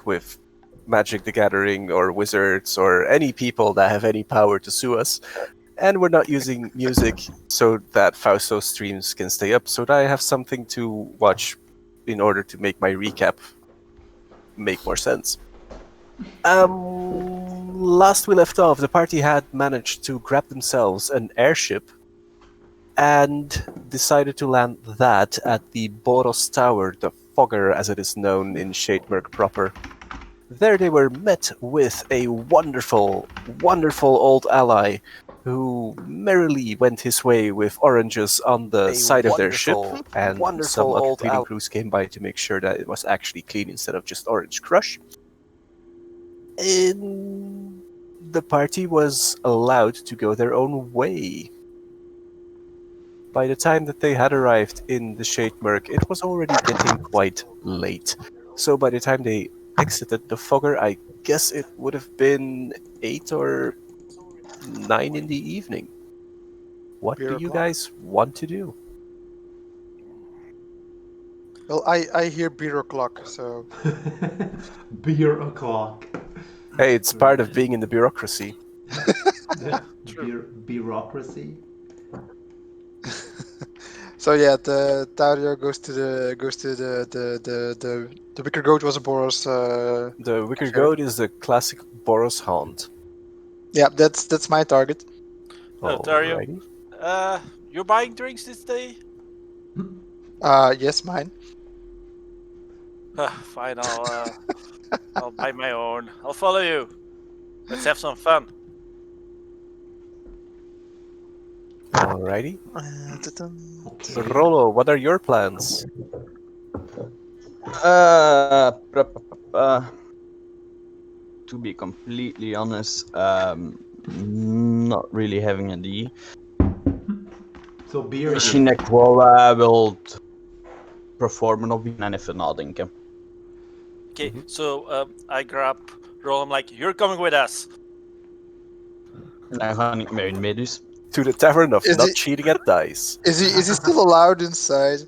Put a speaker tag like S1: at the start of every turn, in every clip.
S1: with Magic the Gathering or Wizards or any people that have any power to sue us. And we're not using music so that Fausto streams can stay up, so that I have something to watch in order to make my recap make more sense. Last we left off, the party had managed to grab themselves an airship and decided to land that at the Boros Tower, the Fogger as it is known in Shademirk proper. There they were met with a wonderful, wonderful old ally who merrily went his way with oranges on the side of their ship, and some other cleaning crews came by to make sure that it was actually clean instead of just orange crush. And the party was allowed to go their own way. By the time that they had arrived in the Shademirk, it was already getting quite late. So by the time they exited the Fogger, I guess it would have been 8 or 9 in the evening. What do you guys want to do?
S2: Well, I hear beer o'clock, so...
S3: Beer o'clock.
S1: Hey, it's part of being in the bureaucracy.
S3: Bureaucracy.
S2: So yeah, the Dario goes to the Wicker Goat was a Boros.
S1: The Wicker Goat is the classic Boros Haunt.
S2: Yeah, that's my target.
S4: Dario, you're buying drinks this day?
S2: Yes, mine.
S4: Fine, I'll buy my own. I'll follow you. Let's have some fun.
S1: Alrighty. Rolo, what are your plans?
S5: To be completely honest, not really having a D.
S3: So beer.
S5: Misschien ik wel wilt performen op en even nadenken.
S4: Okay, so I grab Roll. I'm like, you're coming with us.
S5: Dan ga ik mee dus.
S1: To the tavern of not cheating at dice.
S2: Is he still allowed inside?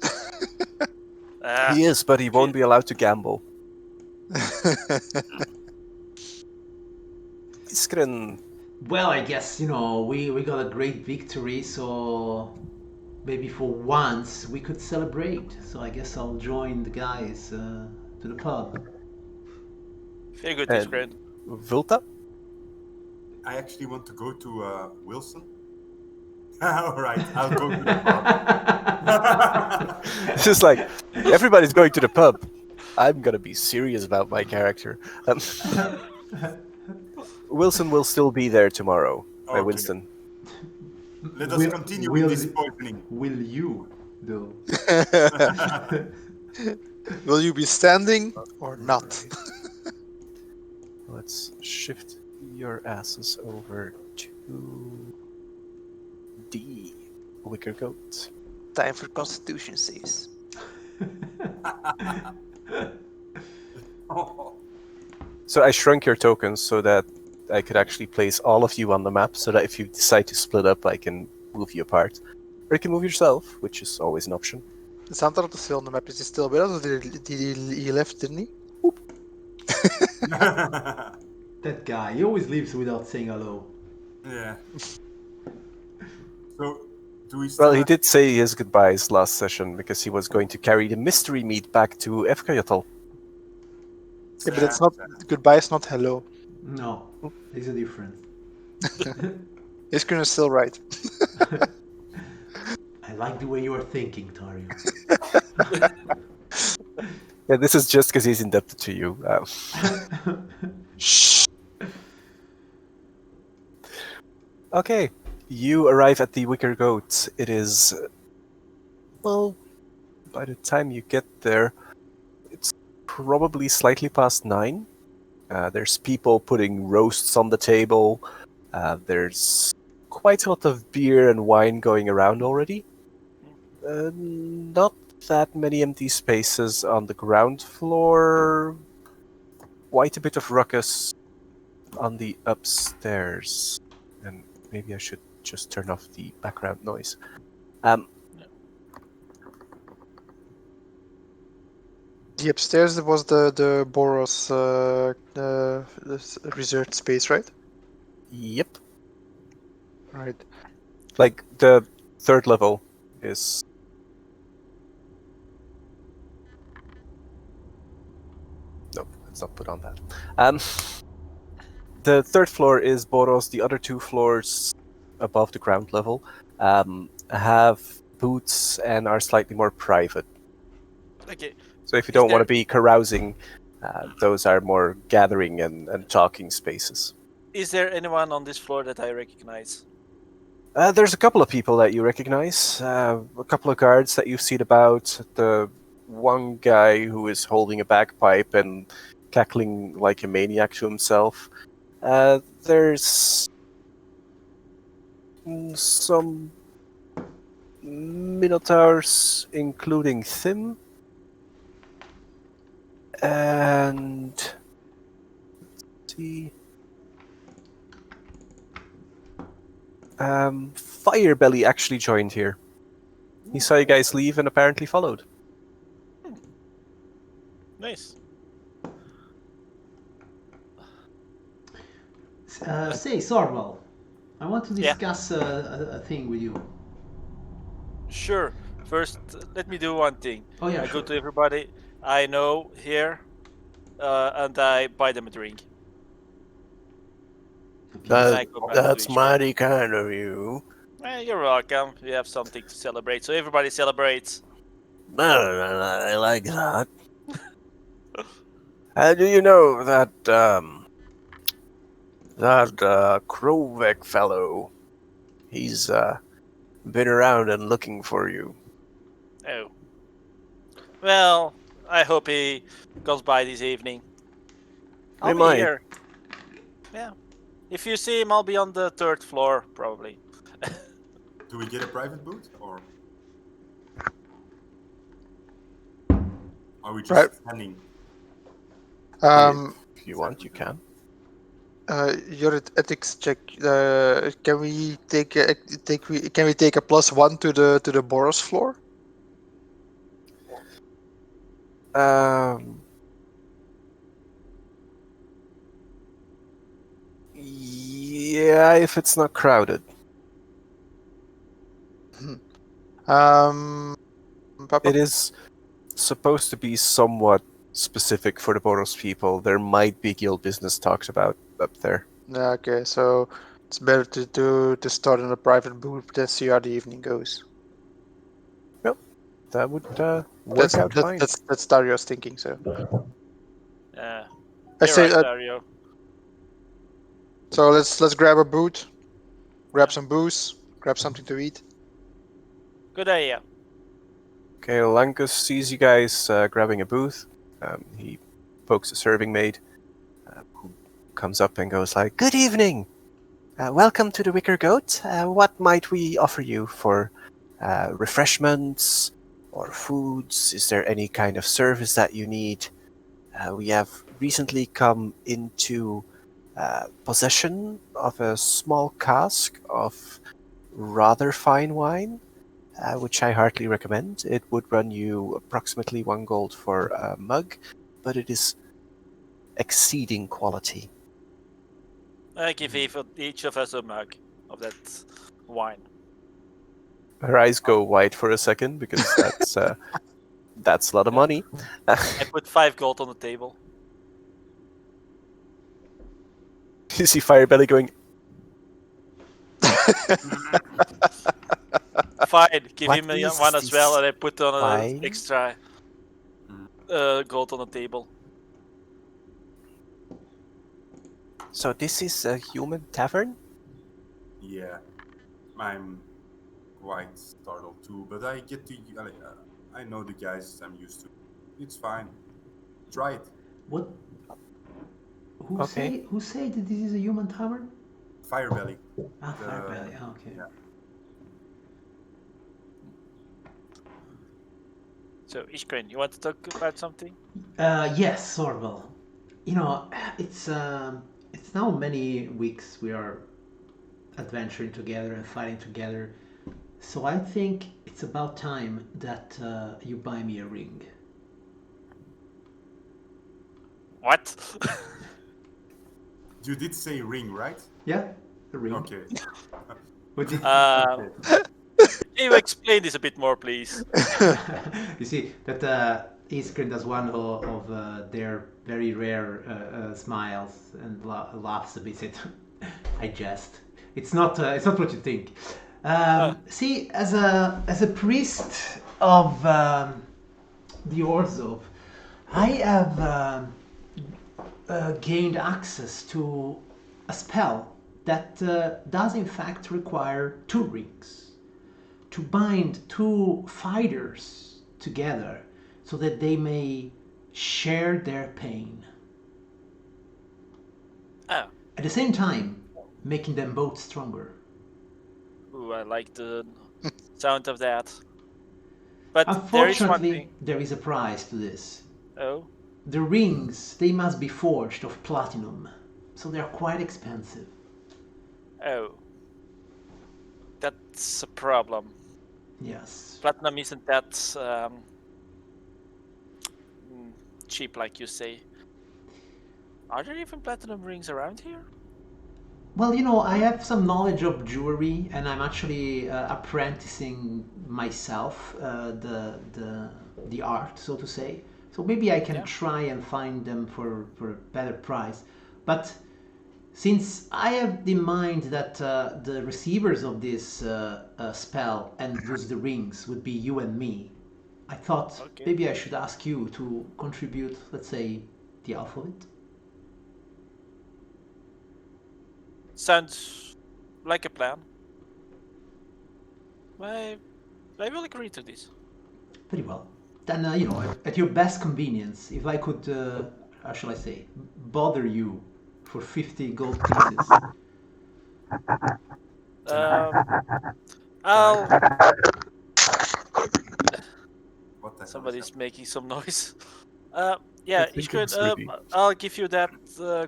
S1: He is, but he won't be allowed to gamble. Iskren.
S3: Well, I guess, we got a great victory, so maybe for once we could celebrate. So I guess I'll join the guys to the pub.
S4: Very good, Iskren.
S1: Vilta?
S6: I actually want to go to Wilson. Alright, I'll go to the pub.
S1: It's just like, everybody's going to the pub. I'm gonna be serious about my character. Wilson will still be there tomorrow. By Winston.
S6: Let us continue with this poisoning.
S3: Will you, though?
S2: Will you be standing or not?
S1: Let's shift your asses over to D. Wicker Goat.
S7: Time for Constitution saves.
S1: So I shrunk your tokens so that I could actually place all of you on the map, so that if you decide to split up, I can move you apart. Or you can move yourself, which is always an option.
S2: The Santa is still on the map. Is he still with us, or he left, didn't he?
S3: That guy, he always leaves without saying hello.
S6: Yeah. So, do we still
S1: he did say his goodbyes last session, because he was going to carry the mystery meat back to Efkayotl.
S2: Yeah, but it's not goodbye. It's not hello.
S3: No, there's a difference.
S2: Iskren is still right.
S3: I like the way you are thinking, Tario.
S1: Yeah, this is just because he's indebted to you. Shh. Okay, you arrive at the Wicker Goat. It is, well, by the time you get there, it's probably slightly past 9. There's people putting roasts on the table. There's quite a lot of beer and wine going around already. Not that many empty spaces on the ground floor. Quite a bit of ruckus on the upstairs. And maybe I should just turn off the background noise.
S2: The upstairs was the Boros this reserved space, right?
S1: Yep.
S2: Right.
S1: Like the third level is. Nope, let's not put on that. The third floor is Boros. The other two floors above the ground level have booths and are slightly more private.
S4: Okay.
S1: So if you
S4: Is
S1: don't want
S4: there-
S1: to be carousing, those are more gathering and talking spaces.
S4: Is there anyone on this floor that I recognize?
S1: There's a couple of people that you recognize. A couple of guards that you've seen about. The one guy who is holding a bagpipe and cackling like a maniac to himself. There's some minotaurs, including Thim, and let's see. Firebelly actually joined here. He saw you guys leave and apparently followed.
S4: Nice.
S3: Say, Sorval, I want to
S4: Yeah.
S3: discuss a thing with you.
S4: Sure. First, let me do one thing.
S3: Oh yeah,
S4: I
S3: sure.
S4: go to everybody I know here, and I buy them a drink. And I go back to
S1: That's
S4: each one.
S1: mighty kind of you.
S4: You're welcome. We have something to celebrate, so everybody celebrates.
S1: No, I like that. Do you know that Krovek fellow? He's been around and looking for you.
S4: Oh. Well, I hope he comes by this evening. I'll
S1: He
S4: be
S1: might.
S4: here. Yeah. If you see him, I'll be on the third floor, probably.
S6: Do we get a private booth or are we just
S2: Right.
S6: standing?
S1: If you want, you can.
S2: Your ethics check. Can we take a +1 to the Boros floor?
S1: Yeah, if it's not crowded. It is supposed to be somewhat specific for the Boros people. There might be guild business talked about up there.
S2: Yeah, okay, so it's better to start in a private booth than see how the evening goes.
S1: That would work out fine.
S2: That's Dario's thinking. So
S4: Yeah.
S2: I
S4: You're
S2: say
S4: right, Dario.
S2: so. Let's grab a boot, grab some booze, grab something to eat.
S4: Good idea.
S1: Okay, Lankus sees you guys grabbing a booth. He pokes a serving maid, who comes up and goes like, "Good evening! Welcome to the Wicker Goat. What might we offer you for refreshments or foods? Is there any kind of service that you need? We have recently come into possession of a small cask of rather fine wine, which I heartily recommend. It would run you approximately 1 gold for a mug, but it is exceeding quality."
S4: I give each of us a mug of that wine.
S1: Her eyes go wide for a second because that's a lot of money.
S4: I put 5 gold on the table.
S1: You see Firebelly going,
S4: Fine, give
S1: What
S4: him
S1: is
S4: one as well,
S1: this
S4: and I put on
S1: wine?
S4: an extra gold on the table.
S1: "So this is a human tavern?"
S6: Yeah, I'm quite startled too, but I get to. I know the guys. I'm used to. It's fine. Try it.
S3: What?
S1: Okay.
S3: Who say that this is a human tavern?
S6: Firebelly.
S3: Ah, Firebelly. Ah, okay.
S6: Yeah.
S4: So, Ishkren, you want to talk about something?
S3: Yes, Sorvel. You know, it's now many weeks we are adventuring together and fighting together. So I think it's about time that you buy me a ring.
S4: What?
S6: You did say ring, right?
S3: Yeah, the ring.
S6: Okay.
S3: What did-
S4: Can you explain this a bit more, please?
S3: you see that Iskrin does one of their very rare smiles and laughs a bit. I jest. It's not. It's not what you think. See, as a priest of the Orzov, I have gained access to a spell that does in fact require 2 rings to bind 2 fighters together so that they may share their pain.
S4: Oh,
S3: At the same time, making them both stronger.
S4: ooh, I like the sound of that. But there is one
S3: Unfortunately,
S4: thing.
S3: there is a price to this.
S4: Oh,
S3: The rings, they must be forged of platinum, so they are quite expensive.
S4: oh. That's a problem.
S3: Yes.
S4: Platinum isn't that cheap, like you say. Are there even platinum rings around here?
S3: Well, you know, I have some knowledge of jewelry, and I'm actually apprenticing myself the art, so to say. So maybe I can try and find them for a better price. But since I have in mind that the receivers of this spell and thus the rings would be you and me, I thought
S4: Okay.
S3: maybe I should ask you to contribute, let's say, the half of it.
S4: Sounds like a plan. I will agree to this.
S3: Very well. Then, you know, at your best convenience, if I could, how shall I say, bother you for 50 gold pieces.
S4: I'll.
S6: What the hell?
S4: Somebody's making some noise.
S1: I
S4: Yeah,
S1: think
S4: Ishkun,
S1: it's Ruby.
S4: I'll give you that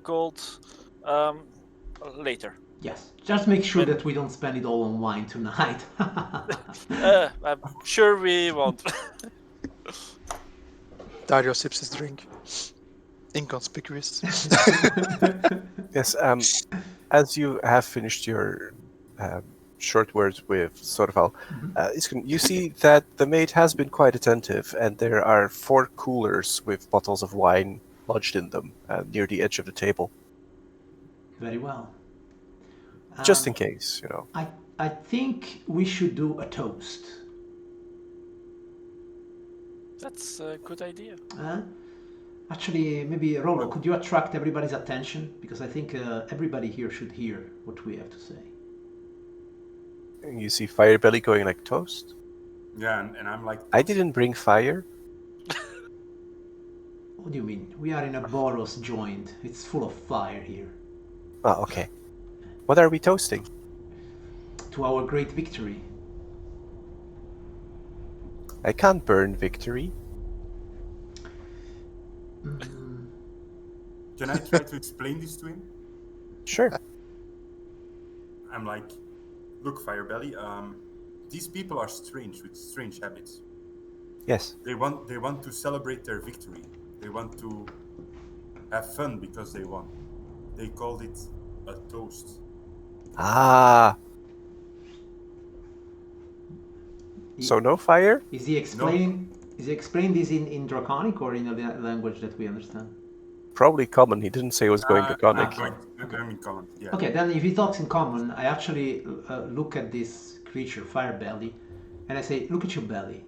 S4: gold later.
S3: Yes, just make sure
S4: When-
S3: that we don't spend it all on wine tonight.
S4: I'm sure we won't.
S2: Dario sips his drink. Inconspicuous.
S1: Yes, as you have finished your short words with Sorval, you see that the maid has been quite attentive, and there are 4 coolers with bottles of wine lodged in them near the edge of the table,
S3: Very well.
S1: just in case, you know.
S3: I think we should do a toast.
S4: That's a good idea.
S3: Actually, maybe Rolo, could you attract everybody's attention? Because I think everybody here should hear what we have to say.
S1: And you see Firebelly going like, toast?
S6: Yeah, and I'm like,
S1: I didn't bring fire.
S3: What do you mean? We are in a Boros joint. It's full of fire here.
S1: Oh, okay. What are we toasting?
S3: To our great victory.
S1: I can't burn victory.
S6: can I try to explain this to him?
S1: Sure.
S6: I'm like, look, Firebelly, these people are strange with strange habits.
S1: Yes.
S6: They want to celebrate their victory. They want to have fun because they won. They called it a toast.
S1: Ah. So no fire?
S3: Is he explaining? Is he explaining this in Draconic or in a language that we understand?
S1: Probably common. He didn't say it was going draconic.
S6: I'm going in common. Yeah.
S3: Okay, then if he talks in common, I actually look at this creature, Firebelly, and I say, "Look at your belly.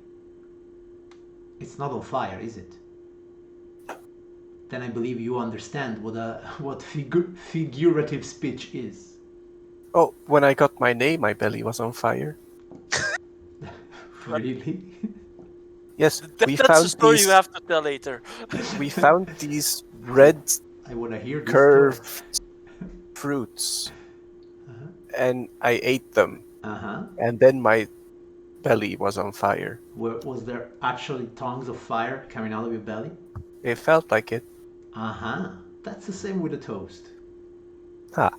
S3: It's not on fire, is it?" Then I believe you understand what figurative speech is.
S1: Oh, when I got my name, my belly was on fire.
S3: Really?
S1: Yes, we
S4: That's a
S1: found
S4: story
S1: these.
S4: you have to tell later.
S1: We found these red
S3: I want to hear this
S1: curved
S3: story.
S1: fruits, and I ate them,
S3: Uh-huh.
S1: and then my belly was on fire.
S3: Was there actually tongues of fire coming out of your belly?
S1: It felt like it.
S3: Uh-huh. That's the same with the toast.
S1: Ha.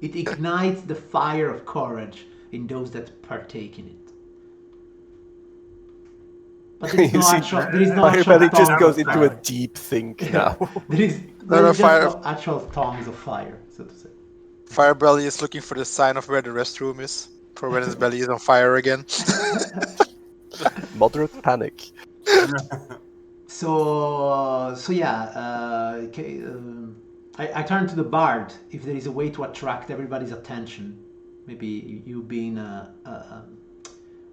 S3: It ignites the fire of courage in those that partake in it. But there is
S1: You
S3: no
S1: see,
S3: actual. There is no actual
S1: Firebelly just
S3: tongues
S1: goes
S3: of
S1: into a
S3: fire.
S1: deep think now.
S3: There is
S2: No,
S3: just
S2: fire.
S3: no actual tongues of fire, so to say.
S2: Firebelly is looking for the sign of where the restroom is for when his belly is on fire again.
S1: Moderate panic.
S3: So yeah, okay, I turn to the bard. If there is a way to attract everybody's attention, maybe you being a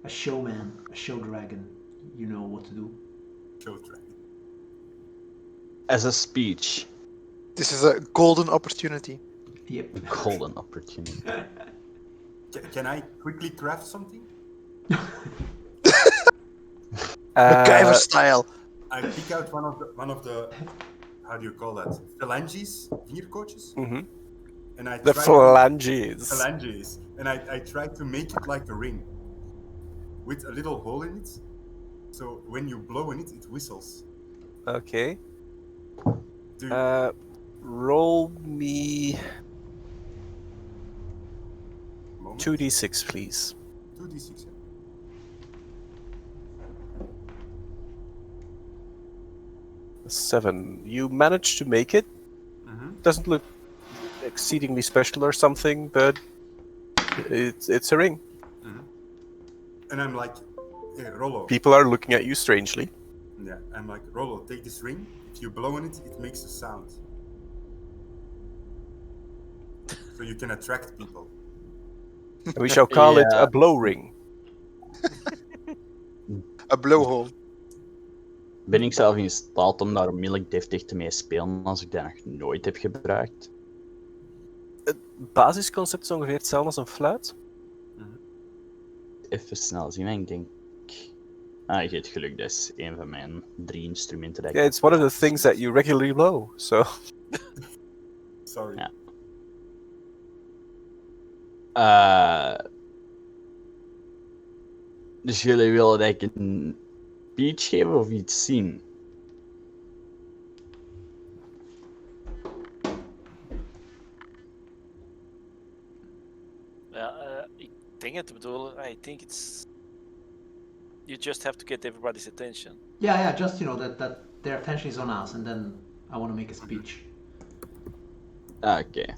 S3: showman, a show dragon, you know what to do.
S6: Children.
S5: As a speech,
S2: This is a golden opportunity.
S3: Yep.
S5: golden opportunity.
S6: Can I quickly craft something?
S2: MacGyver style.
S6: I pick out one of the how do you call that? Phalanges, vingerkootjes,
S1: Mhm.
S6: and I
S1: The
S6: try
S1: phalanges.
S6: and I try to make it like a ring with a little hole in it. So when you blow in it, it whistles.
S1: Okay.
S6: Do you,
S1: Roll me
S6: moment?
S1: 2d6, please.
S6: 2d6.
S1: 7. You managed to make it. Doesn't look exceedingly special or something, but it's a ring.
S6: And I'm like, hey, Rollo.
S1: People are looking at you strangely.
S6: Yeah, I'm like, Rollo, take this ring. If you blow on it, it makes a sound. So you can attract people.
S1: And we shall call it
S5: Yeah.
S1: a blow ring.
S2: A blowhole.
S5: Ben ik zelf in staat om daar onmiddellijk deftig te mee spelen als ik dat nog nooit heb gebruikt?
S1: Het basisconcept is ongeveer hetzelfde als een fluit.
S5: Even snel zien, ik denk... Ah, je hebt geluk, dat is een van mijn 3 instrumenten. Dat ik
S1: Yeah, it's one of the things that you regularly blow, so...
S6: Sorry.
S5: Ja. Dus jullie willen dat ik een speech geef of iets zien?
S4: Ja, ik denk het te bedoelen. I think it's. You just have to get everybody's attention.
S3: Yeah, just that their attention is on us, and then I want to make a speech.
S5: Oké.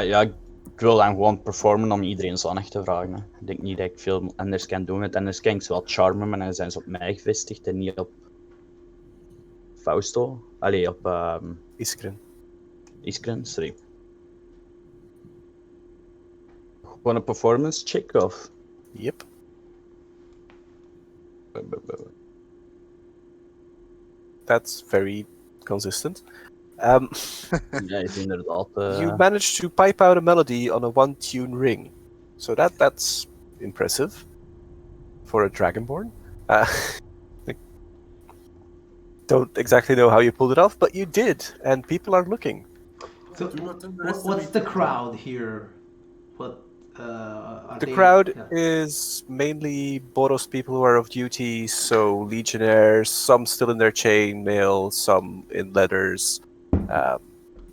S5: Ja, ik wil dan gewoon performen om iedereen zonnig te vragen. Hè. Ik denk niet dat ik veel anders kan doen, want anders kan ik ze wel charmen, maar dan zijn ze op mij gevestigd en niet op Fausto. Allee, op Iskren, sorry. Gewoon een performance check of?
S1: Yep. That's very consistent.
S5: Ja, is inderdaad.
S1: You managed to pipe out a melody on a one-tune ring. So that's impressive for a Dragonborn. Don't exactly know how you pulled it off, but you did, and people are looking.
S3: So,
S6: Do not
S3: what's
S6: underestimate
S3: the
S6: your
S3: crowd here? What are
S1: The
S3: they?
S1: crowd
S3: Yeah.
S1: is mainly Boros people who are of duty, so legionnaires, some still in their chainmail, some in leathers.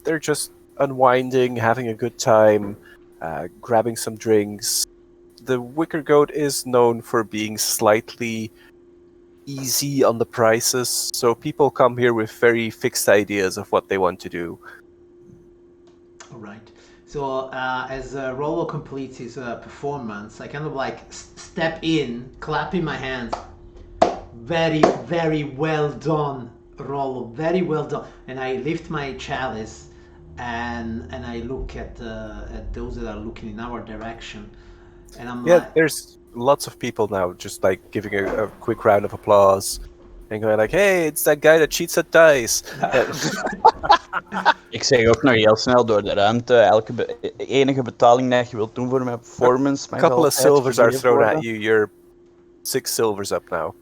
S1: They're just unwinding, having a good time, grabbing some drinks. The Wicker Goat is known for being slightly easy on the prices, so people come here with very fixed ideas of what they want to do.
S3: All right. So as Rollo completes his performance, I kind of like step in, clapping my hands. Very, very well done, Rollo. Very well done. And I lift my chalice, and I look at those that are looking in our direction, and I'm
S1: Yeah,
S3: like,
S1: there's lots of people now just like giving a quick round of applause and going like, hey, it's that guy that cheats at dice.
S5: Ik zeg ook nog heel snel door de ruimte, enige betaling dat je wilt doen voor mijn performance.
S1: A couple of silvers are thrown at you. You're 6 silvers up now.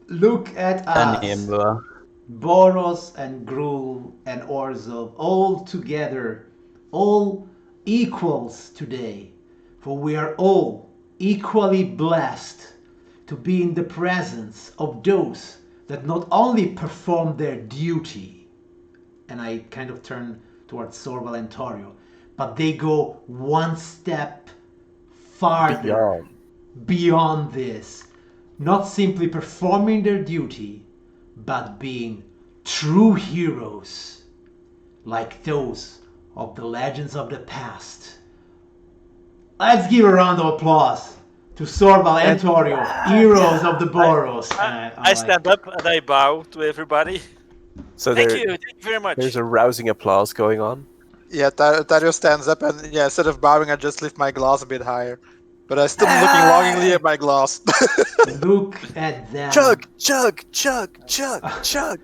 S3: look at
S5: Dan
S3: us.
S5: nemen we.
S3: Boros and Grul and Orzov all together, all equals today, for we are all equally blessed to be in the presence of those that not only perform their duty, and I kind of turn towards Sorval and Torio, but they go one step farther.
S1: Beyond.
S3: beyond this, not simply performing their duty, but being true heroes, like those of the legends of the past. Let's give a round of applause to Sorval and Torio, heroes of the Boros.
S4: I stand up and I bow to everybody.
S1: So
S4: Thank you very much.
S1: there's a rousing applause going on.
S2: Yeah, Dario stands up and instead of bowing, I just lift my glass a bit higher. But I'm still looking longingly at my glass.
S3: Look at them.
S1: Chug, chug, chug, chug, chug.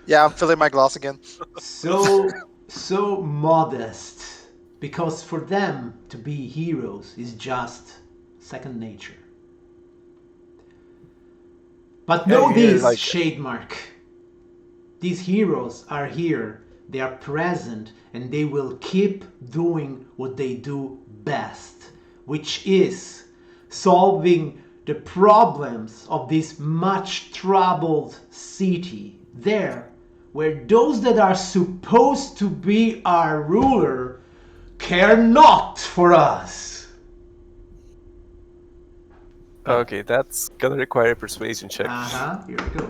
S2: Yeah, I'm filling my glass again.
S3: So modest, because for them to be heroes is just second nature. But know
S1: you hear,
S3: this,
S1: like-
S3: Shademark. These heroes are here, they are present, and they will keep doing what they do best, which is solving the problems of this much troubled city. There, where those that are supposed to be our ruler care not for us.
S1: Okay, that's gonna require a persuasion check.
S3: Here we go.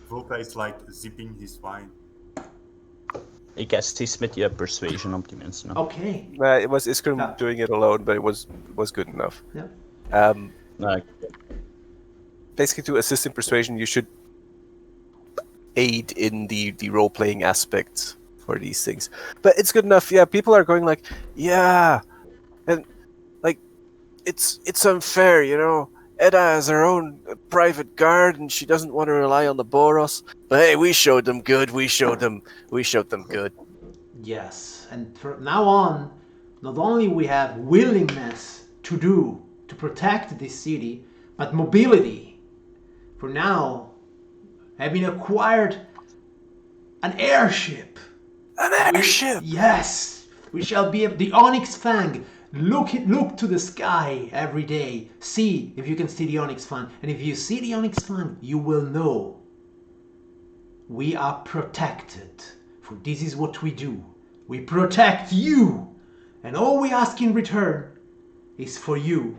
S6: Volta is like zipping his wine.
S5: Ik is met je persuasion op die mensen.
S3: Okay.
S1: It was Iskram
S3: Yeah.
S1: doing it alone, but it was good enough.
S3: Yeah.
S1: Basically, to assist in persuasion, you should aid in the role-playing aspect for these things. But it's good enough. Yeah, people are going like, yeah, and like, it's unfair, you know. Edda has her own private guard, and she doesn't want to rely on the Boros. But hey, we showed them good. We showed them good.
S3: Yes, and from now on, not only we have willingness to protect this city, but mobility. For now, having acquired an airship.
S1: An airship.
S3: Yes, we shall be the Onyx Fang. Look to the sky every day. See if you can see the Onyx Fang, and if you see the Onyx Fang, you will know we are protected. For this is what we do. We protect you, and all we ask in return is for you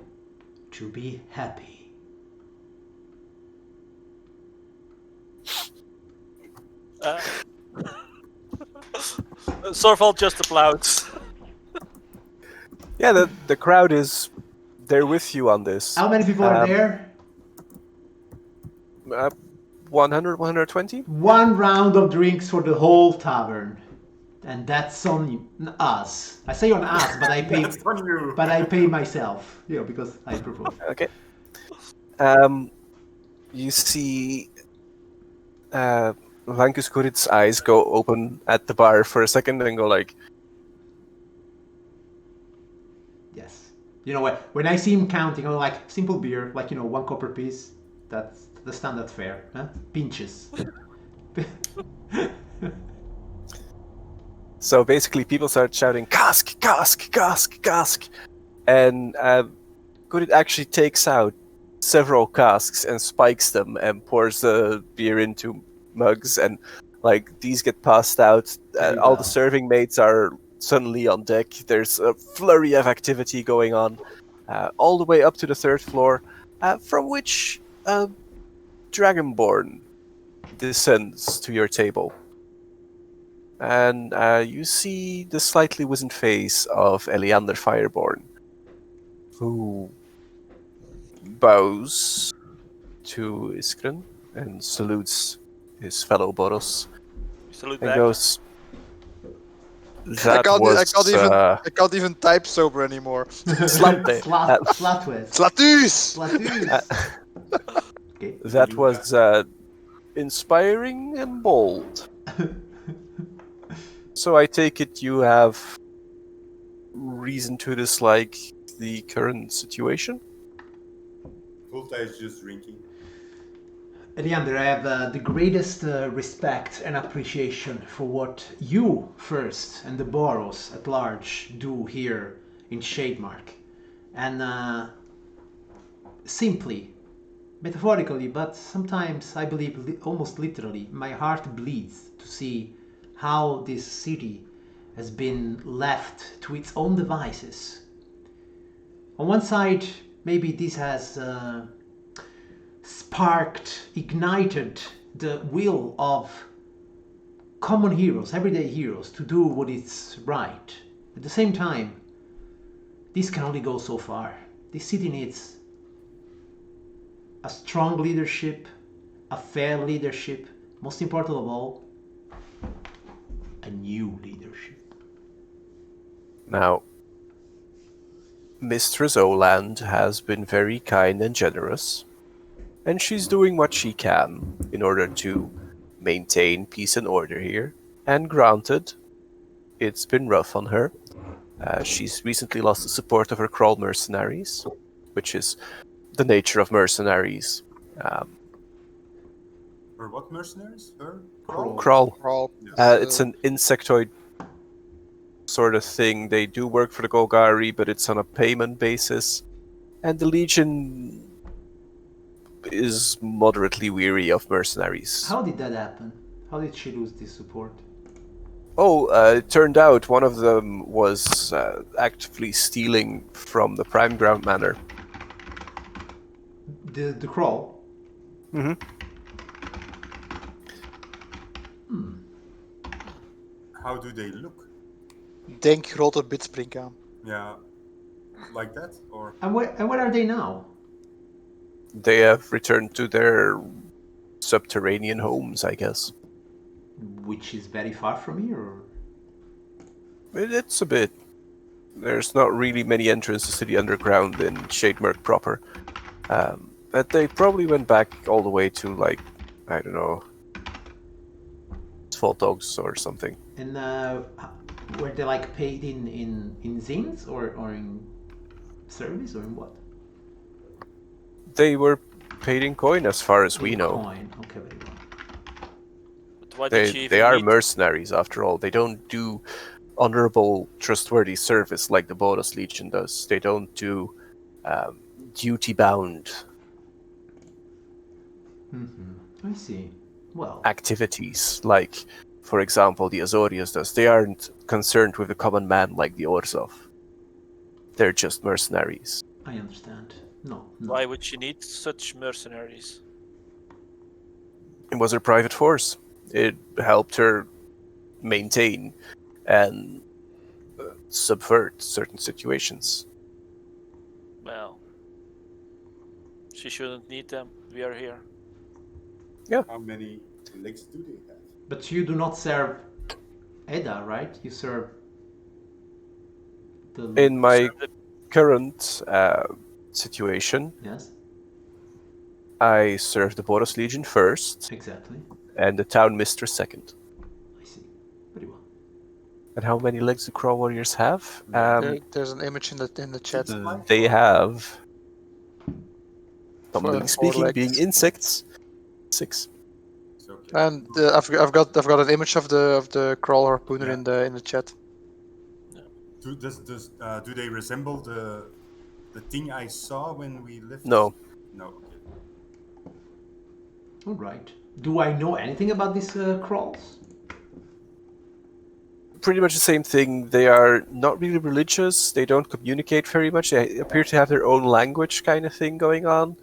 S3: to be happy.
S4: Sorval just applauds.
S1: Yeah, the crowd is they're with you on this.
S3: How many people are there?
S1: 100, 120?
S3: One round of drinks for the whole tavern. And that's on us. I say on us, but I pay.
S6: That's on you.
S3: But I pay myself, because I propose.
S1: Okay. You see Vankus Kurit's eyes go open at the bar for a second and go like,
S3: Yes. You know what? When I see him counting, I'm like, simple beer, like, 1 copper piece. That's the standard fare. Huh? Pinches.
S1: so basically people start shouting, cask, cask, cask, cask. And Kurit actually takes out several casks and spikes them and pours the beer into mugs, and like these get passed out. All the serving mates are suddenly on deck. There's a flurry of activity going on all the way up to the 3rd floor, from which Dragonborn descends to your table. And you see the slightly wizened face of Eleander Fireborn, who bows to Iskren and salutes his fellow Boros
S4: Salute
S1: and
S4: back.
S1: goes,
S2: I can't even type sober anymore.
S1: Slante.
S3: Slatwest.
S2: Slatus!
S3: Slatus. Okay.
S1: That was inspiring and bold. So I take it you have reason to dislike the current situation?
S6: Volta is just drinking.
S3: Leander, I have the greatest respect and appreciation for what you first and the Boros at large do here in Shademark. And simply, metaphorically, but sometimes I believe almost literally, my heart bleeds to see how this city has been left to its own devices. On one side, maybe this has ignited the will of common heroes, everyday heroes, to do what is right. At the same time, this can only go so far. This city needs a strong leadership, a fair leadership, most important of all, a new leadership.
S1: Now, Mistress Oland has been very kind and generous, and she's doing what she can in order to maintain peace and order here. And granted, it's been rough on her. She's recently lost the support of her Krull mercenaries, which is the nature of mercenaries.
S6: Or what mercenaries? Her?
S1: Krull.
S2: Crawl.
S1: It's an insectoid sort of thing. They do work for the Golgari, but it's on a payment basis. And the Legion is moderately weary of mercenaries.
S3: How did that happen? How did she lose this support?
S1: Oh, it turned out one of them was actively stealing from the Prime Ground Manor.
S3: The crawl?
S1: Mm-hmm.
S6: How do they look?
S2: Denk grote bitsprinkhaan.
S6: Yeah, like that? Or
S3: And where are they now?
S1: They have returned to their subterranean homes, I guess.
S3: Which is very far from here? Or?
S1: It's a bit. There's not really many entrances to the underground in Shademerk proper. But they probably went back all the way to, like, I don't know, Fault Dogs or something.
S3: And were they like paid in zins or in service or in what?
S1: They were paid in coin as far as we
S3: In
S1: know.
S3: coin. Okay, very well.
S4: But why did she
S1: They
S4: even
S1: are
S4: need-
S1: mercenaries after all. They don't do honorable, trustworthy service like the Boros Legion does. They don't do duty-bound
S3: I see. Well,
S1: activities like, for example, the Azorius does. They aren't concerned with the common man like the Orzhov. They're just mercenaries.
S3: I understand. No.
S4: Why would she need such mercenaries?
S1: It was her private force. It helped her maintain and subvert certain situations.
S4: Well, she shouldn't need them. We are here.
S6: how many legs do they have?
S3: But you do not serve Edda, right? You serve the...
S1: In my
S4: Serve the-
S1: current situation,
S3: Yes,
S1: I serve the Boros Legion first,
S3: exactly.
S1: and the Town Mistress second.
S3: I see. Very well.
S1: And how many legs do Crawl Warriors have?
S2: There's an image in the chat.
S1: They have, nominally
S2: 4
S1: speaking,
S2: legs.
S1: being insects, 6.
S6: It's okay.
S2: And I've got an image of the crawl harpooner
S6: Yeah.
S2: in the chat.
S6: Do they resemble the thing I saw when we left?
S1: No.
S6: No. Okay.
S3: All right. Do I know anything about these crawls?
S1: Pretty much the same thing. They are not really religious. They don't communicate very much. They appear to have their own language kind of thing going on.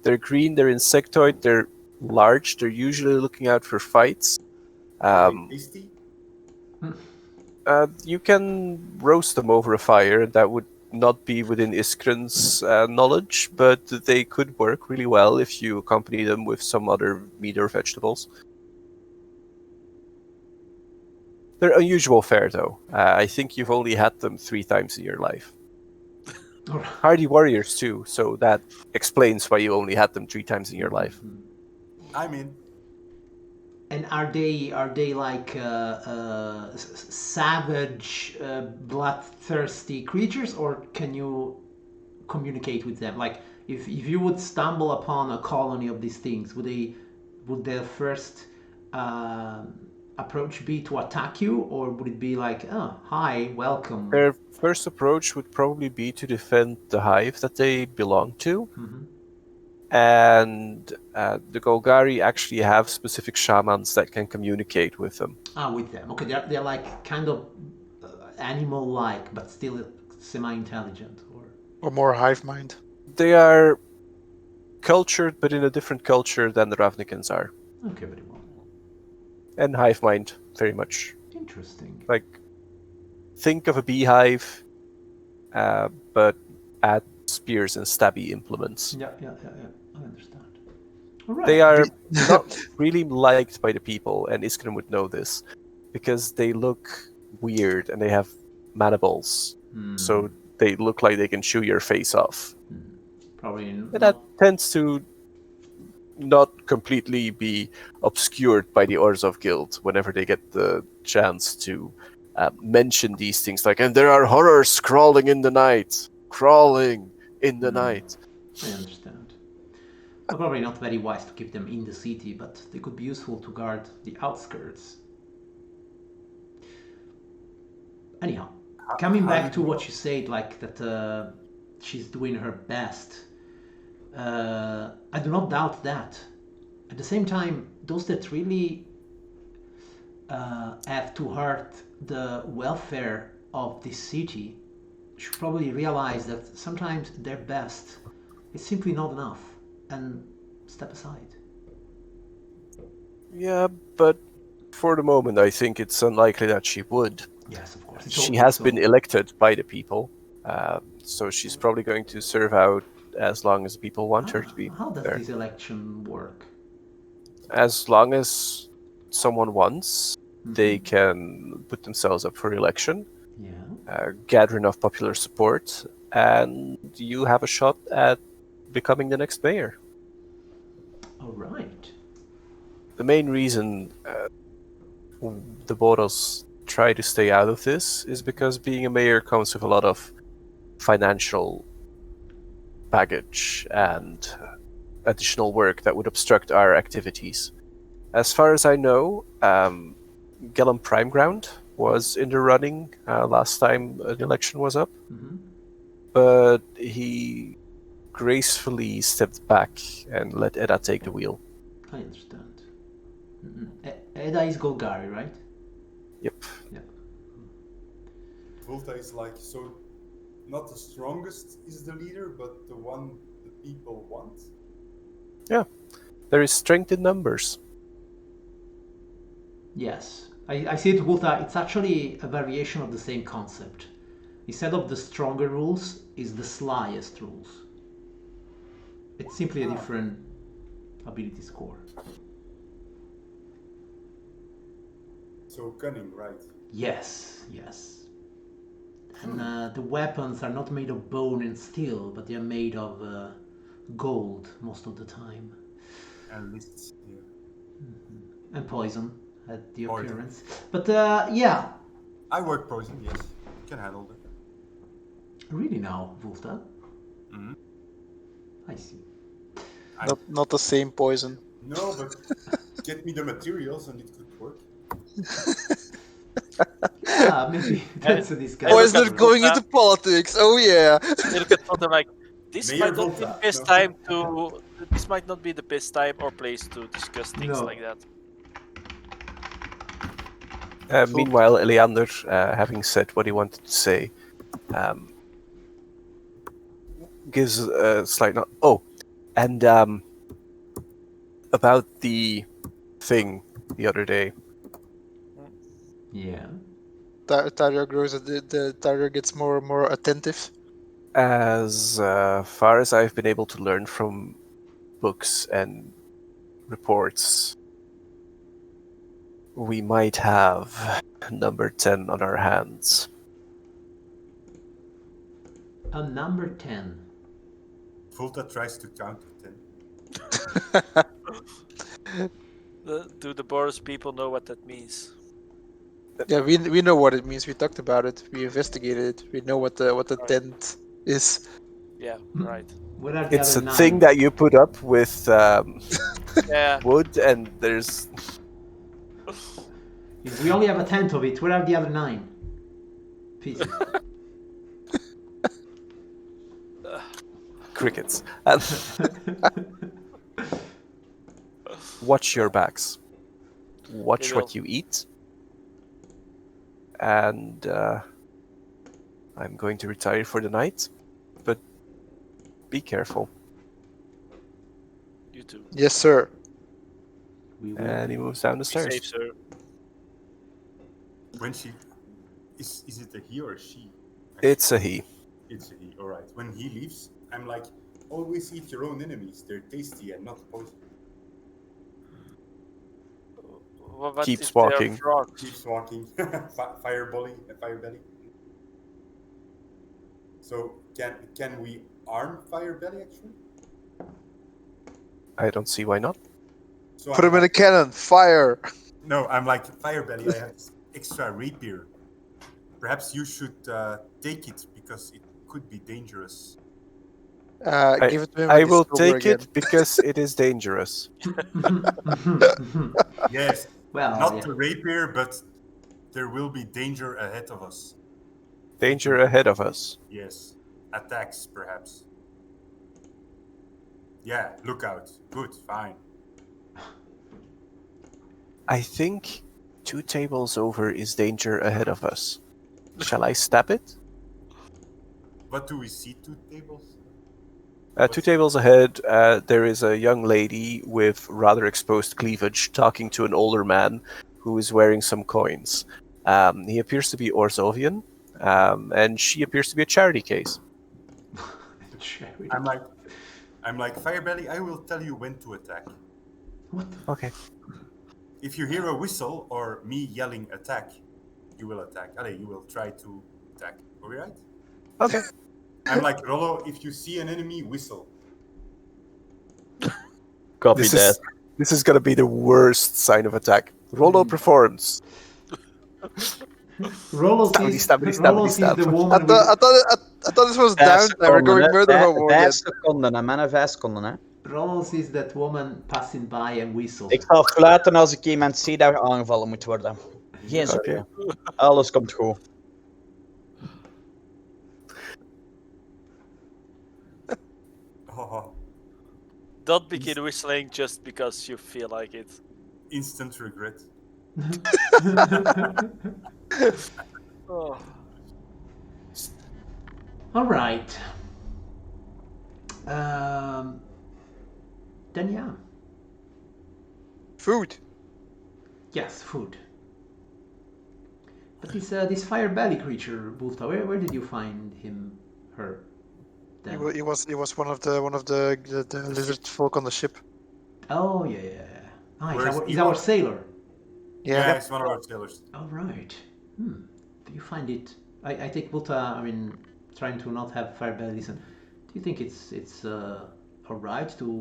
S1: They're green, they're insectoid, they're large, they're usually looking out for fights.
S6: Are they tasty?
S1: You can roast them over a fire. That would not be within Iskren's knowledge, but they could work really well if you accompany them with some other meat or vegetables. They're unusual fare, though. I think you've only had them 3 times in your life.
S3: All right.
S1: Hardy warriors, too, so that explains why you only had them 3 times in your life.
S6: I'm in.
S3: And are they like savage, bloodthirsty creatures, or can you communicate with them? Like, if you would stumble upon a colony of these things, would their first approach be to attack you, or would it be like, oh, hi, welcome?
S1: Their first approach would probably be to defend the hive that they belong to. And the Golgari actually have specific shamans that can communicate with them.
S3: With them. Okay, they're like kind of animal-like, but still semi-intelligent, or
S2: Or more hive mind.
S1: They are cultured, but in a different culture than the Ravnicans are.
S3: Okay, very well.
S1: And hive mind, very much.
S3: Interesting.
S1: Like, think of a beehive, but add spears and stabby implements.
S3: Yeah. I understand. All right.
S1: They are
S2: We-
S1: not really liked by the people, and Iskren would know this, because they look weird and they have mandibles, so they look like they can chew your face off.
S3: Probably
S1: And
S3: not.
S1: that tends to not completely be obscured by the Orzhov Guild whenever they get the chance to mention these things, like, and there are horrors crawling in the night. Crawling in the night.
S3: I understand. Well, probably not very wise to keep them in the city, but they could be useful to guard the outskirts. Anyhow, coming
S6: how
S3: back
S6: do
S3: to
S6: you
S3: what
S6: know?
S3: you said, like that she's doing her best, I do not doubt that. At the same time, those that really have to hurt the welfare of this city should probably realize that sometimes their best is simply not enough and step aside.
S1: Yeah, but for the moment, I think it's unlikely that she would.
S3: Yes, of course. It's
S1: She
S3: only
S1: has
S3: so.
S1: been elected by the people, so she's probably going to serve out as long as the people want her to be
S3: How does
S1: there.
S3: this election work?
S1: As long as someone wants, they can put themselves up for election,
S3: Yeah.
S1: gather enough popular support, and you have a shot at becoming the next mayor.
S3: All right.
S1: The main reason the Boros try to stay out of this is because being a mayor comes with a lot of financial baggage and additional work that would obstruct our activities. As far as I know, Gellum Prime Ground was in the running last time an election was up, but he gracefully stepped back and let Edda take the wheel.
S3: I understand. Edda is Golgari, right?
S1: Yep.
S3: Yeah.
S6: Volta is like, so not the strongest is the leader, but the one the people want.
S1: Yeah. There is strength in numbers.
S3: Yes. I see it, Wulta. It's actually a variation of the same concept. Instead of the stronger rules, is the slyest rules. It's simply a different ability score.
S6: So cunning, right?
S3: Yes. And the weapons are not made of bone and steel, but they are made of gold most of the time.
S6: And lists, yeah.
S3: And poison at the
S6: Poison.
S3: occurrence. But yeah.
S6: I work poison, yes. Can handle that.
S3: Really now, Wulta?
S6: Mhm.
S3: I see.
S2: Not the same poison.
S6: No, but get me the materials and it could work.
S3: Yeah, maybe that's a discussion.
S2: Why is
S4: look
S2: that
S4: at
S2: going
S4: Volta.
S2: into politics? Oh yeah.
S4: They look at Volta like, this
S6: Mayor
S4: might not be the
S6: Volta,
S4: best
S6: no.
S4: time to. This might not be the best time or place to discuss things
S3: No.
S4: like that.
S1: Meanwhile, Eleander, having said what he wanted to say, gives a slight nod. Oh, and about the thing the other day.
S3: Yeah.
S2: Tyler grows. The Tyler gets more and more attentive.
S1: As far as I've been able to learn from books and reports, we might have number 10 on our hands.
S3: A number 10.
S6: Volta tries to count to 10.
S4: Do the Boris people know what that means?
S2: Yeah, we know what it means. We talked about it. We investigated it. We know what the tent is.
S4: Yeah, right.
S3: What are the
S1: It's a
S3: other 9?
S1: thing that you put up with
S4: Yeah,
S1: wood, and there's
S3: If we only have a 10th of it, where are the other 9 pieces?
S1: crickets. Watch your backs. Watch
S4: They
S1: what
S4: will.
S1: you eat. And I'm going to retire for the night. But Be careful.
S4: You too.
S2: Yes, sir.
S3: We will.
S1: And he moves down the
S4: Be
S1: stairs.
S4: safe, sir.
S6: When she is it a he or a she?
S1: It's a he.
S6: It's a he. All right. When he leaves, I'm like, always eat your own enemies. They're tasty and not poison.
S4: What
S1: Keeps
S4: if they are
S1: walking.
S4: frogs?
S6: Keeps walking. Fire belly. So can we arm Fire Belly actually?
S1: I don't see why not.
S6: So
S2: Put
S6: I'm
S2: him in a
S6: like,
S2: cannon. Fire.
S6: no, I'm like Fire Belly. I have this extra rapier. Perhaps you should take it because it could be dangerous.
S2: Give it to him.
S1: I
S2: when he's
S1: will
S2: sober
S1: take
S2: again.
S1: it because it is dangerous.
S6: Yes,
S3: Well,
S6: not
S3: yeah.
S6: the rapier, but there will be danger ahead of us.
S1: Danger ahead of us.
S6: Yes, attacks perhaps. Yeah, look out. Good, fine.
S1: I think 2 tables over is danger ahead of us. Shall I stab it?
S6: What do we see? 2 tables?
S1: 2 tables ahead, there is a young lady with rather exposed cleavage talking to an older man who is wearing some coins. He appears to be Orzovian, and she appears to be a charity case.
S3: Charity.
S6: I'm like Fire Belly. I will tell you when to attack.
S3: What?
S1: Okay.
S6: If you hear a whistle or me yelling attack, you will attack. Allez, you will try to attack. Are we right?
S1: Okay.
S6: I'm like Rollo. If you see an enemy, whistle.
S5: Copy
S1: This
S5: that.
S1: is gonna be the worst sign of attack. Rollo performs.
S3: Rollo
S1: Stabby,
S3: sees,
S1: stabby,
S3: Rollo
S1: stabby,
S3: sees
S1: stab.
S3: the
S2: I
S3: woman with...
S2: thought this was downtime. We're going murder hobo
S5: 5
S2: again.
S5: seconden, hè, mannen. 5 seconden, hè.
S3: Rollo sees that woman passing by and whistles.
S5: Ik zal fluiten als ik iemand zie dat aangevallen moet worden. Geen zorgen. Alles komt goed.
S6: Oh,
S4: Don't begin whistling just because you feel like it.
S6: instant regret.
S4: Oh.
S3: All right. Then yeah.
S2: Food.
S3: Yes, food. But this fire belly creature, Bulta, where did you find him, her?
S2: He
S3: Them?
S2: was one of the lizard folk on the ship.
S3: Oh yeah. Ah, he's
S6: Where's
S3: our
S6: Ewok?
S3: sailor.
S6: Yeah, it's one of our sailors.
S3: All right. Do you find it? I think Bulta. I mean, trying to not have fire belly. Listen. Do you think it's alright to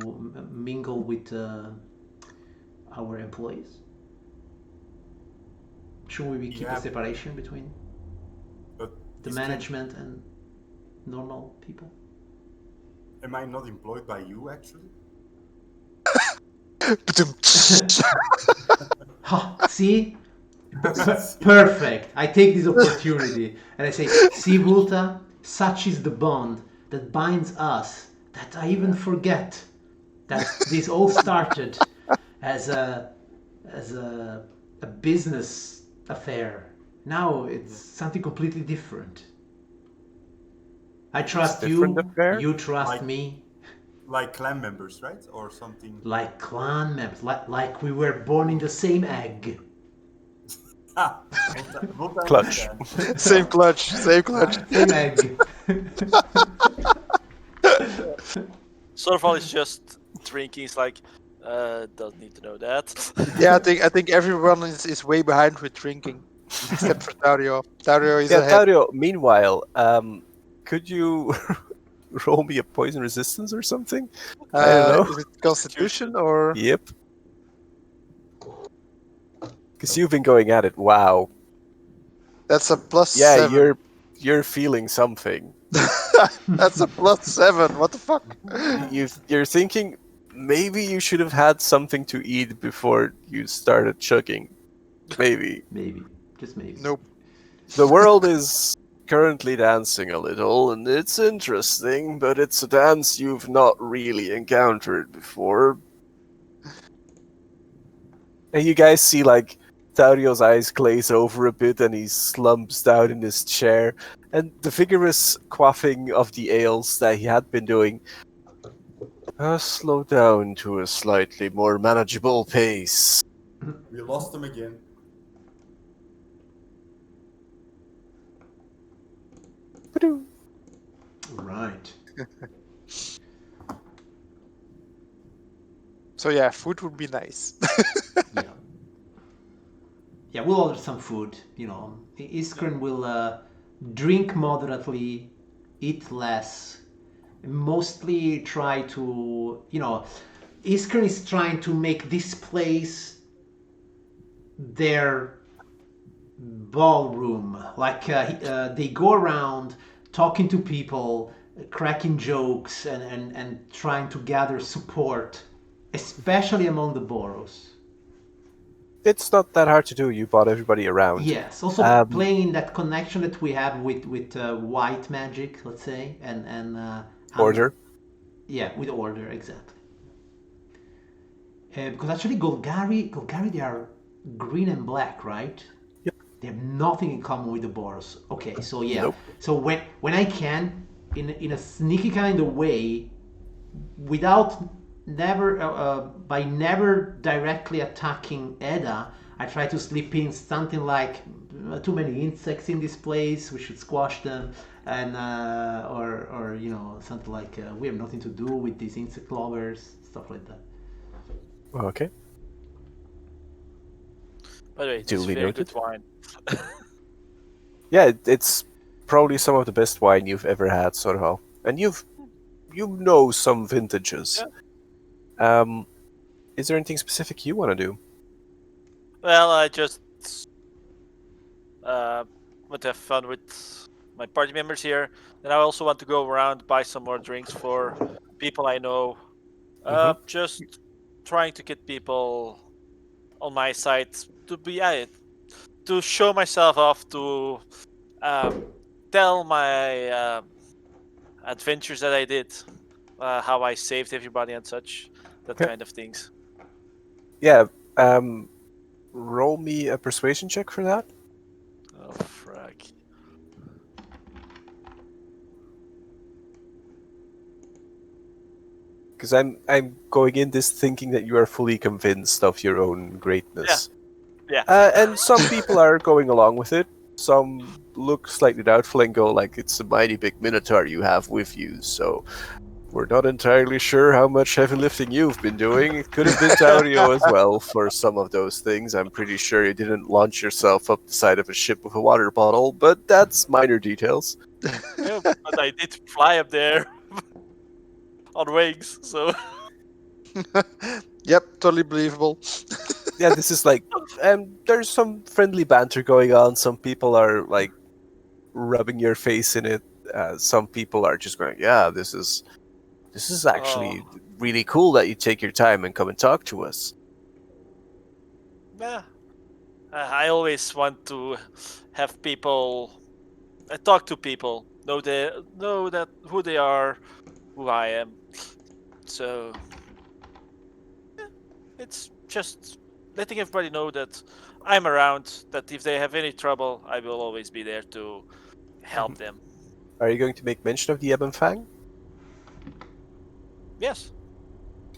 S3: mingle with our employees? Should we keep
S6: Yeah.
S3: a separation between
S6: But
S3: the
S6: is
S3: management and normal people?
S6: am I not employed by you actually?
S3: Ha! See? Perfect. I take this opportunity and I say, see, Bulta, such is the bond that binds us that I even forget that this all started as a business affair. Now it's something completely different. I trust
S1: different
S3: you.
S1: affair?
S3: You trust
S6: Like-
S3: me.
S6: Like clan members, right? Or something.
S3: Like clan members. Like we were born in the same egg.
S6: Ah,
S1: Clutch.
S2: Same clutch. Same clutch.
S3: Same egg.
S4: Sorval is just drinking. He's like, doesn't need to know that.
S2: Yeah, I think everyone is way behind with drinking, except for Dario. Dario is
S1: Yeah,
S2: ahead.
S1: Dario, meanwhile, could you roll me a poison resistance or something? I don't know.
S2: Is it Constitution or?
S1: Yep. Because you've been going at it. Wow.
S2: That's a plus
S1: Yeah,
S2: 7.
S1: you're feeling something.
S2: That's a plus 7. What the fuck?
S1: You're thinking maybe you should have had something to eat before you started chugging. Maybe.
S3: Maybe. Just maybe.
S2: Nope.
S1: The world is currently dancing a little, and it's interesting, but it's a dance you've not really encountered before. And you guys see, like, Taurio's eyes glaze over a bit and he slumps down in his chair, and the vigorous quaffing of the ales that he had been doing slow down to a slightly more manageable pace.
S6: We lost him again.
S1: Ba-doo.
S3: Right.
S2: So yeah, food would be nice.
S3: Yeah. Yeah, we'll order some food. Iskren will drink moderately, eat less, mostly try to, Iskren is trying to make this place their ballroom. Like they go around talking to people, cracking jokes, and trying to gather support, especially among the Boros.
S1: It's not that hard to do. You brought everybody around.
S3: Yes, also playing that connection that we have with white magic, let's say, and
S1: Order.
S3: Yeah, with order, exactly. Because actually, Golgari, they are green and black, right?
S1: Yep.
S3: They have nothing in common with the Boros. Okay, so yeah.
S1: Nope.
S3: So when I can, in a sneaky kind of way, without by never directly attacking Edda, I try to slip in something like too many insects in this place. We should squash them, and or something like we have nothing to do with these insect lovers, stuff like that.
S1: Okay.
S4: By the way, it's
S1: Duly
S4: very
S1: noted.
S4: good wine.
S1: Yeah, it's probably some of the best wine you've ever had, Sorhal. And you know some vintages.
S4: Yeah.
S1: Is there anything specific you want to do?
S4: Well, I just want to have fun with my party members here. And I also want to go around, buy some more drinks for people I know. Just trying to get people on my side to be to show myself off, to tell my adventures that I did, how I saved everybody and such, that
S1: Okay.
S4: kind of things.
S1: Yeah. Roll me a persuasion check for that.
S4: Oh, frack.
S1: Because I'm going in this thinking that you are fully convinced of your own greatness.
S4: Yeah.
S1: And some people are going along with it. Some look slightly doubtful and go like, it's a mighty big minotaur you have with you, so we're not entirely sure how much heavy lifting you've been doing. It could have been Taurio as well for some of those things. I'm pretty sure you didn't launch yourself up the side of a ship with a water bottle, but that's minor details.
S4: Yeah, but I did fly up there on wings, so
S2: Yep, totally believable.
S1: Yeah, this is like, there's some friendly banter going on. Some people are like rubbing your face in it. Some people are just going, yeah, this is actually really cool that you take your time and come and talk to us.
S4: yeah. I always want to have people talk to people, know that who they are, who I am. So yeah, it's just letting everybody know that I'm around, that if they have any trouble, I will always be there to help them.
S1: Are you going to make mention of the Ebon Fang?
S4: Yes.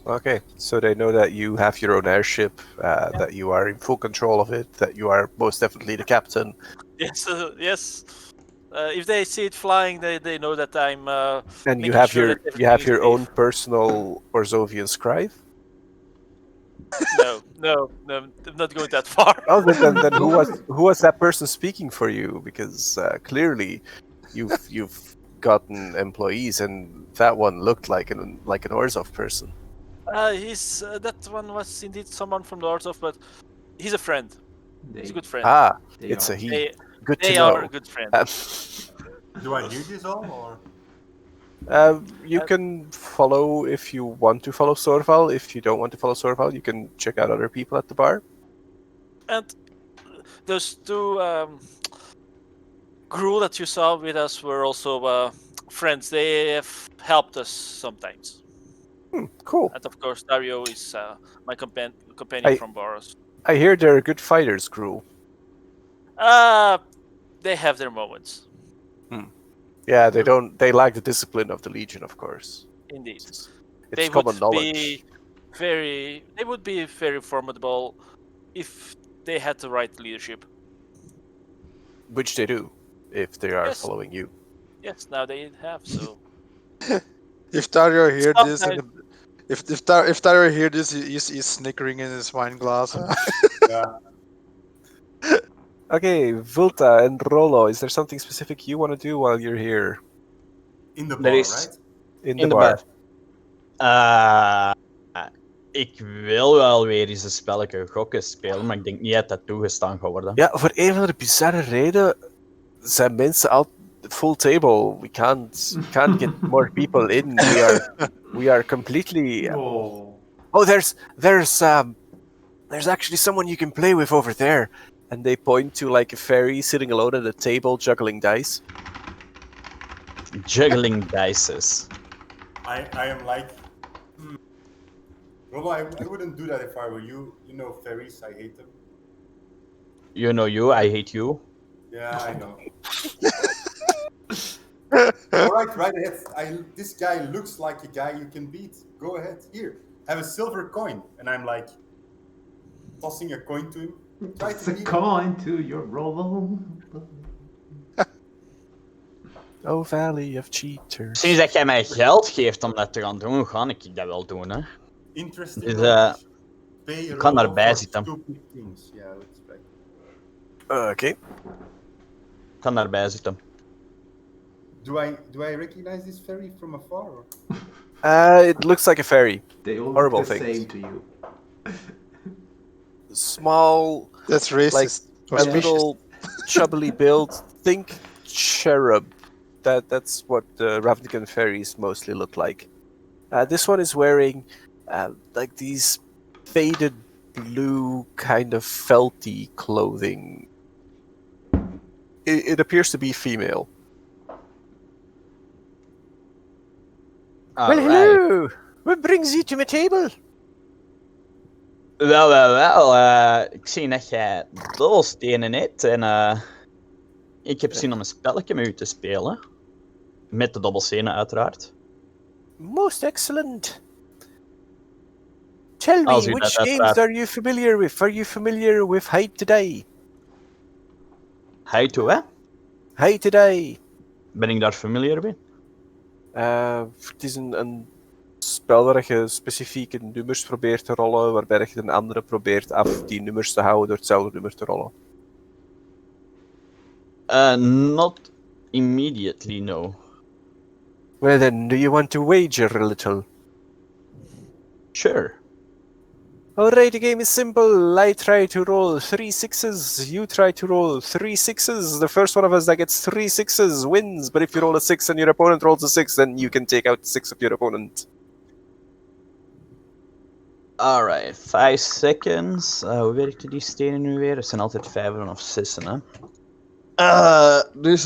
S1: Okay, so they know that you have your own airship, that you are in full control of it, that you are most definitely the captain.
S4: Yes. Yes. If they see it flying, they know that I'm.
S1: And you
S4: making
S1: have
S4: sure
S1: your
S4: that
S1: you have
S4: everything is
S1: your own
S4: safe.
S1: personal Orzovian scribe.
S4: No, I'm not going that far.
S1: Oh, then who was that person speaking for you? Because clearly, you've gotten employees, and that one looked like an Orzov person.
S4: He's that one was indeed someone from the Orzhov, but he's a friend. He's a good friend.
S1: Ah,
S3: They
S1: it's
S3: are.
S1: a he.
S4: They,
S1: Good to
S4: they
S1: know.
S4: are good friends.
S6: Do I hear this all, or?
S1: You can follow if you want to follow Sorval. If you don't want to follow Sorval, you can check out other people at the bar.
S4: And those two crew that you saw with us were also friends. They have helped us sometimes.
S1: Cool.
S4: And of course, Dario is my companion
S1: I-
S4: from Boros.
S1: I hear they're good fighters, Gruul.
S4: They have their moments,
S1: Yeah, they lack the discipline of the Legion, of course.
S4: indeed.
S1: It's
S4: They would
S1: common knowledge.
S4: be they would be very formidable if they had the right leadership.
S1: Which they do, if they are
S4: Yes.
S1: following you.
S4: Yes, now they have, so
S2: If Dario hear this,
S4: Sometimes-
S2: if Dario hear this, he's snickering in his wine glass.
S6: Yeah.
S1: Okay, Vulta and Rolo, is there something specific you want to do while you're here
S6: In the
S5: There
S6: bar,
S5: is-
S6: right?
S1: in the bar?
S5: Ik wil wel weer eens een spelletje gokken spelen, maar ik denk niet dat dat toegestaan gaat worden.
S1: Ja, voor een of andere bizarre reden zijn mensen al full table. We can't get more people in. We are completely. Oh, there's actually someone you can play with over there, and they point to like a fairy sitting alone at a table juggling dice.
S5: Juggling dices.
S6: I am like, Rolo, I wouldn't do that if I were you. You know, fairies, I hate them.
S5: You know you, I hate you.
S6: Yeah, I know. All right ahead. This guy looks like a guy you can beat. Go ahead. Here, have a silver coin. And I'm like, tossing a coin to him. Try
S3: It's
S6: to
S3: a
S6: beat him.
S3: coin to your Rolo.
S1: Oh, Valley of Cheaters.
S5: Sinds dat jij mij geld geeft om dat te gaan doen, ga ik dat wel doen, hè.
S6: Interesting.
S5: Is,
S6: knowledge. Pay
S5: ik kan
S6: Rolo
S5: daarbij
S6: for
S5: zitten.
S6: stupid things. Yeah, that's right.
S1: Okay.
S5: Ik kan daarbij zitten.
S6: Do I recognize this fairy from afar? Or?
S1: It looks like a fairy.
S3: They all
S1: Horrible
S3: look the
S1: things.
S3: same to you.
S1: Small,
S2: That's racist. Or
S1: a
S2: specious.
S1: little chubbly build. Think cherub. That's what the Ravnican fairies mostly look like. This one is wearing like these faded blue kind of felty clothing. It appears to be female.
S5: Alright.
S1: hello! What brings you to my table?
S5: Wel. Ik zie dat jij doolstenen hebt en ik heb zin om een spelletje met u te spelen. Met de dobbelstenen uiteraard.
S1: Most excellent. Tell
S5: Als
S1: me,
S5: u
S1: which
S5: dat
S1: games
S5: uiteraard-
S1: are you familiar with? Are you familiar with Hide to Die?
S5: Hij toe, hè?
S1: Hide to Die.
S5: Ben ik daar familiar mee?
S1: Het is een spel waar je specifieke nummers probeert te rollen, waarbij je een andere probeert af die nummers te houden door hetzelfde nummer te rollen.
S5: Not immediately, no.
S1: Well then, do you want to wager a little?
S5: Sure.
S1: Alright, the game is simple. I try to roll 3 sixes, you try to roll 3 sixes. The first one of us that gets 3 sixes wins, but if you roll a 6 and your opponent rolls a 6, then you can take out 6 of your opponent.
S5: Alright, 5 seconds. Hoe werken die stenen nu weer? Het zijn altijd 5 of 6, hè? Dus,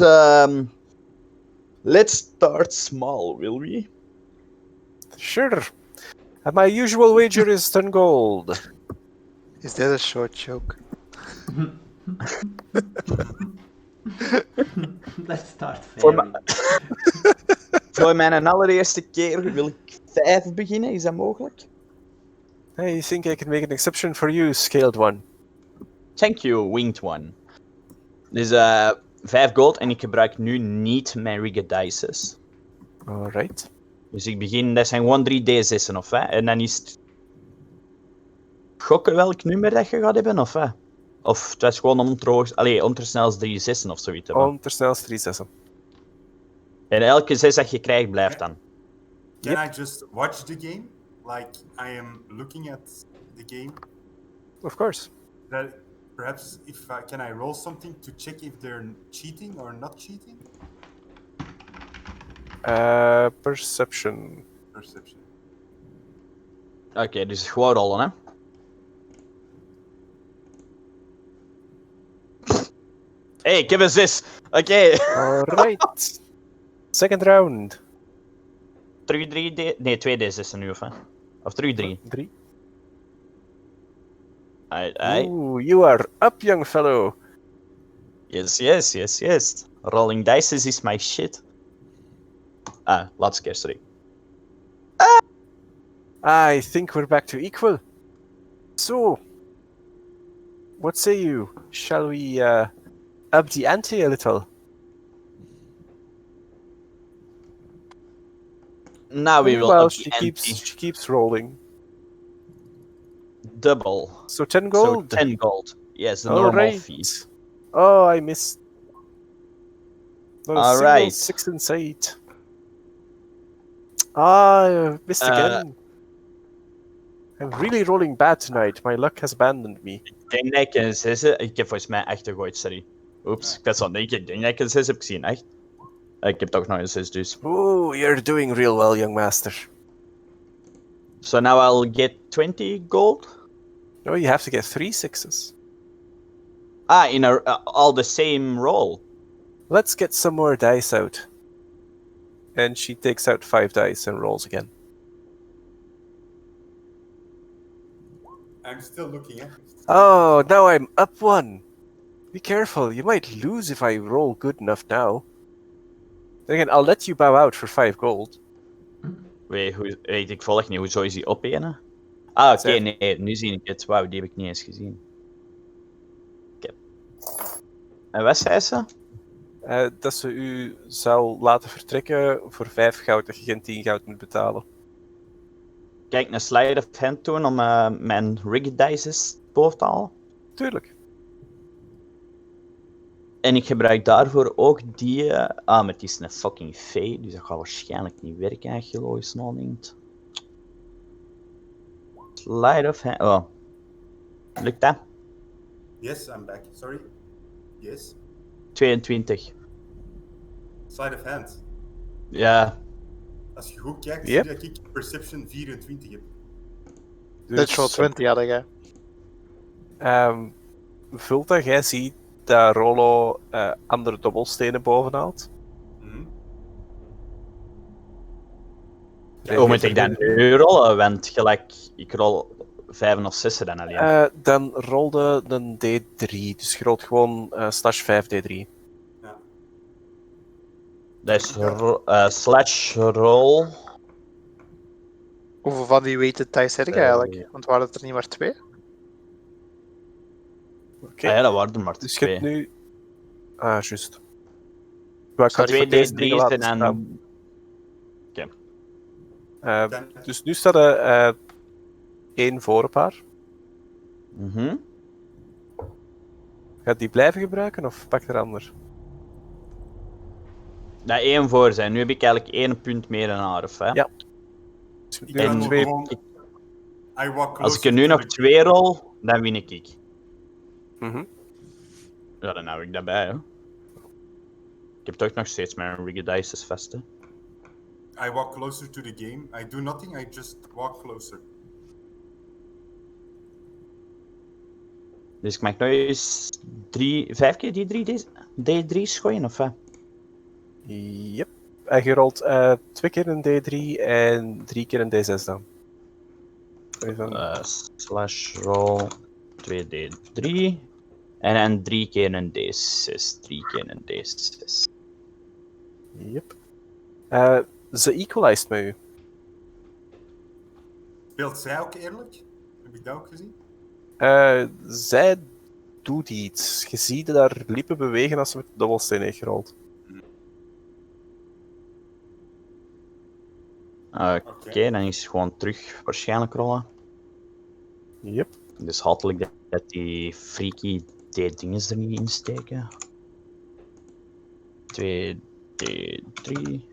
S5: let's start small, will we?
S1: Sure. And my usual wager is 10 gold.
S2: Is that a short joke?
S3: Let's start
S5: Voor
S3: fairy.
S5: Voor mijn allereerste keer wil ik 5 beginnen, is dat mogelijk?
S1: I think I can make an exception for you, scaled one.
S5: Thank you, winged one. Dus 5 gold en ik gebruik nu niet mijn rigged dices.
S1: Alright.
S5: Dus ik begin, dat zijn gewoon 3d6'en of hè? En dan is het... Gokken welk nummer dat je gaat hebben of hè? Of het was gewoon om te snel 3 6'en of zoiets hebben.
S1: Om ter snelste 3 6.
S5: En elke 6 dat je krijgt blijft dan.
S6: Can I just watch the game? Like I am looking at the game?
S1: Of course.
S6: That perhaps if can I roll something to check if they're cheating or not cheating?
S1: Perception.
S6: Perception.
S5: Oké, dus gewoon rollen hè. Hey, ik heb een 6. Oké.
S1: Alright. Second round.
S5: 3D... Nee, 2d6'en nu of hè? Of 3-3.
S1: 3.
S5: Aye.
S1: Ooh, you are up, young fellow.
S5: Yes. Rolling dice is my shit. Laatste keer, sorry.
S1: I think we're back to equal. So, what say you? Shall we up the ante a little?
S5: Now we will
S1: Well,
S5: up the ante.
S1: she keeps rolling.
S5: Double.
S1: So 10
S5: So
S1: gold.
S5: 10 gold. Yes, the
S1: All
S5: normal
S1: right.
S5: fee.
S1: Oh, I missed. Not a
S5: All
S1: single
S5: right.
S1: 6 inside. I missed again. I'm really rolling bad tonight. My luck has abandoned me.
S5: Ik denk dat ik een 6... Ik heb volgens mij 8 gegooid, sorry. Oeps, ik was aan het denken. Ik denk dat ik een 6 heb gezien, echt. Ik heb toch nog een 6 dus.
S1: Ooh, you're doing real well, young master.
S5: So now I'll get 20 gold?
S1: No, you have to get 3 6s.
S5: In all the same roll.
S1: Let's get some more dice out. And she takes out 5 dice and rolls again.
S6: I'm still looking,
S1: Oh, now I'm up 1. Be careful, you might lose if I roll good enough now. Then again, I'll let you bow out for 5 gold.
S5: Weet, ik volg niet. Hoezo is die op ene? Oké,
S1: Zeg.
S5: nee, nu zie ik het. Wauw, die heb ik niet eens gezien. Oké. En wat zei ze?
S1: Dat ze u zal laten vertrekken voor 5 goud, dat je geen 10 goud moet betalen.
S5: Kijk, een slide of hand doen om mijn rig dices boven te halen.
S1: Tuurlijk.
S5: En ik gebruik daarvoor ook die... maar het is een fucking fee, dus dat gaat waarschijnlijk niet werken als je logisch nadenkt. Slide of hand... Oh. Lukt dat?
S6: Yes, I'm back. Sorry. Yes.
S5: 22.
S6: Sleight of hand.
S5: Ja.
S6: Als je goed kijkt,
S1: Yep.
S6: zie je dat ik perception 24 heb.
S2: Natural 20 had ik, hè.
S1: Vult dat jij ziet dat Rollo andere dobbelstenen bovenhaalt.
S6: Mhm.
S5: Hoe moet ik dan nu rollen? Want gelijk, ik rol 5 of 6 dan alleen.
S1: Dan rolde een D3, dus je rolt gewoon slash 5 D3.
S6: Ja.
S5: Dat is slash roll.
S2: Hoeveel van die weighted dice heb ik eigenlijk? Want waren het er niet maar 2?
S1: Oké.
S5: Ja, dat waren er maar
S1: Dus je
S5: 2.
S1: hebt nu... juist. Maar ik had
S5: 2
S1: voor deze
S5: D3's
S1: dingen laten
S5: en
S1: staan.
S5: dan...
S1: Dus nu staat er 1 voor op haar.
S5: Mhm.
S1: Gaat die blijven gebruiken of pak er ander?
S5: Dat 1 voor zijn. Nu heb ik eigenlijk 1 punt meer dan haar, of hè?
S1: Ja. Dus je moet nu
S6: Ik
S1: nog
S6: kan
S1: 2...
S6: gewoon... I walk
S5: Als ik
S6: closer
S5: er nu
S6: to
S5: nog
S6: the
S5: 2 rol, dan win ik.
S1: Mhm.
S5: Ja, dan hou ik daarbij, hè. Ik heb toch nog steeds mijn rigged dices vast, hè.
S6: I walk closer to the game. I do nothing, I just walk closer.
S5: Dus ik mag nog eens 5 keer die 3 D3's gooien, of wat?
S1: Yep. En je rolt 2 keer een D3 en 3 keer een D6 dan. Even...
S5: Slash roll 2D3. En dan 3 keer een D6. 3 keer een D6.
S1: Yep. Ze equalized met u.
S6: Speelt zij ook eerlijk? Heb ik dat ook gezien?
S1: Zij doet iets. Je ziet haar lippen bewegen als ze met de dobbelsteen heeft gerold.
S5: Oké, dan is het gewoon terug waarschijnlijk rollen.
S1: Yep.
S5: Dus hatelijk dat die freaky D-dingen er niet in steken. 2D3.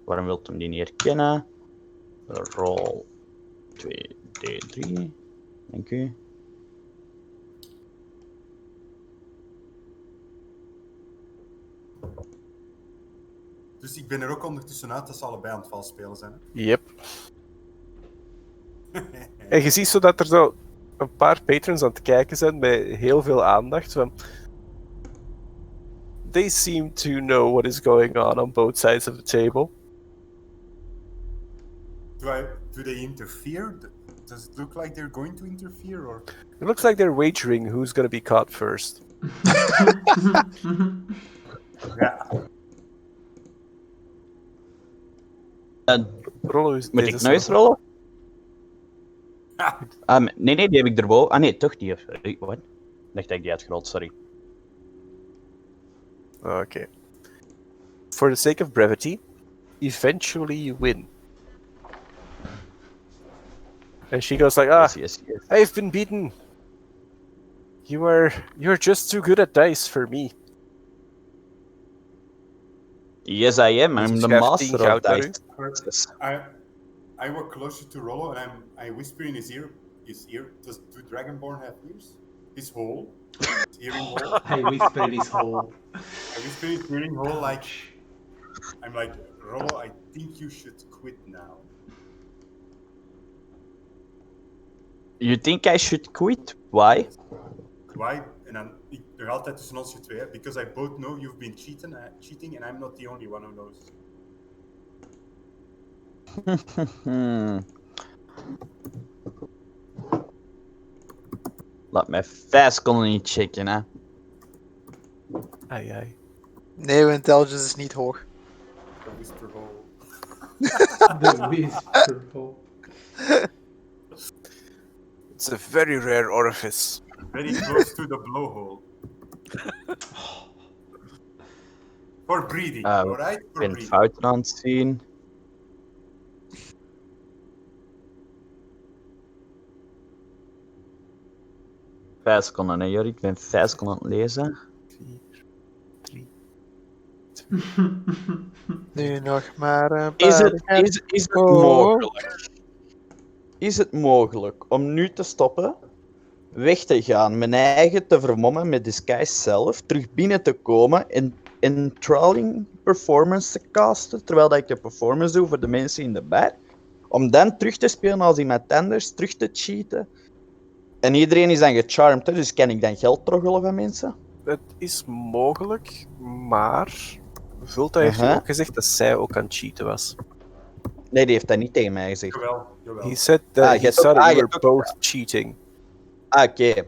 S5: Waarom wilt hem die niet herkennen? Roll 2D3. Dank u.
S6: Dus ik ben er ook ondertussen uit dat ze allebei aan het vals spelen zijn.
S1: Yep. En je ziet zo dat er zo een paar patrons aan het kijken zijn met heel veel aandacht. Van... They seem to know what is going on both sides of the table.
S6: Do they interfere? Does it look like they're going to interfere, or
S1: It looks like they're wagering who's gonna be caught first.
S6: yeah?
S1: Rollo is
S5: Moet ik nou eens rollen? Nee, die heb ik erboven. Ah nee, toch die. Wat? Ik dacht dat ik die had gerold, sorry.
S1: Okay. For the sake of brevity, eventually you win. And she goes like,
S5: Yes.
S1: I've been beaten. You're just too good at dice for me.
S5: Yes, I am.
S1: Dus
S5: I'm
S1: je
S5: the
S1: schrijft
S5: master
S1: 10
S5: of
S1: goud naar
S5: dice. Yes.
S6: I walk closer to Rollo and I whisper in his ear. Do Dragonborn have ears? His hole. His hearing hole.
S3: I whisper in his hole.
S6: I whisper in his hearing hole like, I'm like, Rollo, I think you should quit now.
S5: You think I should quit? Why?
S6: Why? En dan, ik nog altijd tussen ons twee, because I both know you've been cheating and I'm not the only one who knows.
S5: Laat mij Fascon niet checken, hè.
S1: Ai.
S2: Nee, uw intelligence is niet hoog.
S6: The whisper hole.
S3: The whisper hole.
S1: It's a very rare orifice.
S6: Very close to the blowhole. For breathing, alright?
S5: Ik
S6: For
S5: ben
S6: breathing.
S5: fouten aan het zien. Fascon, hè, Jorik? Ik ben Fascon aan het lezen.
S1: 4, 3.
S2: Nu nog maar een
S5: Is
S2: paar
S5: het mogelijk? Is het mogelijk om nu te stoppen, weg te gaan, mijn eigen te vermommen met Disguise zelf, terug binnen te komen en een trawling performance te casten, terwijl dat ik de performance doe voor de mensen in de bar, om dan terug te spelen als iemand anders, terug te cheaten. En iedereen is dan gecharmed, hè, dus kan ik dan geld terughullen van mensen?
S1: Het is mogelijk, maar Vulta heeft
S5: Aha.
S1: ook gezegd dat zij ook aan het cheaten was.
S5: Nee, die heeft dat niet tegen mij gezegd.
S6: Jawel.
S1: He said that
S5: Ah,
S1: he
S5: je hebt
S1: saw
S5: ook-
S1: that
S5: ah,
S1: you
S5: je
S1: were
S5: hebt ook-
S1: both cheating.
S5: Oké.
S6: I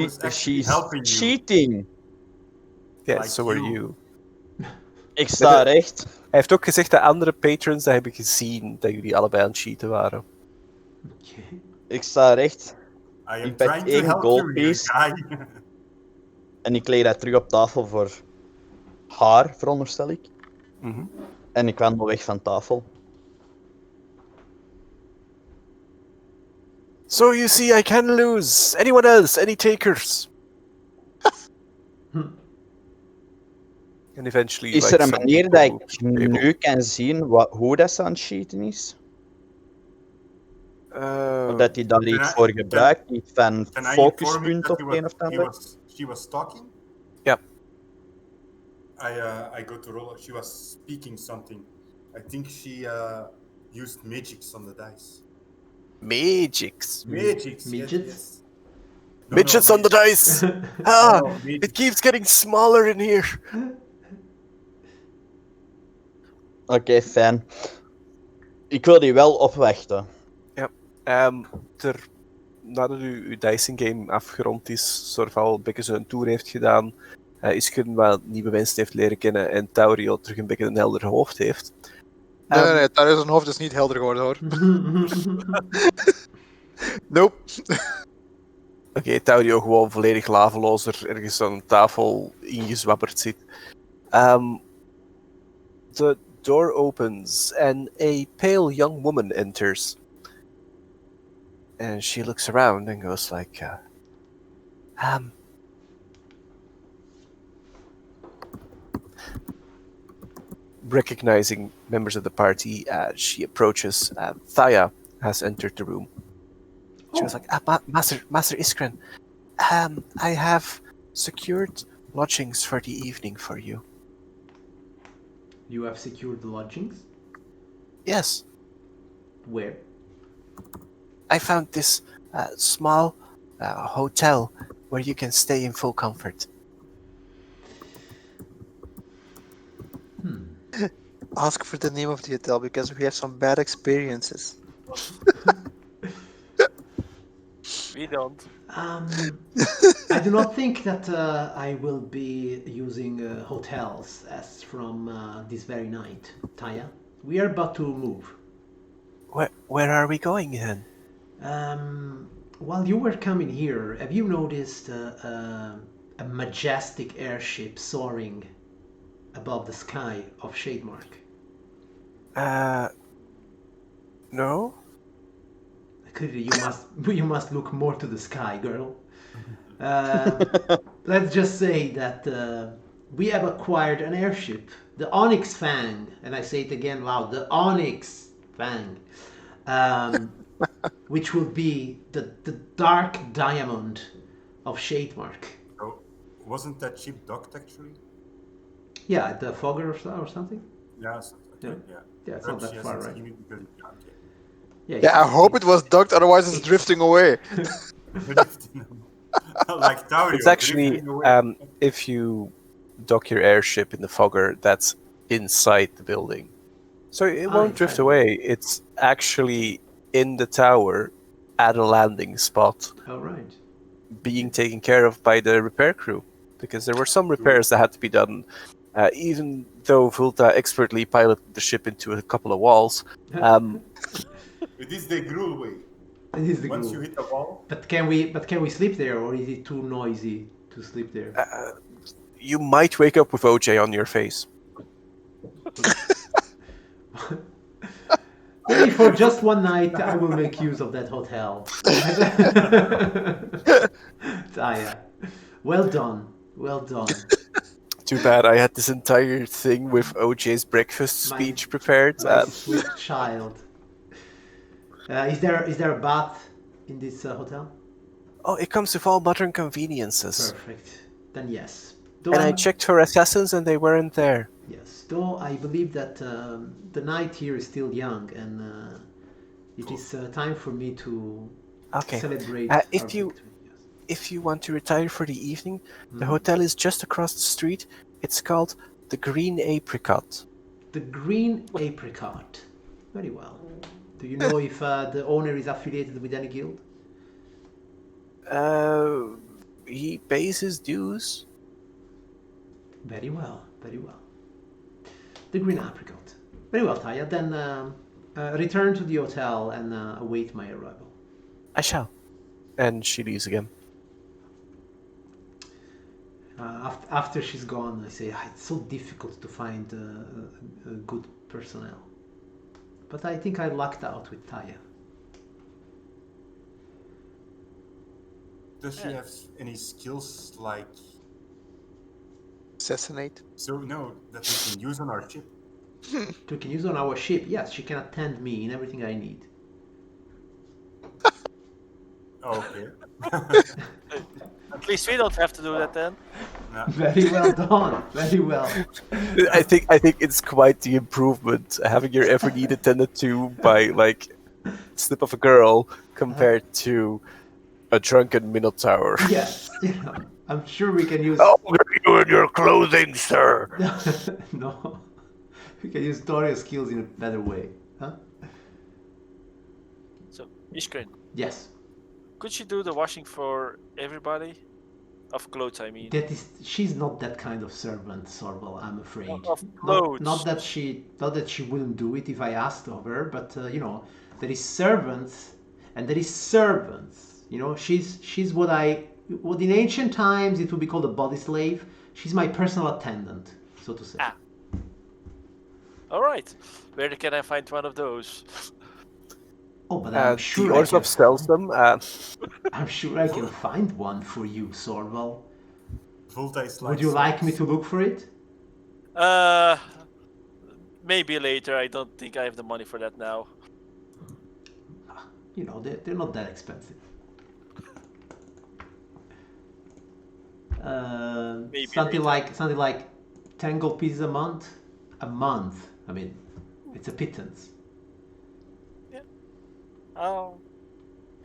S6: was actually
S5: She's
S6: helping you.
S5: cheating.
S1: Yeah,
S6: Like
S1: so were
S6: you.
S1: you.
S5: Ik sta recht.
S1: Hij heeft ook gezegd dat andere patrons dat hebben gezien dat jullie allebei aan het cheaten waren.
S3: Okay.
S5: Ik sta recht.
S6: I am
S5: Ik pak
S6: trying to
S5: één
S6: help
S5: gold
S6: you, you
S5: piece.
S6: guy.
S5: En ik leg dat terug op tafel voor haar, veronderstel ik.
S1: Mhm.
S5: En ik wandel weg van tafel.
S1: So you see, I can lose. Anyone else? Any takers? And eventually,
S5: Is
S1: like,
S5: er een
S1: some
S5: manier
S1: people
S5: dat ik
S1: will
S5: nu kan zien hoe dat ze aan het cheaten is? Of dat hij dat iets voor gebruikt, iets van
S6: Can I inform you
S5: focuspunt
S6: that
S5: of een of ander?
S6: she was talking?
S1: Yeah.
S6: I go to Rollo. She was speaking something. I think she used magics on the dice.
S1: Magics.
S6: Magics.
S3: Midgets?
S6: Yes. No,
S1: Midgets
S6: no,
S1: on the dice. Ah, it keeps getting smaller in here.
S5: Oké, fijn. Ik wil die wel opwachten.
S1: Nadat uw dicing game afgerond is, Sorval een beetje zijn tour heeft gedaan, Iskun wat nieuwe mensen heeft leren kennen en Taurio terug een beetje een helder hoofd heeft.
S2: Nee, daar is een hoofd dus niet helder geworden hoor. Nope.
S1: Oké, Taurio gewoon volledig laveloos er ergens aan een tafel ingezwabberd zit. The door opens and a pale young woman enters. And she looks around and goes like, recognizing members of the party, she approaches. Thaya has entered the room. She was like, Master Iskren, I have secured lodgings for the evening for you.
S3: You have secured the lodgings?
S1: Yes,
S3: Where?
S1: I found this small hotel where you can stay in full comfort.
S2: Ask for the name of the hotel because we have some bad experiences.
S4: We don't.
S3: I do not think that I will be using hotels as from this very night, Taya. We are about to move.
S1: Where are we going then?
S3: While you were coming here, have you noticed a majestic airship soaring above the sky of Shademark?
S1: No?
S3: Clearly, you must look more to the sky, girl. Let's just say that we have acquired an airship, the Onyx Fang, and I say it again loud, the Onyx Fang, which will be the dark diamond of Shademark.
S6: So, wasn't that ship docked actually?
S3: Yeah, the Fogger or something.
S6: Yeah. Okay. Yeah.
S3: Yeah, it's not
S6: Perhaps
S3: that
S6: she
S3: far,
S6: hasn't
S3: right?
S6: seen it because okay.
S2: Yeah, I hope it was docked, otherwise it's drifting away.
S6: Drifting like Taurio,
S1: It's actually,
S6: drifting away.
S1: if you dock your airship in the fogger, that's inside the building. So it won't drift
S3: inside.
S1: away. It's actually in the tower at a landing spot,
S3: All right.
S1: being taken care of by the repair crew. Because there were some repairs that had to be done. Even though Vulta expertly piloted the ship into a couple of walls,
S6: It is the gruel way.
S3: It is the
S6: Once
S3: groove.
S6: you hit a wall,
S3: But can we sleep there, or is it too noisy to sleep there?
S1: you might wake up with OJ on your face.
S3: Maybe for just one night, I will make use of that hotel. Taya, well done, well done.
S1: Too bad I had this entire thing with OJ's breakfast speech prepared.
S3: My sweet child. Is there a bath in this hotel?
S1: Oh, it comes with all modern conveniences.
S3: Perfect. Then yes.
S1: And I checked for assassins and they weren't there.
S3: Yes, though I believe that the night here is still young, and it is time for me to celebrate our victory. Yes.
S1: If you want to retire for the evening, the hotel is just across the street. It's called the Green Apricot.
S3: The Green Apricot. Very well. Do you know if the owner is affiliated with any guild?
S1: He pays his dues.
S3: Very well, very well. The Green Apricot. Very well, Taya. Then return to the hotel and await my arrival.
S1: I shall. And she leaves again.
S3: After she's gone, I say, it's so difficult to find good personnel. But I think I lucked out with Taya.
S6: does she have any skills like
S2: Assassinate.
S6: so? No, that we can use on our ship.
S3: We can use on our ship. Yes, she can attend me in everything I need.
S6: Okay.
S4: At least we don't have to do that then.
S3: Very well done. Very well.
S1: I think it's quite the improvement having your every need attended to by like slip of a girl compared to a drunken minotaur.
S3: Yes. Yeah. I'm sure we can use.
S1: Oh, you in your clothing, sir.
S3: No. We can use Toria's skills in a better way. Huh?
S4: So, Ishkrin,
S3: Yes.
S4: could she do the washing for everybody? Of clothes, I mean.
S3: She's not that kind of servant, Sorval, I'm afraid.
S4: Of clothes.
S3: Not that she wouldn't do it if I asked of her, but there is servants and there is servants. She's what in ancient times it would be called a body slave. She's my personal attendant, so to say.
S4: All right. Where can I find one of those?
S3: Oh, but I'm sure
S1: the Orzhov sells them.
S3: I'm sure I can find one for you, Sorval.
S6: Volta is
S3: Would you like me to look for it?
S4: Maybe later. I don't think I have the money for that now.
S3: They're not that expensive. Something like 10 gold pieces a month. A month. I mean, it's a pittance.
S4: Yeah, I'll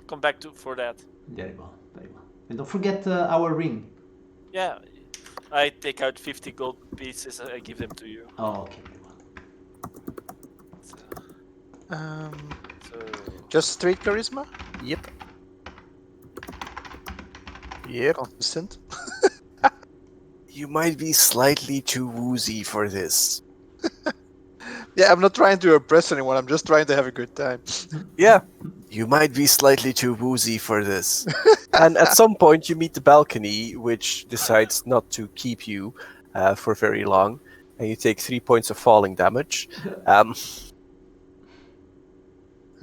S4: come back for that.
S3: Very well, very well. And don't forget our ring.
S4: Yeah, I take out 50 gold pieces and I give them to you.
S3: Oh, okay, very well.
S4: So
S2: Just straight charisma?
S1: Yep. Yep.
S2: Consistent.
S1: You might be slightly too woozy for this.
S2: Yeah, I'm not trying to impress anyone. I'm just trying to have a good time.
S1: Yeah, you might be slightly too woozy for this. And at some point, you meet the balcony, which decides not to keep you for very long, and you take 3 points of falling damage,
S2: I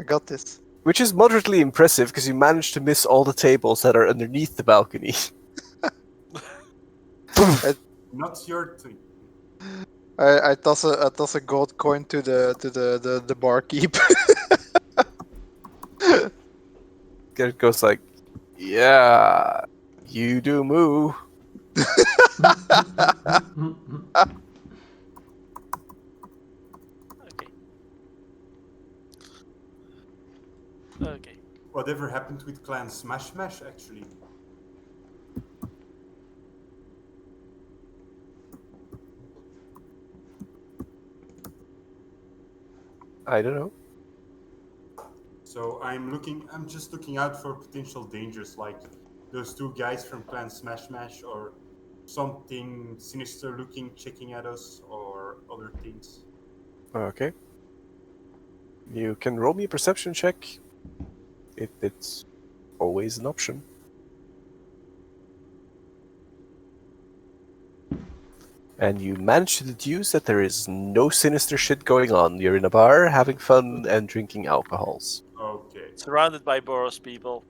S2: got this.
S1: which is moderately impressive because you managed to miss all the tables that are underneath the balcony.
S6: Not your thing.
S2: I toss a gold coin to the barkeep.
S1: It goes like, yeah, you do moo.
S4: Okay. Okay.
S6: Whatever happened with Clan Smash Mash, actually?
S1: I don't know.
S6: So I'm just looking out for potential dangers, like those two guys from Clan Smash Mash, or something sinister looking, checking at us, or other things.
S1: Okay. You can roll me a perception check. It's always an option. And you manage to deduce that there is no sinister shit going on. You're in a bar, having fun, and drinking alcohols.
S6: Okay.
S4: Surrounded by Boros people.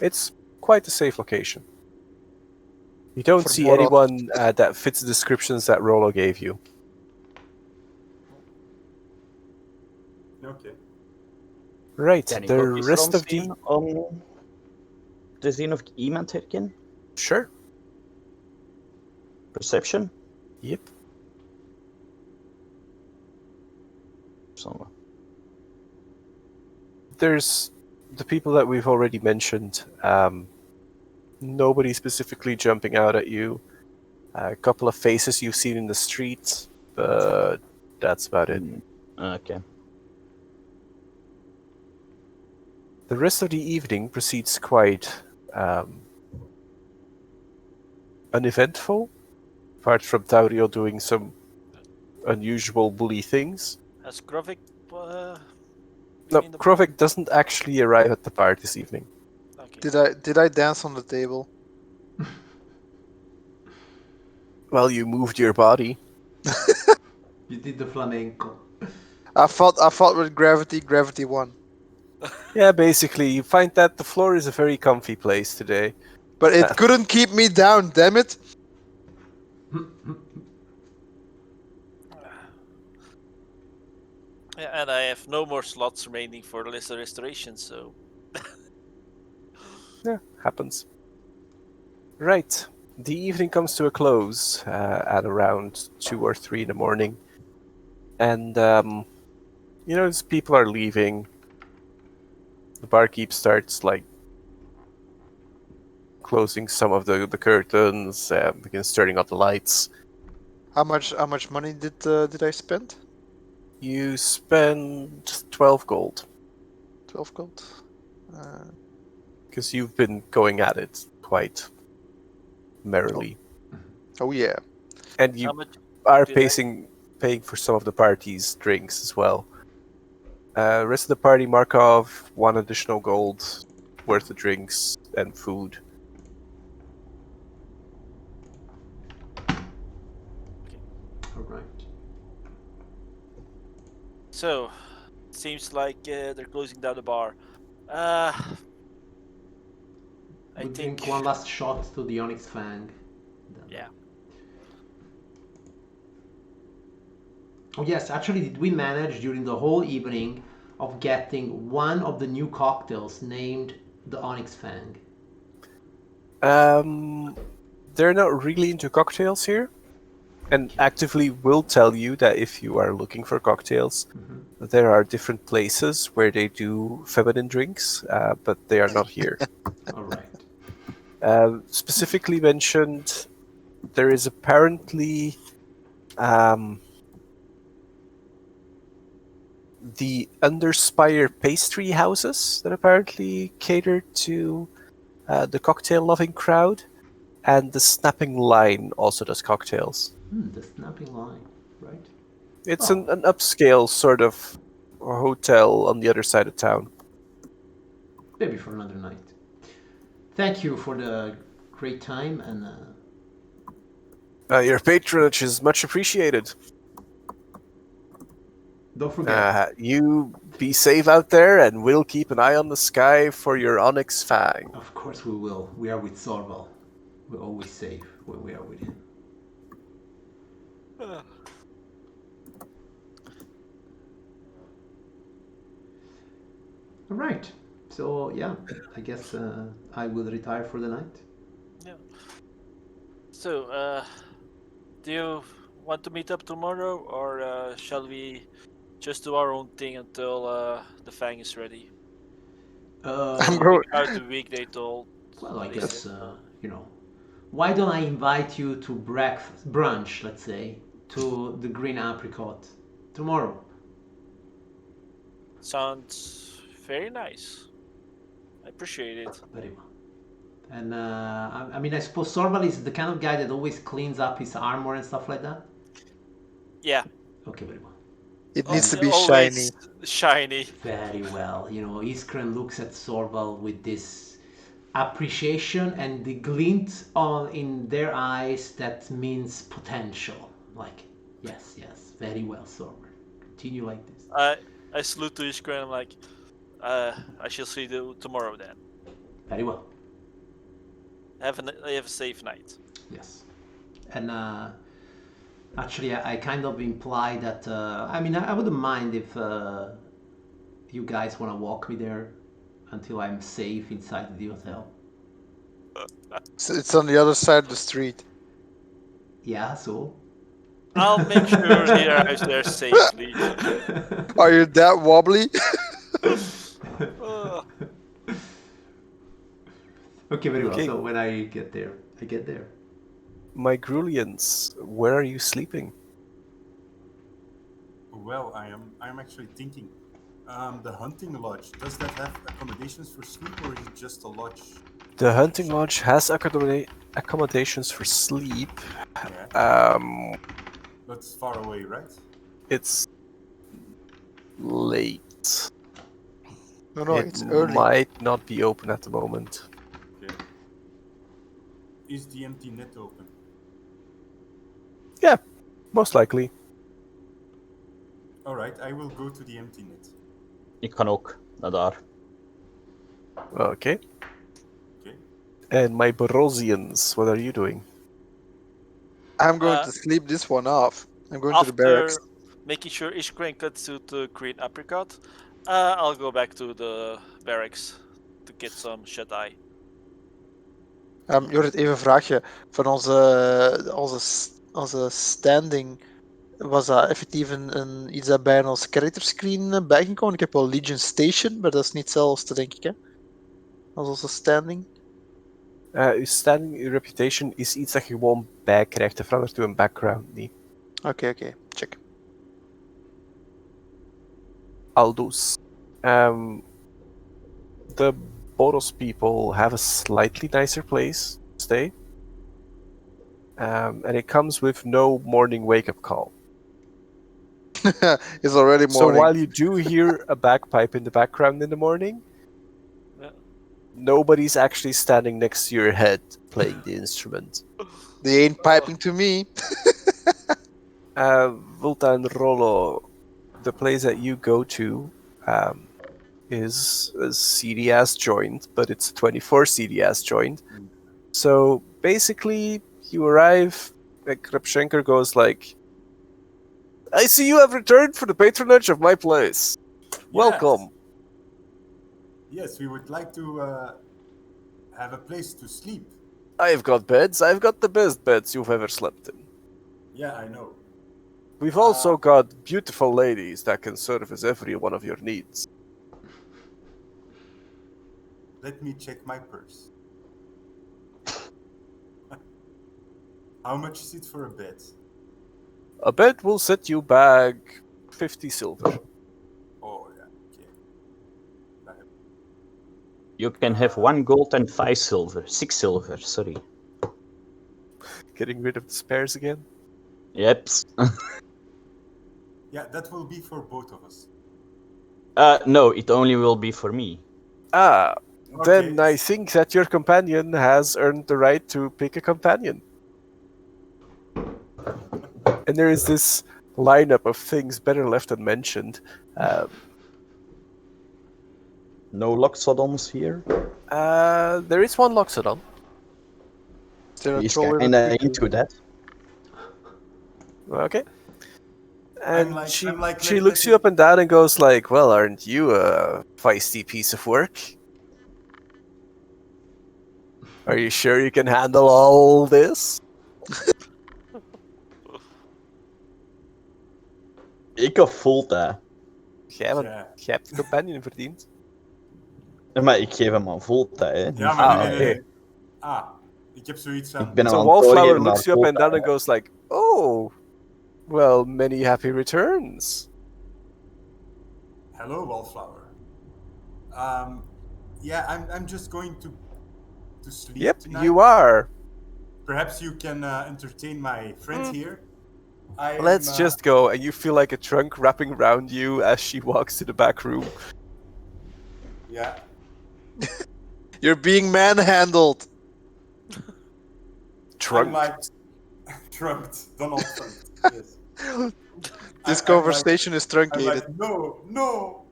S1: It's quite a safe location. You don't
S2: For
S1: see
S2: Boros.
S1: anyone that fits the descriptions that Rolo gave you.
S6: Okay.
S1: Right,
S5: Kan ik
S1: the
S5: ook eens
S1: rest of
S5: rondzien
S1: the...
S5: om te zien of ik iemand herken?
S1: Sure.
S5: Perception?
S1: Yep.
S5: Zonde.
S1: There's the people that we've already mentioned. Nobody specifically jumping out at you. A couple of faces you've seen in the street, but that's about it.
S5: Okay.
S1: The rest of the evening proceeds quite uneventful, apart from Taurio doing some unusual bully things.
S4: Has Grovik
S1: No,
S4: in the
S1: Krovik doesn't actually arrive at the bar this evening.
S4: Okay.
S2: Did I dance on the table?
S1: Well, you moved your body.
S3: You did the flamenco.
S2: I fought with gravity. Gravity won.
S1: Yeah, basically, you find that the floor is a very comfy place today.
S2: But it couldn't keep me down. Damn it!
S4: Yeah, and I have no more slots remaining for the list of restoration, so
S1: Yeah, happens. Right. The evening comes to a close at around 2 or 3 in the morning. And, as people are leaving, the barkeep starts, closing some of the curtains, begins turning off the lights.
S2: How much money did I spend?
S1: You spend 12 gold,
S2: 12 gold.
S1: because you've been going at it quite merrily.
S2: Oh yeah.
S1: And
S4: how
S1: you
S4: much
S1: are
S4: did I-
S1: paying for some of the party's drinks as well. Rest of the party, Markov, 1 additional gold worth of drinks and food.
S3: All right.
S4: So, seems like they're closing down the bar. I
S3: We
S4: think
S3: drink one last shot to the Onyx Fang. Then-
S4: Yeah.
S3: Oh yes, actually, did we manage during the whole evening of getting one of the new cocktails named the Onyx Fang?
S1: They're not really into cocktails here, and actively will tell you that if you are looking for cocktails, there are different places where they do feminine drinks, but they are not here.
S3: All right.
S1: Specifically mentioned, there is apparently the Underspire pastry houses that apparently cater to the cocktail-loving crowd, and the Snapping Line also does cocktails.
S3: The snapping line, right?
S1: It's
S3: Oh.
S1: an upscale sort of hotel on the other side of town.
S3: Maybe for another night. Thank you for the great time, and
S1: Your patronage is much appreciated.
S3: don't forget.
S1: You be safe out there, and we'll keep an eye on the sky for your onyx fang.
S3: Of course we will. We are with Sorval. We're always safe when we are with him. All right. So yeah, I guess I will retire for the night.
S4: Yeah. So, do you want to meet up tomorrow, or shall we just do our own thing until the Fang is ready?
S2: I'm
S3: Uh,
S2: going.
S4: Out the weekday told.
S3: well, I
S4: they
S3: guess
S4: said.
S3: Why don't I invite you to breakfast, brunch, let's say, to the Green Apricot tomorrow?
S4: Sounds very nice. I appreciate it.
S3: Very well. And I mean, I suppose Sorval is the kind of guy that always cleans up his armor and stuff like that.
S4: Yeah.
S3: Okay, very well.
S2: It needs to be
S4: Always
S2: shiny.
S4: shiny.
S3: Very well. Iskren looks at Sorval with this appreciation and the glint in their eyes that means potential. Like, yes, very well, Sorval. Continue like this.
S4: I salute to Ishkra and I'm like, I shall see you tomorrow then.
S3: Very well.
S4: Have a safe night.
S3: Yes. And actually, I kind of imply that. I mean, I wouldn't mind if you guys want to walk me there until I'm safe inside the hotel.
S2: It's on the other side of the street.
S3: Yeah, so.
S4: I'll make sure he arrives there safely.
S2: Are you that wobbly?
S3: Okay, very well.
S1: Okay.
S3: So when I get there, I get there.
S1: My Grulians, where are you sleeping?
S6: Well, I'm actually thinking. The hunting lodge, does that have accommodations for sleep, or is it just a lodge?
S1: The hunting lodge has accommodations for sleep.
S6: Yeah.
S1: But
S6: it's far away, right?
S1: It's late.
S2: No,
S1: It
S2: it's early.
S1: might not be open at the moment.
S6: Okay. Is the empty net open?
S1: Yeah, most likely.
S6: Alright, I will go to the empty net.
S5: Ik kan ook naar daar.
S1: Okay.
S6: Okay.
S1: And my Borosians, what are you doing?
S2: I'm going to sleep this one off. I'm going to the
S4: After
S2: barracks.
S4: making sure Ishkra cuts to the green apricot, I'll go back to the barracks to get some shut-eye.
S2: Jorrit, even een vraagje. Van onze standing, was dat effectief iets dat bij ons character screen bijgekomen? Ik heb wel Legion Station, maar dat is niet hetzelfde, denk ik, hè? Als onze standing.
S1: Uw standing reputation is iets dat je gewoon bijkrijgt. Het verandert uw background niet.
S2: Oké, check.
S1: Aldous. The Boros people have a slightly nicer place to stay. And it comes with no morning wake-up call.
S2: It's already morning.
S1: So while you do hear a bagpipe in the background in the morning, nobody's actually standing next to your head playing the instrument.
S2: They ain't piping to me.
S1: Volta and Rolo, the place that you go to is a CD-ass joint, but it's a 24 CD-ass joint. So basically, you arrive, like Krapshenker goes like, I see you have returned for the patronage of my place. Welcome.
S6: Yes, we would like to have a place to sleep.
S1: I've got beds. I've got the best beds you've ever slept in.
S6: Yeah, I know.
S1: We've also got beautiful ladies that can service every one of your needs.
S6: Let me check my purse. How much is it for a bed?
S1: A bed will set you back 50 silver.
S6: Oh, yeah, okay.
S5: You can have 1 gold and 5 silver. 6 silver, sorry.
S1: Getting rid of the spares again?
S5: Yep.
S6: Yeah, that will be for both of us.
S5: No, it only will be for me.
S1: Ah,
S6: Okay.
S1: then I think that your companion has earned the right to pick a companion. And there is this lineup of things better left unmentioned.
S5: No Loxodons here.
S1: There is one Loxodon.
S2: Is there a
S5: He's
S2: troll in
S5: kinda
S2: it?
S5: into that.
S1: Okay.
S6: I'm
S1: And
S6: like-
S1: she
S6: I'm like,
S1: she
S6: let-
S1: looks
S6: let
S1: you
S6: him-
S1: up and down and goes like, "Well, aren't you a feisty piece of work? Are you sure you can handle all this?"
S5: Ik voel dat.
S1: Ja, want
S6: Ja.
S1: je hebt de companion verdiend.
S5: Maar ik geef hem aan Volta, hè.
S6: Ja, maar
S1: Ah,
S6: nee.
S1: oké.
S6: Ik heb zoiets aan...
S5: Ik ben hem
S1: So
S5: aan het
S1: Wallflower
S5: doorgeven
S1: looks
S5: naar
S1: you up and
S5: Volta,
S1: down and goes like, "Oh, well, many happy returns."
S6: Hello, Wallflower. Yeah, I'm just going to sleep
S1: Yep,
S6: tonight.
S1: you are.
S6: Perhaps you can entertain my friend here.
S1: Let's just go. And you feel like a trunk wrapping around you as she walks to the back room.
S6: Yeah.
S2: You're being manhandled.
S1: Trunk.
S6: I'm like... trunked. Donald trunked. Yes.
S2: This
S6: I'm
S2: conversation is
S6: I'm
S2: truncated.
S6: like, no,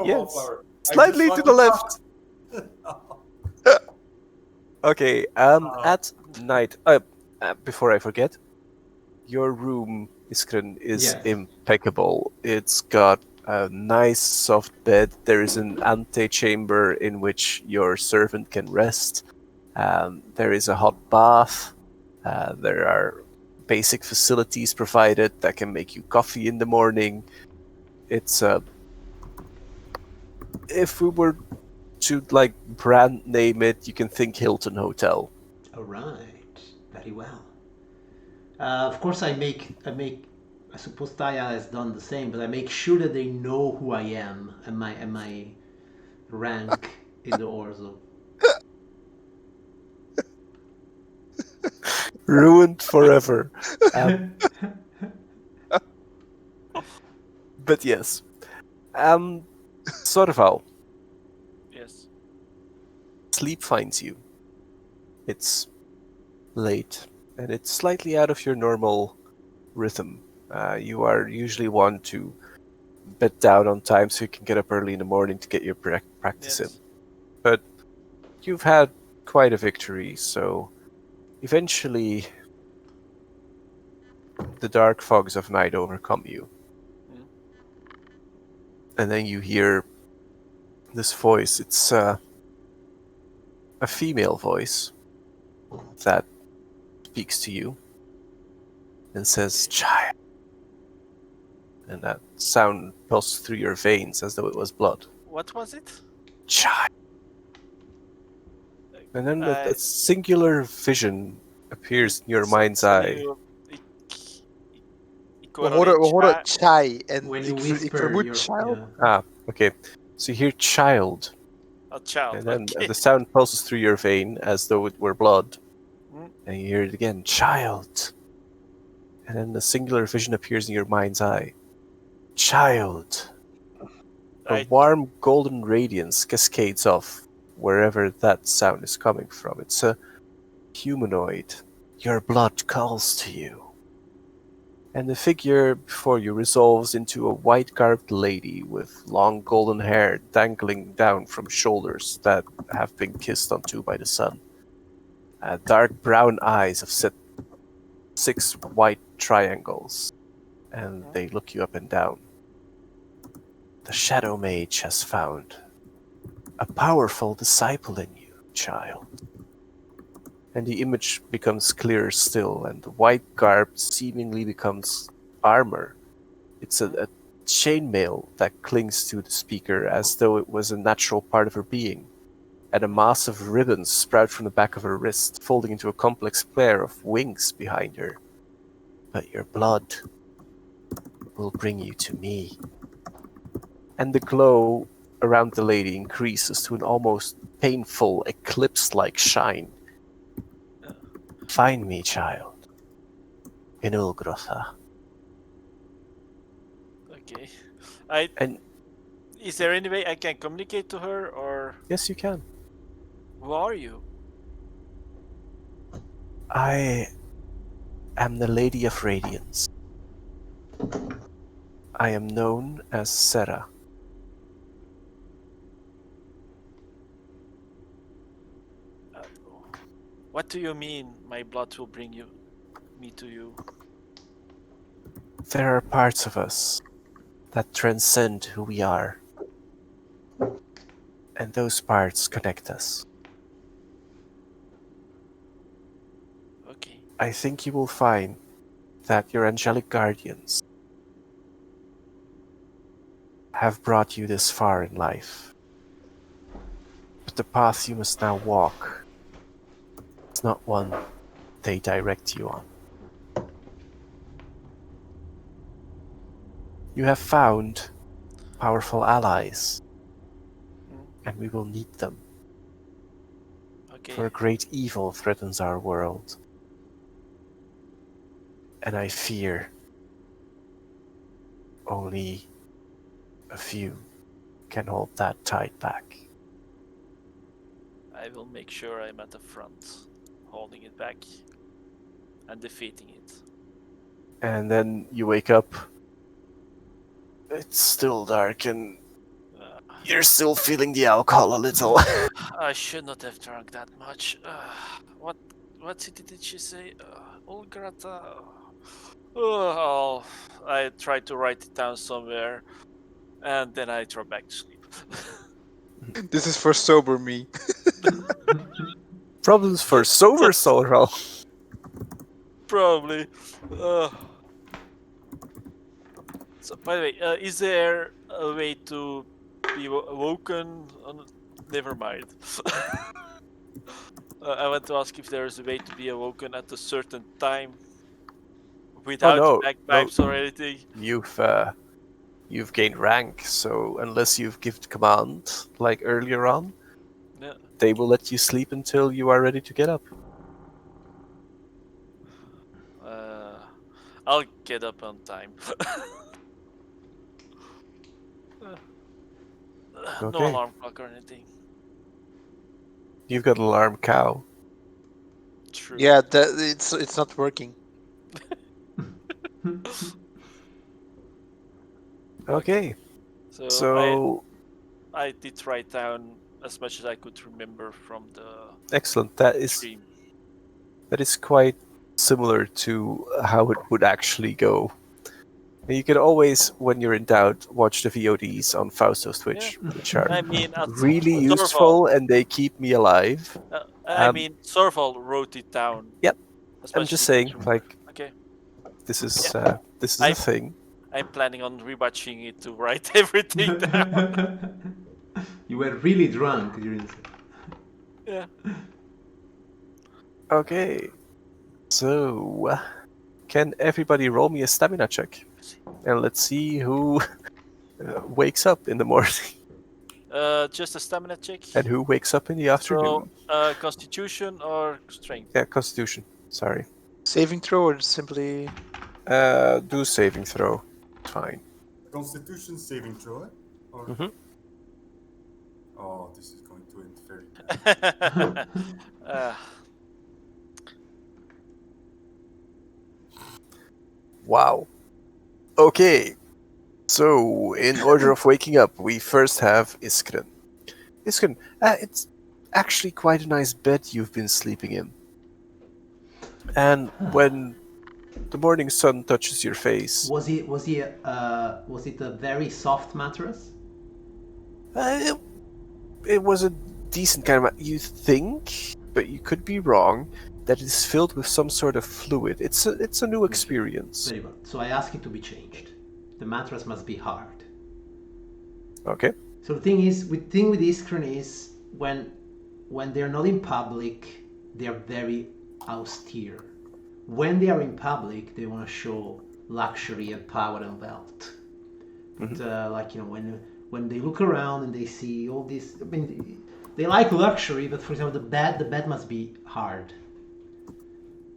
S1: Yes.
S6: Wallflower. I
S1: Slightly
S6: just
S1: to the
S6: want
S1: left. Okay, at night, before I forget, your room, Iskren, is
S3: Yes.
S1: impeccable. It's got a nice soft bed. There is an antechamber in which your servant can rest. There is a hot bath. There are basic facilities provided that can make you coffee in the morning. It's if we were to like brand name it, you can think Hilton Hotel.
S3: All right, very well. Of course, I suppose Taya has done the same, but I make sure that they know who I am and my rank in the Orzo.
S1: Ruined forever. But yes. Sorval,
S4: Yes.
S1: sleep finds you. It's late, and it's slightly out of your normal rhythm. You are usually one to bed down on time so you can get up early in the morning to get your practice in.
S4: Yes.
S1: But you've had quite a victory, so eventually the dark fogs of night overcome you.
S4: Mm.
S1: And then you hear this voice. It's a female voice that speaks to you and says, "Child." And that sound pulses through your veins as though it was blood.
S4: What was it?
S1: Child. And then
S4: I-
S1: a singular vision appears in your mind's eye.
S2: We horen chai en
S3: When you
S2: ik
S3: whisper,
S2: vermoed
S3: your
S2: child.
S3: yeah.
S1: Okay. So you hear child,
S4: A child.
S1: and then
S4: okay.
S1: the sound pulses through your vein as though it were blood.
S4: Mm.
S1: And you hear it again, child. And then the singular vision appears in your mind's eye. Child. A
S4: I-
S1: warm golden radiance cascades off wherever that sound is coming from. It's a humanoid. Your blood calls to you. And the figure before you resolves into a white-garbed lady with long golden hair dangling down from shoulders that have been kissed onto by the sun. Dark brown eyes have set 6 white triangles, and they look you up and down. The Shadow Mage has found a powerful disciple in you, child. And the image becomes clearer still, and the white garb seemingly becomes armor. It's a chainmail that clings to the speaker as though it was a natural part of her being, and a mass of ribbons sprout from the back of her wrist, folding into a complex pair of wings behind her. But your blood will bring you to me. And the glow around the lady increases to an almost painful eclipse-like shine. Find me, child, in Ulgrotha.
S4: Okay.
S1: And
S4: Is there any way I can communicate to her, or
S1: yes, you can.
S4: who are you?
S1: I am the Lady of Radiance. I am known as Sera.
S4: What do you mean my blood will bring me to you?
S1: There are parts of us that transcend who we are. And those parts connect us.
S4: Okay.
S1: I think you will find that your angelic guardians have brought you this far in life. But the path you must now walk is not one they direct you on. You have found powerful allies, and we will need them.
S4: Okay.
S1: For a great evil threatens our world. And I fear only a few can hold that tide back.
S4: I will make sure I'm at the front, holding it back and defeating it.
S1: And then you wake up. It's still dark and you're still feeling the alcohol a little.
S4: I should not have drunk that much. What city did she say? Olgrata. Oh, I tried to write it down somewhere, and then I drop back to sleep.
S2: This is for sober me.
S1: Problems for sober Solral.
S4: Probably. So, by the way, is there a way to be awoken? Never mind. I want to ask if there is a way to be awoken at a certain time without
S1: no,
S4: bagpipes or anything.
S1: You've gained rank, so unless you've given command like earlier on,
S4: Yeah.
S1: they will let you sleep until you are ready to get up.
S4: I'll get up on time. No
S1: Okay.
S4: alarm clock or anything.
S1: You've got an alarm cow.
S4: True.
S2: Yeah, it's not working.
S1: Okay.
S4: So
S1: So
S4: I did write down as much as I could remember from the
S1: excellent. That is quite similar to how it would actually go. You can always, when you're in doubt, watch the VODs on Fausto's Twitch, which are
S4: I mean,
S1: really
S4: Sorval.
S1: useful and they keep me alive.
S4: Sorval wrote it down.
S1: Yep.
S4: As
S1: I'm
S4: much
S1: just
S4: as he could
S1: saying,
S4: remember.
S1: like,
S4: Okay.
S1: this is
S4: Yeah.
S1: a thing.
S4: I'm planning on rewatching it to write everything down.
S3: You were really drunk during this.
S4: Yeah.
S1: Okay. So, can everybody roll me a stamina check? And let's see who wakes up in the morning
S4: Just a stamina check.
S1: and who wakes up in the afternoon.
S4: So, Constitution or Strength?
S1: Yeah, Constitution. Sorry.
S2: Saving throw or simply.
S1: Do saving throw. Fine.
S6: Constitution saving throw, or
S1: Mhm.
S6: oh, this is going to end very bad.
S1: Wow. Okay. So, in order of waking up, we first have Iskren. Iskren, it's actually quite a nice bed you've been sleeping in. And when the morning sun touches your face,
S3: Was it a very soft mattress?
S1: it was a decent kind of. You think, but you could be wrong, that it is filled with some sort of fluid. It's a new experience.
S3: Very well. So I ask it to be changed. The mattress must be hard.
S1: Okay.
S3: So the thing with Iskren is when they're not in public, they're very austere. When they are in public, they want to show luxury and power and wealth. But, like when when they look around and they see all this, I mean, they like luxury, but for example, the bed must be hard,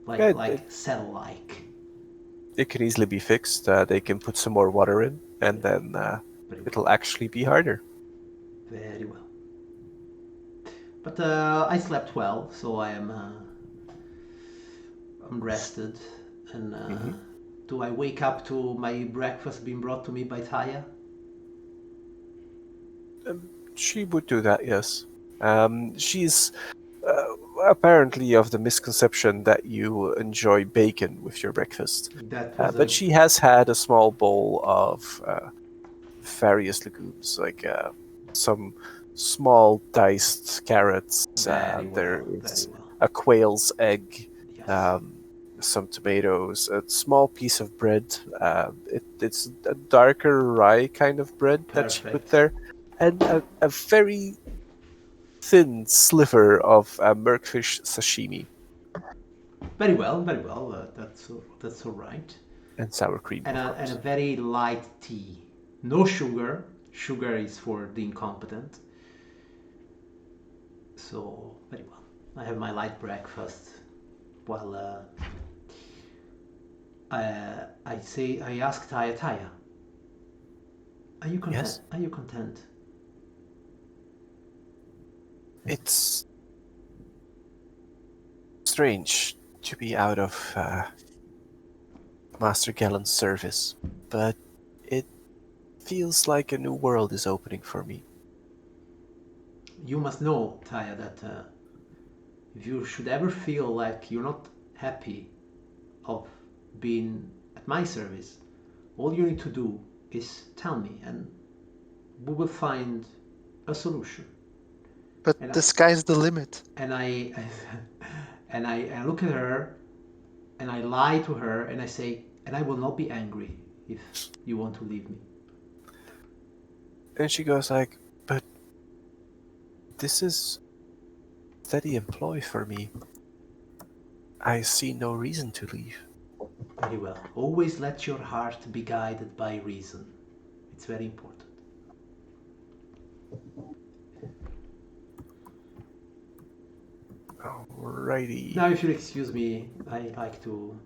S3: like cell-like.
S1: It can easily be fixed. They can put some more water in, and then it'll actually be harder.
S3: Very well. But I slept well, so I'm rested. And do I wake up to my breakfast being brought to me by Taya?
S1: She would do that, yes. She's apparently of the misconception that you enjoy bacon with your breakfast. But she has had a small bowl of various legumes, like some small diced carrots. There's a quail's egg,
S3: Yes.
S1: some tomatoes, a small piece of bread. It's a darker rye kind of bread that she put
S3: Perfect.
S1: there, and a very thin sliver of merkfish sashimi
S3: Very well, very well. That's all right.
S1: and sour cream.
S3: And
S1: of
S3: a
S1: course.
S3: very light tea. No sugar. Sugar is for the incompetent. So very well. I have my light breakfast. While I ask Taya, are you content?
S1: Yes?
S3: Are you content?
S1: It's strange to be out of Master Gallen's service, but it feels like a new world is opening for me.
S3: You must know, Taya, that if you should ever feel like you're not happy of being at my service, all you need to do is tell me, and we will find a solution.
S2: But the sky's the limit.
S3: And I look at her, and I lie to her, and I say, and I will not be angry if you want to leave me.
S1: And she goes like, but this is steady employ for me. I see no reason to leave.
S3: Very well. Always let your heart be guided by reason. It's very important.
S1: Alrighty.
S3: Now, if you'll excuse me, I like to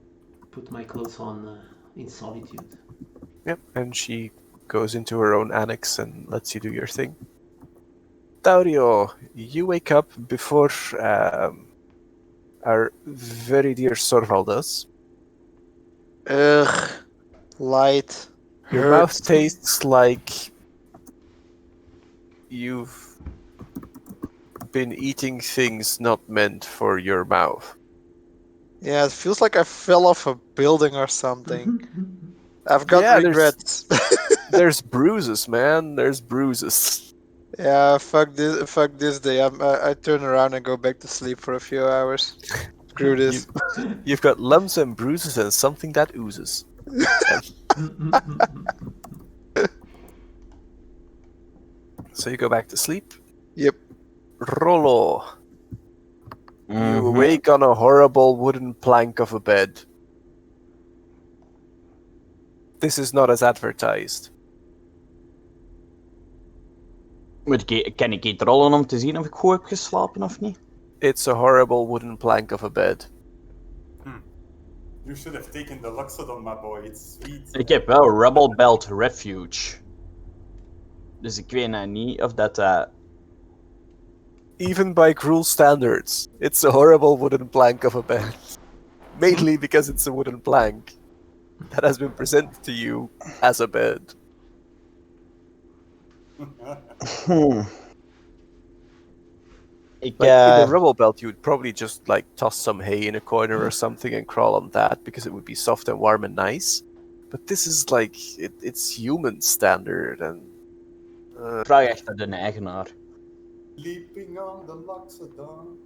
S3: put my clothes on in solitude.
S1: Yep, and she goes into her own annex and lets you do your thing. Daurio, you wake up before our very dear Sorval does.
S2: Ugh. Light.
S1: Your
S2: Hurts.
S1: mouth tastes like you've been eating things not meant for your mouth.
S2: Yeah, it feels like I fell off a building or something. I've got regrets.
S1: There's bruises, man. There's bruises.
S2: Yeah, fuck this day. I turn around and go back to sleep for a few hours. Screw this.
S1: You've got lumps and bruises and something that oozes. So you go back to sleep?
S2: Yep.
S1: Rollo. You awake on a horrible wooden plank of a bed. This is not as advertised.
S5: Kan ik iets rollen om te zien of ik goed heb geslapen of niet?
S1: It's a horrible wooden plank of a bed.
S6: You should have taken the Luxodon, my boy. It's sweet.
S5: Ik heb wel Rebel Belt Refuge. Dus ik weet nou niet of dat...
S1: Even by cruel standards, it's a horrible wooden plank of a bed. Mainly because it's a wooden plank that has been presented to you as a bed.
S5: Ik,
S1: Like, in the rubble belt, you would probably just like toss some hay in a corner or something and crawl on that because it would be soft and warm and nice. But this is like it's human standard and.
S5: Vraag echt naar de eigenaar.
S6: Sleeping on the Luxodon.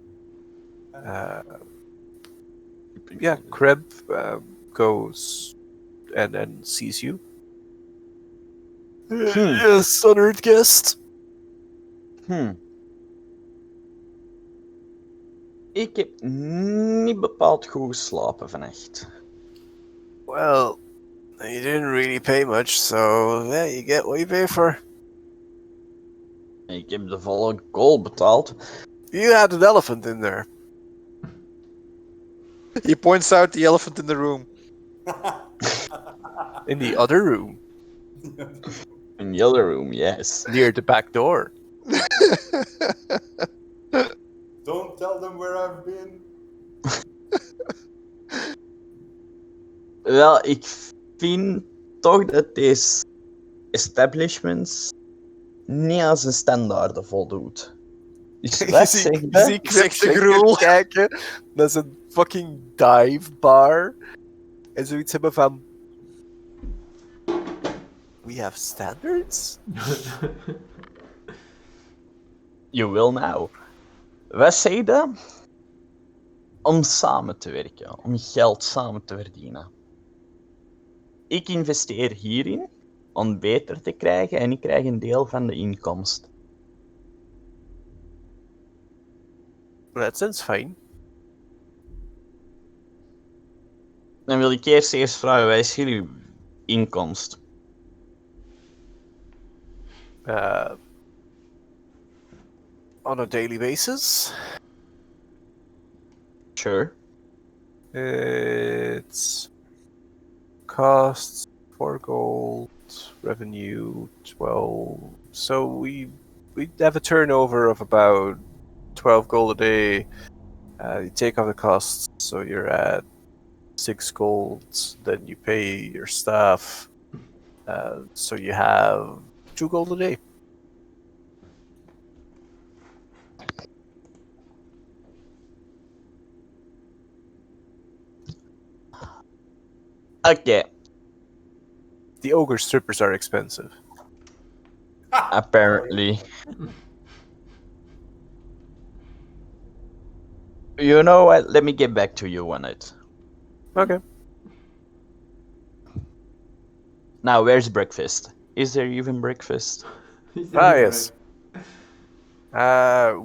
S1: Yeah, Kreb goes and sees you. Yes, honored guest.
S5: Ik heb niet bepaald goed geslapen vannacht.
S1: Well, you didn't really pay much, so yeah, you get what you pay for.
S5: Ik heb de volle goal betaald.
S1: You had an elephant in there.
S2: He points out the elephant in the room.
S1: In the other room,
S5: In the other room, yes.
S1: near the back door.
S6: Don't tell them where I've been.
S5: Wel, ik vind toch dat deze establishments niet aan zijn standaarden voldoet. Dus wat zeg
S1: je
S5: je?
S1: ziet
S2: Zegt de
S1: Crip
S2: groel.
S1: kijken. Dat is een fucking dive bar. En zoiets hebben van... We have standards?
S5: You will now. Wat zeg je? Om samen te werken, om geld samen te verdienen. Ik investeer hierin om beter te krijgen en ik krijg een deel van de inkomst.
S1: That sounds fine.
S5: Dan wil ik eerst vragen, wat is jullie inkomst?
S1: On a daily basis,
S5: Sure.
S1: it's costs 4 gold, revenue 12. So we have a turnover of about 12 gold a day. You take off the costs, so you're at 6 gold. Then you pay your staff, so you have 2 gold a day.
S5: Okay,
S1: The ogre strippers are expensive.
S5: apparently. You know what? Let me get back to you on it.
S1: Okay.
S5: Now, where's breakfast? Is there even breakfast?
S1: Yes.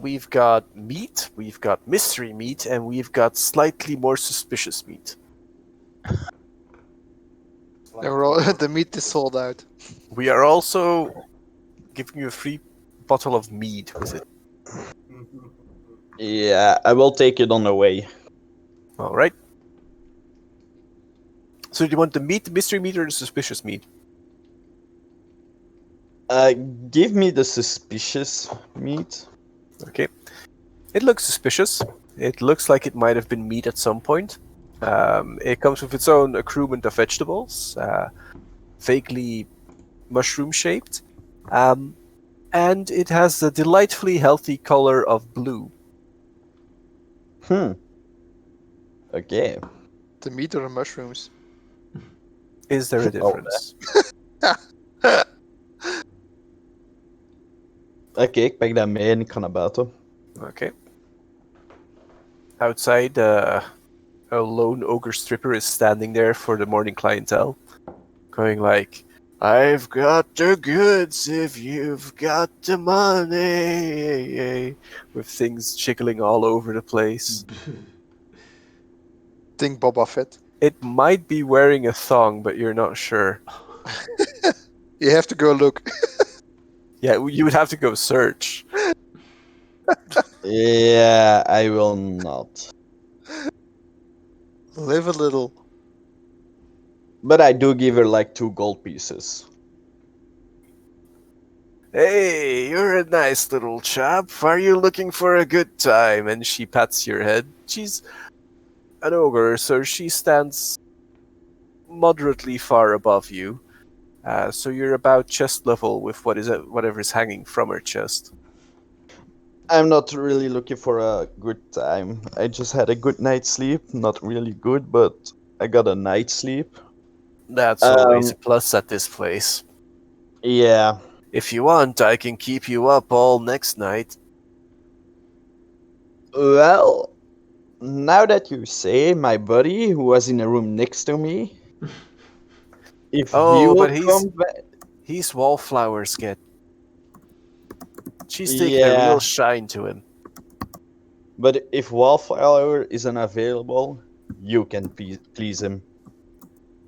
S1: We've got meat, we've got mystery meat, and we've got slightly more suspicious meat.
S2: The meat is sold out.
S1: We are also giving you a free bottle of mead with it.
S5: Yeah, I will take it on the way.
S1: All right. So do you want the meat, the mystery meat, or the suspicious meat?
S5: Give me the suspicious meat.
S1: Okay. It looks suspicious. It looks like it might have been meat at some point. It comes with its own accruement of vegetables, vaguely mushroom-shaped, and it has a delightfully healthy color of blue.
S5: Okay.
S2: The meat or the mushrooms?
S1: Is there a difference?
S5: Oké, ik pak dat mee en ik ga naar buiten.
S1: Okay. Outside, a lone ogre stripper is standing there for the morning clientele, going like, "I've got the goods if you've got the money," with things jiggling all over the place.
S2: Think Boba Fett.
S1: It might be wearing a thong, but you're not sure.
S2: You have to go look.
S1: Yeah, you would have to go search.
S5: Yeah, I will not.
S2: Live a little.
S5: But I do give her like 2 gold pieces.
S1: Hey, you're a nice little chap. Are you looking for a good time? And she pats your head. She's an ogre, so she stands moderately far above you. So you're about chest level with whatever's hanging from her chest.
S5: I'm not really looking for a good time. I just had a good night's sleep. Not really good, but I got a night's sleep.
S1: That's always a plus at this place.
S5: Yeah.
S1: If you want, I can keep you up all next night.
S5: Well, now that you say, my buddy who was in the room next to me, if he will
S1: but
S5: come back,
S1: he's wallflowers, kid. She's taking a
S5: Yeah.
S1: real shine to him.
S5: but if Wallflower isn't available, you can please him.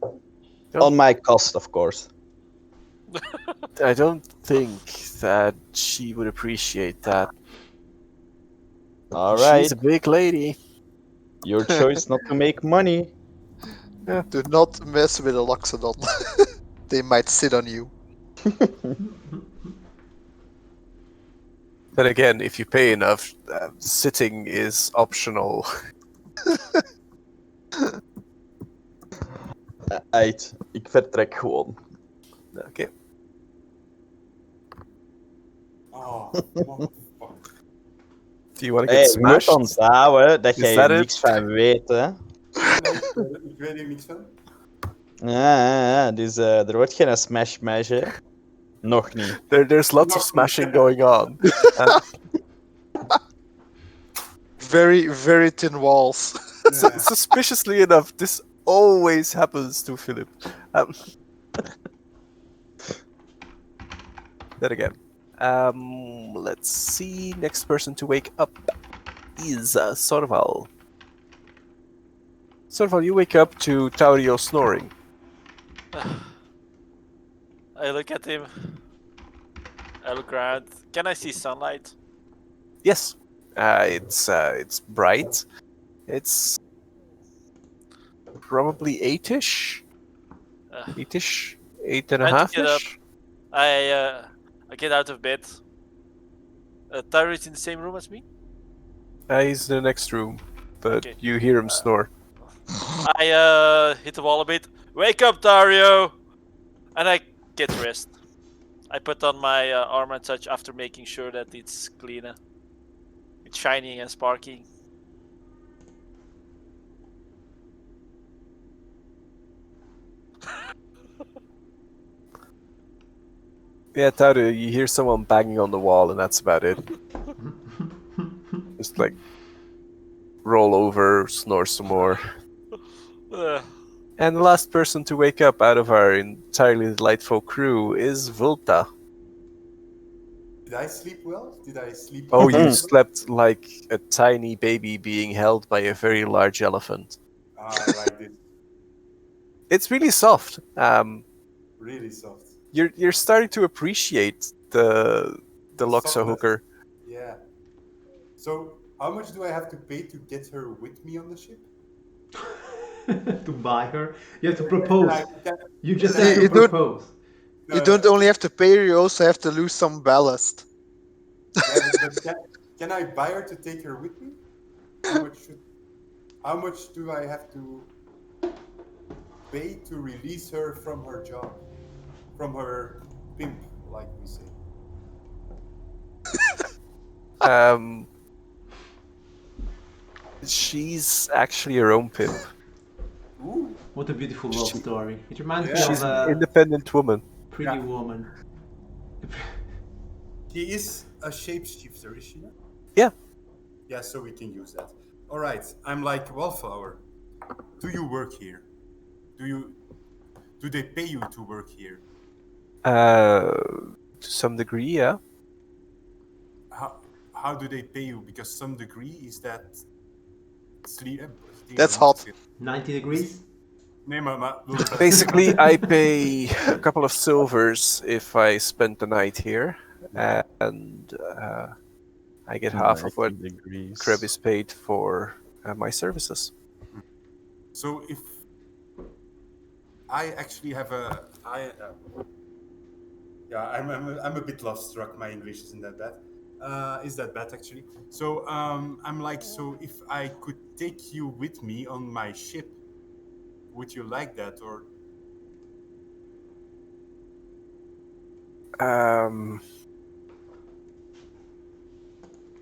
S1: Oh.
S5: On my cost, of course.
S1: I don't think that she would appreciate that.
S5: All right.
S1: She's a big lady.
S5: Your choice not to make money.
S2: Do not mess with a Loxodon. They might sit on you.
S1: But again, if you pay enough, sitting is optional.
S5: Uit, ik vertrek gewoon.
S1: Okay.
S6: Oh, motherfucker.
S1: Do you want to
S5: Hey,
S1: get
S5: je moet
S1: smashed?
S5: onthouden dat
S1: Is
S5: jij
S1: that
S5: er
S1: it?
S5: niks van weet, hè.
S6: Ik weet er niks van.
S5: Dus er wordt geen smash-mash, hè. Nog niet.
S1: There's lots of smashing going on.
S2: Very, very thin walls.
S1: Suspiciously enough, this always happens to Philip. Then again. Let's see. Next person to wake up is Sorval. Sorval, you wake up to Taurio snoring.
S4: I look at him. I look around. Can I see sunlight?
S1: Yes, it's bright. It's probably 8-ish.
S4: Uh,
S1: 8-ish, 8 and a
S4: Trying to
S1: half
S4: get up.
S1: ish.
S4: I get out of bed. Tyro is in the same room as me.
S1: He's in the next room, but
S4: Okay.
S1: you hear him snore.
S4: I hit the wall a bit. Wake up, Dario! And I get dressed. I put on my armor and such after making sure that it's clean. It's shining and sparking.
S1: Yeah, Taurio, you hear someone banging on the wall, and that's about it. Just like roll over, snore some more. And the last person to wake up out of our entirely delightful crew is Vulta.
S6: Did I sleep well? Did I sleep?
S1: Oh, you slept like a tiny baby being held by a very large elephant.
S6: Like this.
S1: It's really soft.
S6: Really soft.
S1: You're starting to appreciate the Loxa
S6: Softness.
S1: hooker.
S6: Yeah. So, how much do I have to pay to get her with me on the ship?
S3: To buy her, you have to propose. You just
S2: You
S3: have to
S2: don't-
S3: propose.
S2: You don't only have to pay her, you also have to lose some ballast.
S6: Yeah, but can I buy her to take her with me? How much do I have to pay to release her from her job? From her pimp, like we say.
S1: She's actually her own pimp.
S6: Ooh.
S3: What a beautiful love story. It reminds me
S1: She's
S3: of
S1: an
S3: a
S1: independent woman.
S3: pretty woman.
S6: She is a shapeshifter, is she not?
S1: Yeah.
S6: Yeah, so we can use that. Alright, I'm like, Wallflower, do you work here? Do they pay you to work here?
S1: To some degree, yeah.
S6: How do they pay you? Because some degree is that sleep.
S2: That's hot.
S3: 90 degrees?
S6: Nee, maar
S1: Basically, I pay a couple of silvers if I spend the night here, and I get half of what
S5: degrees.
S1: Kreb is paid for my services.
S6: So if I actually have I'm a bit love struck. My English isn't that bad. Is that bad actually? So I'm like, so if I could take you with me on my ship, would you like that? Or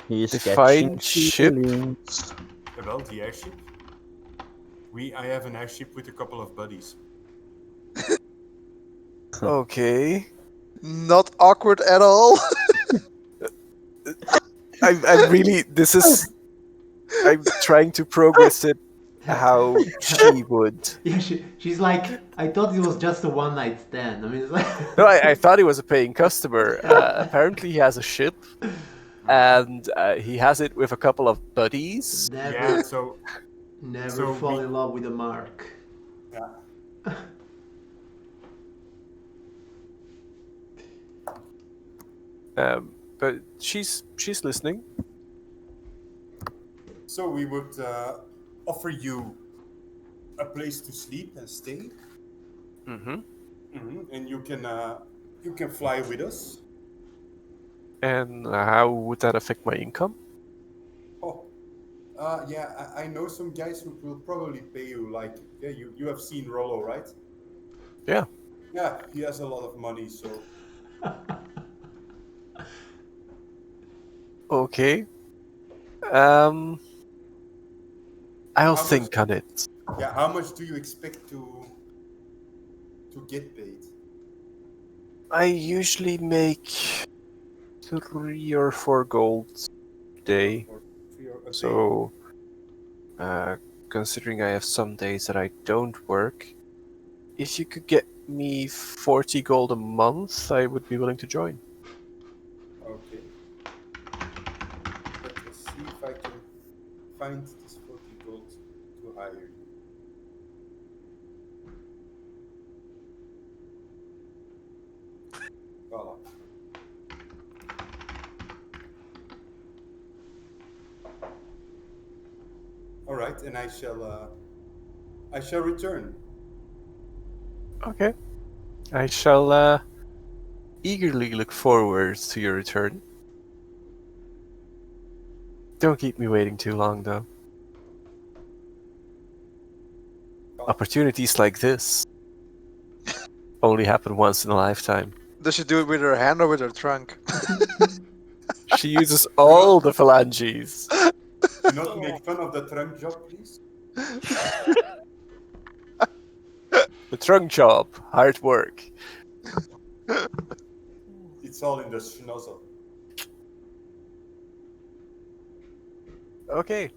S5: He's
S1: Define
S5: catching
S1: ship?
S5: feelings.
S6: well, the airship. I have an airship with a couple of buddies.
S1: Okay.
S2: Not awkward at all.
S1: I really, this is, I'm trying to progress it how she would.
S3: Yeah, she's like, I thought it was just a one night stand. I mean, it's like...
S1: No, I thought he was a paying customer. Apparently, he has a ship, and he has it with a couple of buddies.
S3: Never,
S6: Yeah, so
S3: never fall in love with a mark.
S6: yeah.
S1: But she's listening.
S6: So we would offer you a place to sleep and stay,
S1: Mm-hmm.
S6: and you can fly with us.
S1: And how would that affect my income?
S6: Oh, yeah, I know some guys who will probably pay you. Like, yeah, you have seen Rollo, right?
S1: Yeah.
S6: Yeah, he has a lot of money, so
S1: Okay. I'll
S6: how much?
S1: think on it.
S6: Yeah, how much do you expect to get paid?
S1: I usually make 3 or 4 gold a day.
S6: Or 3 a day?
S1: So, uh, considering I have some days that I don't work, if you could get me 40 gold a month, I would be willing to join.
S6: Okay. Let us see if I can find this 40 gold to hire you. Voila. All right, and I shall return.
S1: Okay. I shall eagerly look forward to your return. Don't keep me waiting too long, though. Opportunities like this only happen once in a lifetime.
S2: Does she do it with her hand or with her trunk?
S1: She uses all the phalanges.
S6: Do not make fun of the trunk job, please.
S1: The trunk job, hard work.
S6: It's all in the schnozzle.
S1: Okay.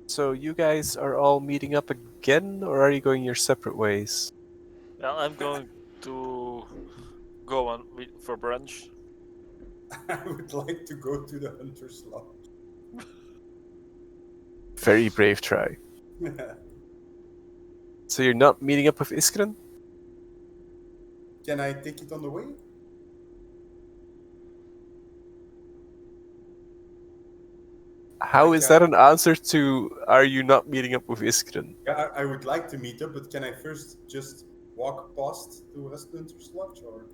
S1: So you guys are all meeting up again, or are you going your separate ways?
S4: Well, I'm going to go on for brunch.
S6: I would like to go to the hunter's lodge.
S1: Very brave try. So you're not meeting up with Iskren?
S6: Can I take it on the way?
S1: How
S6: Like,
S1: is that an answer to are you not meeting up with Iskren?
S6: Yeah, I would like to meet up, but can I first just walk past to hunter's lodge, or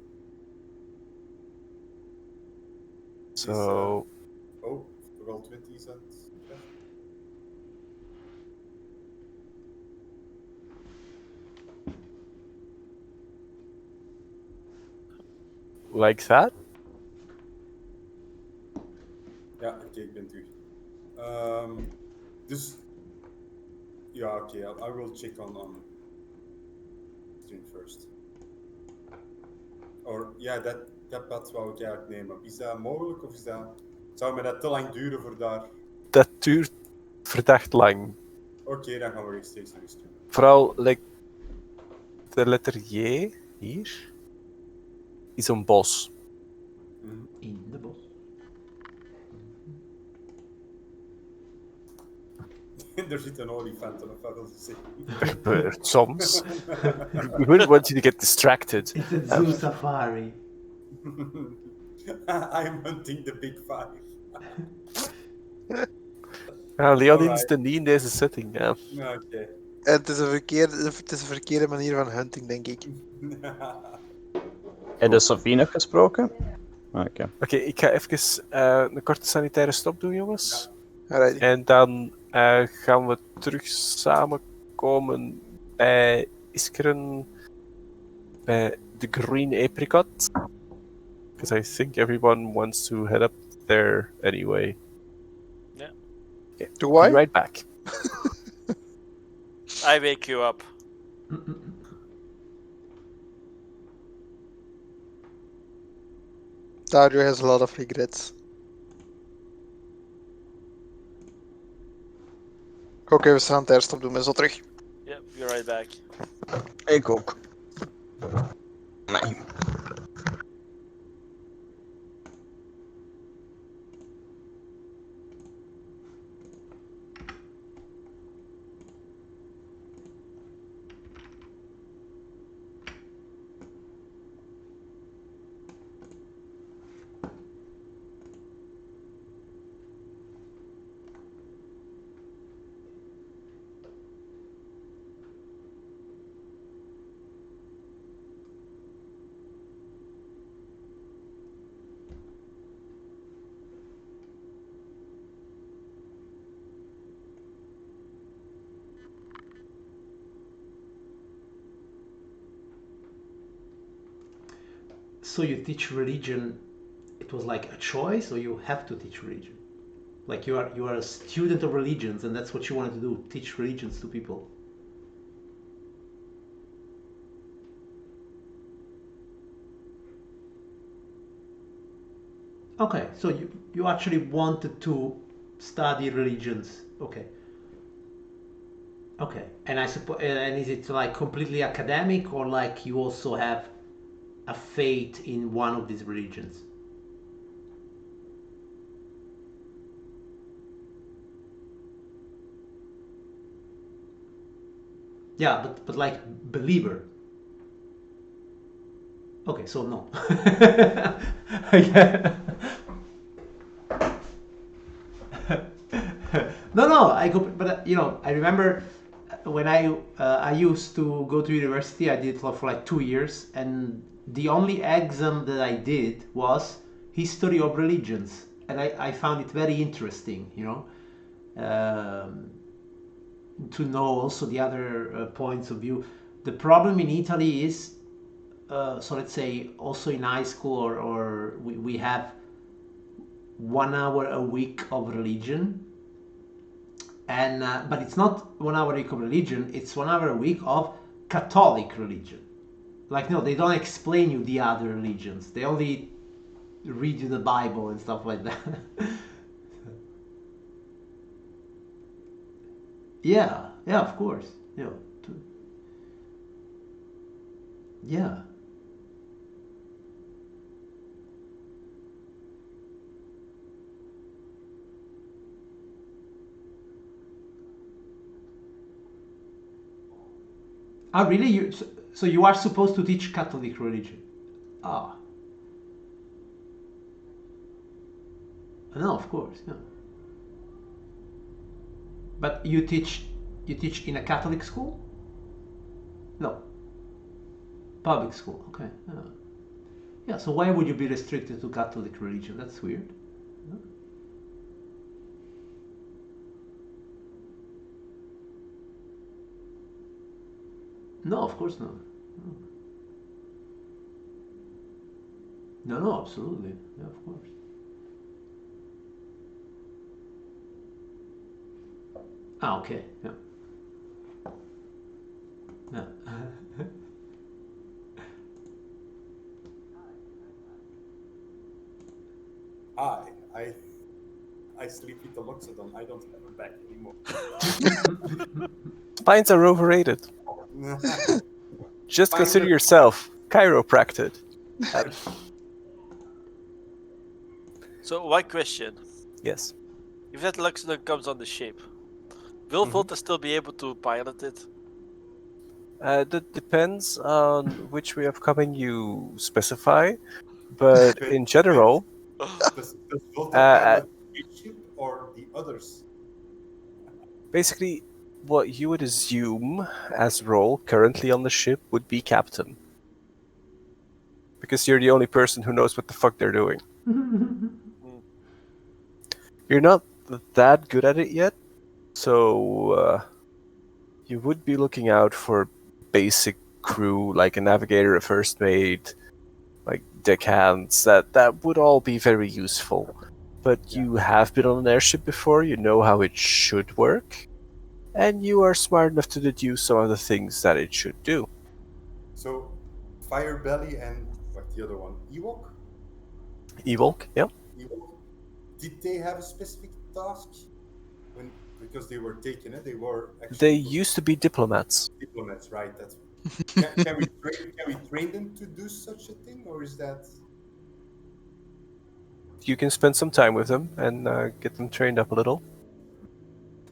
S1: So
S6: oh, roll 20s and tref.
S1: like that?
S6: Ja, oké, ik ben terug. Dus, ja, oké, I will check on stream first. Or, ja, dat pad wou ik eigenlijk nemen. Is dat mogelijk, of zou me dat te lang duren voor daar?
S1: Dat duurt verdacht lang.
S6: Oké, dan gaan we rechtstreeks naar stream.
S1: Vooral de letter J hier is een bos.
S3: In de bos.
S6: Er zit een olifant, of wat wil je zeggen?
S1: Gebeurt soms. We wouldn't want you to get distracted.
S3: It's a zoo safari.
S6: I'm hunting the big five.
S1: Leonin is de niet in deze setting. Ja.
S6: Oké.
S2: En het is een verkeerde manier van hunting, denk ik.
S5: Heb je Sophie nog gesproken? Oké.
S1: Oké, ik ga even een korte sanitaire stop doen, jongens.
S2: Alrighty.
S1: En dan gaan we terug samenkomen bij Iskren, bij de Green Apricot. Because I think everyone wants to head up there anyway.
S4: Yeah.
S1: Okay,
S2: Do
S1: be
S2: I?
S1: right back.
S4: I wake you up.
S2: Dario has a lot of regrets. Ik ook even staan tijdstop doen, ben zo terug.
S4: Yeah, be right back.
S5: Ik ook. Nee.
S3: So you teach religion. It was like a choice, or you have to teach religion. Like you are a student of religions, and that's what you wanted to do: teach religions to people. Okay, so you actually wanted to study religions. Okay. Okay, and I suppose, and is it like completely academic, or like you also have a faith in one of these religions? Yeah, but like believer. Okay, so no. Yeah. No, but I remember when I used to go to university. I did it for like 2 years, and the only exam that I did was history of religions, and I found it very interesting, to know also the other points of view. The problem in Italy is, so let's say also in high school, or we have 1 hour a week of religion, and but it's not 1 hour a week of religion, it's 1 hour a week of Catholic religion. Like, no, they don't explain you the other religions, they only read you the Bible and stuff like that. Yeah, of course. Yeah. Ah, really? So you are supposed to teach Catholic religion? Ah, no, of course, yeah. But you teach in a Catholic school? No, public school. Okay. Yeah. Yeah. So why would you be restricted to Catholic religion? That's weird. Yeah. No, of course not. No, absolutely. Yeah, of course. Ah, okay. Yeah. Yeah.
S6: I sleep with the Loxodon. I don't have a back anymore.
S1: Spines are overrated. Just consider yourself chiropractic.
S4: So, one question.
S1: Yes.
S4: If that Luxodon comes on the ship, will Volta still be able to pilot it?
S1: That depends on which way of coming you specify, but in general,
S6: Does Volta pilot the ship or the others?
S1: basically, what you would assume as role currently on the ship would be captain. Because you're the only person who knows what the fuck they're doing. You're not that good at it yet, so you would be looking out for basic crew, like a navigator, a first mate, like deckhands. That would all be very useful. But you have been on an airship before, you know how it should work, and you are smart enough to deduce some of the things that it should do.
S6: So, Firebelly and what's the other one? Ewok?
S1: Evolk, yeah.
S6: Ewok? Did they have a specific task? Because they were taken, they were actually
S1: They used to be diplomats.
S6: diplomats, right? That's can we train them to do such a thing, or is that?
S1: You can spend some time with them and get them trained up a little.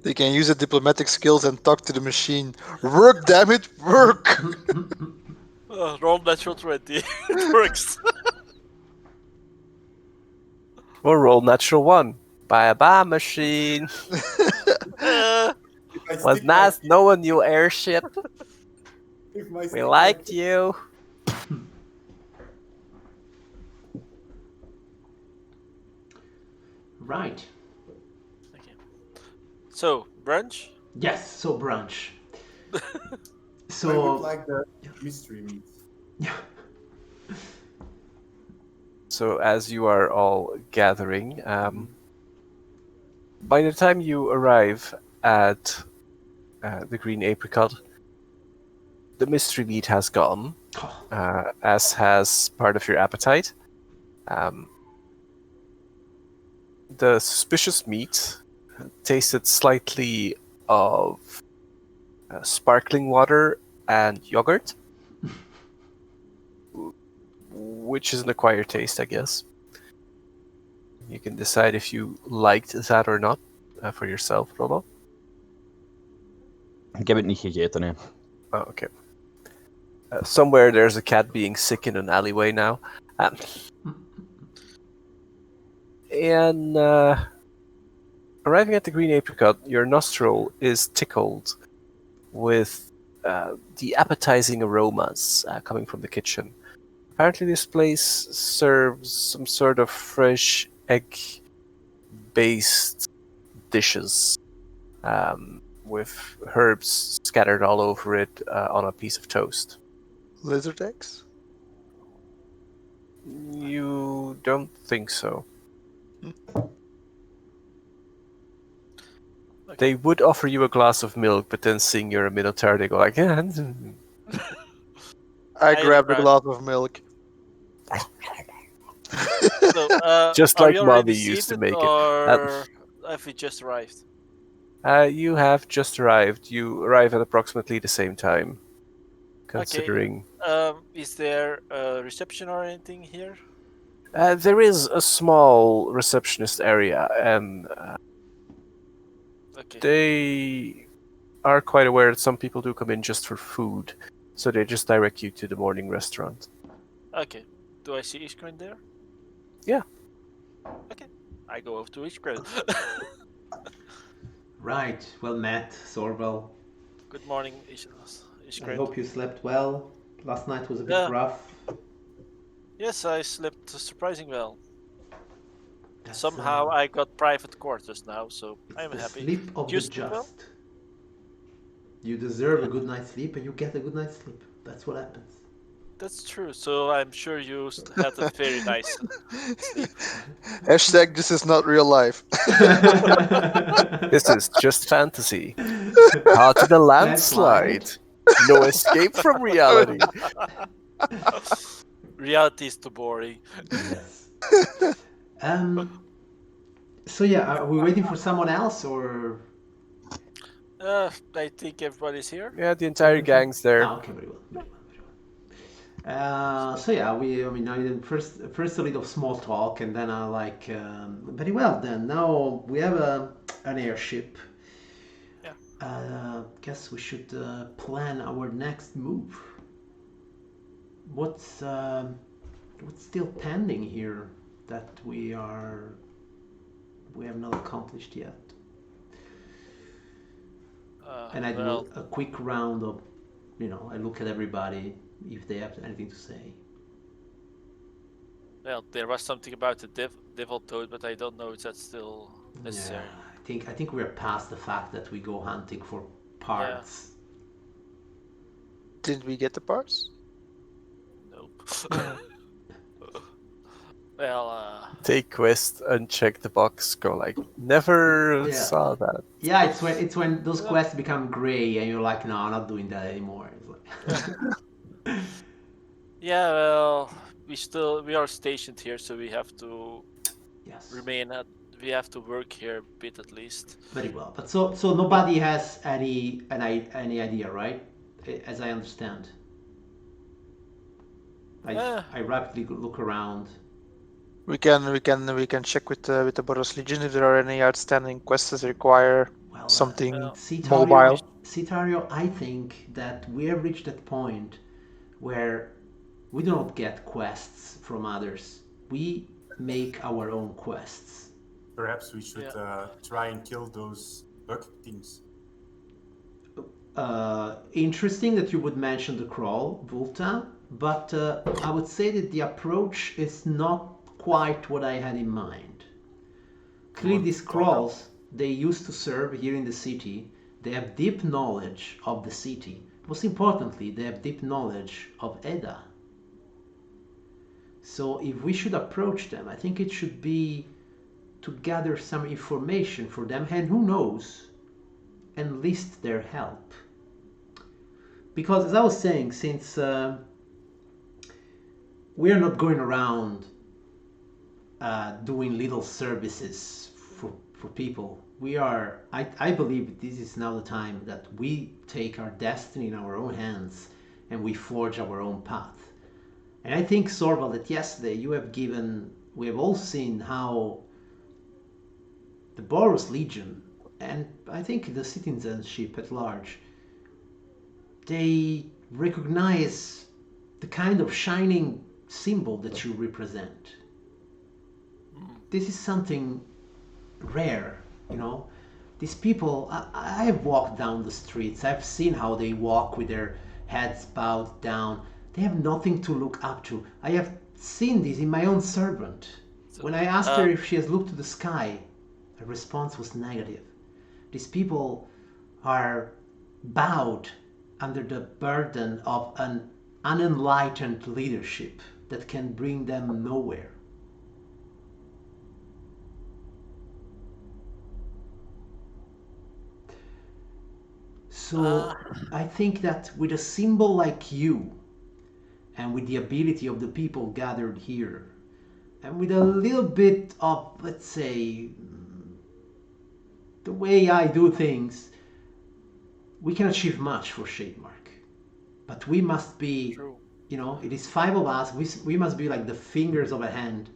S2: They can use the diplomatic skills and talk to the machine. Work, damn it, work!
S4: Roll natural 20. It works.
S1: Or roll natural 1. Bye-bye, machine. Was nice knowing you, airship. We liked you.
S3: Right.
S4: Okay. So, brunch?
S3: Yes. So brunch.
S6: I would like the mystery meat.
S3: Yeah.
S1: So as you are all gathering, by the time you arrive at the Green Apricot, the mystery meat has gone, as has part of your appetite. The suspicious meat tasted slightly of sparkling water and yogurt, which is an acquired taste, I guess. You can decide if you liked that or not for yourself, Rollo.
S5: Ik heb het niet gegeten, hè.
S1: Oh, okay. Somewhere there's a cat being sick in an alleyway now. And arriving at the Green Apricot, your nostril is tickled with the appetizing aromas coming from the kitchen. Apparently this place serves some sort of fresh egg-based dishes with herbs scattered all over it on a piece of toast.
S2: Lizard eggs?
S1: You don't think so. They would offer you a glass of milk, but then seeing you're a Minotaur, they go like,
S2: I
S4: I
S2: grabbed a
S4: grabbed-
S2: glass of milk.
S4: So,
S1: Just
S4: are
S1: like
S4: you already
S1: Mommy used to
S4: seated,
S1: make it.
S4: or have you just arrived?
S1: You have just arrived. You arrive at approximately the same time, considering.
S4: Is there a reception or anything here?
S1: There is a small receptionist area, and
S4: Okay.
S1: they are quite aware that some people do come in just for food, so they just direct you to the morning restaurant.
S4: Okay. Do I see Iskren there?
S1: Yeah.
S4: Okay. I go over to Iskren.
S3: Right, well met, Sorvel.
S4: Good morning,
S3: I
S4: Iskren.
S3: hope you slept well. Last night was a bit
S4: Yeah.
S3: rough.
S4: Yes, I slept surprisingly well.
S3: That's,
S4: Somehow I got private quarters now, so
S3: it's
S4: I'm
S3: the
S4: happy.
S3: sleep of
S4: You
S3: the
S4: sleep well?
S3: just. You deserve a good night's sleep, and you get a good night's sleep. That's what happens.
S4: That's true. So I'm sure you had a very nice sleep.
S2: Hashtag this is not real life.
S1: This is just fantasy. Caught in a landslide. No escape from reality.
S4: Reality is too boring.
S3: Yes. So yeah, are we waiting for someone else or?
S4: I think everybody's here.
S1: Yeah, the entire gang's there.
S3: Ah, okay, very well, very well, very well. So yeah, I did first a little small talk, and then I very well. Then now we have an airship.
S4: Yeah.
S3: Guess we should plan our next move. What's still pending here that we have not accomplished yet? And I do a quick round of, I look at everybody if they have anything to say.
S4: Well, there was something about the devil toad, but I don't know if that's still necessary.
S3: Yeah, I think we're past the fact that we go hunting for parts.
S2: Didn't we get the parts?
S4: Nope. Well,
S1: Take quest, uncheck the box, go like, never
S3: Yeah.
S1: saw that.
S3: Yeah, it's when those quests become gray and you're like, no, I'm not doing that anymore. It's like...
S4: yeah, well, we are stationed here, so we have to
S3: Yes.
S4: we have to work here a bit at least.
S3: Very well, but so nobody has any idea, right? As I understand. I rapidly look around.
S2: We can check with the Boros Legion if there are any outstanding quests that require something mobile.
S3: Citario, I think that we have reached that point where we do not get quests from others. We make our own quests.
S6: Perhaps we should try and kill those bug things.
S3: Interesting that you would mention the crawl, Volta, but I would say that the approach is not quite what I had in mind. Clearly these crawls, they used to serve here in the city. They have deep knowledge of the city. Most importantly, they have deep knowledge of Edda. So if we should approach them, I think it should be to gather some information for them, and who knows, enlist their help. Because as I was saying, since we are not going around doing little services for people, we are, I believe this is now the time that we take our destiny in our own hands and we forge our own path. And I think, Sorval, that yesterday we have all seen how the Boros Legion, and I think the citizenship at large, they recognize the kind of shining symbol that you represent. This is something rare, you know. These people, I have walked down the streets, I've seen how they walk with their heads bowed down. They have nothing to look up to. I have seen this in my own servant. When I asked her if she has looked to the sky, her response was negative. These people are bowed under the burden of an unenlightened leadership that can bring them nowhere. So I think that with a symbol like you, and with the ability of the people gathered here, and with a little bit of, let's say, the way I do things, we can achieve much for Shademark. But we must be, you know, it is 5 of us, we must be like the fingers of a hand.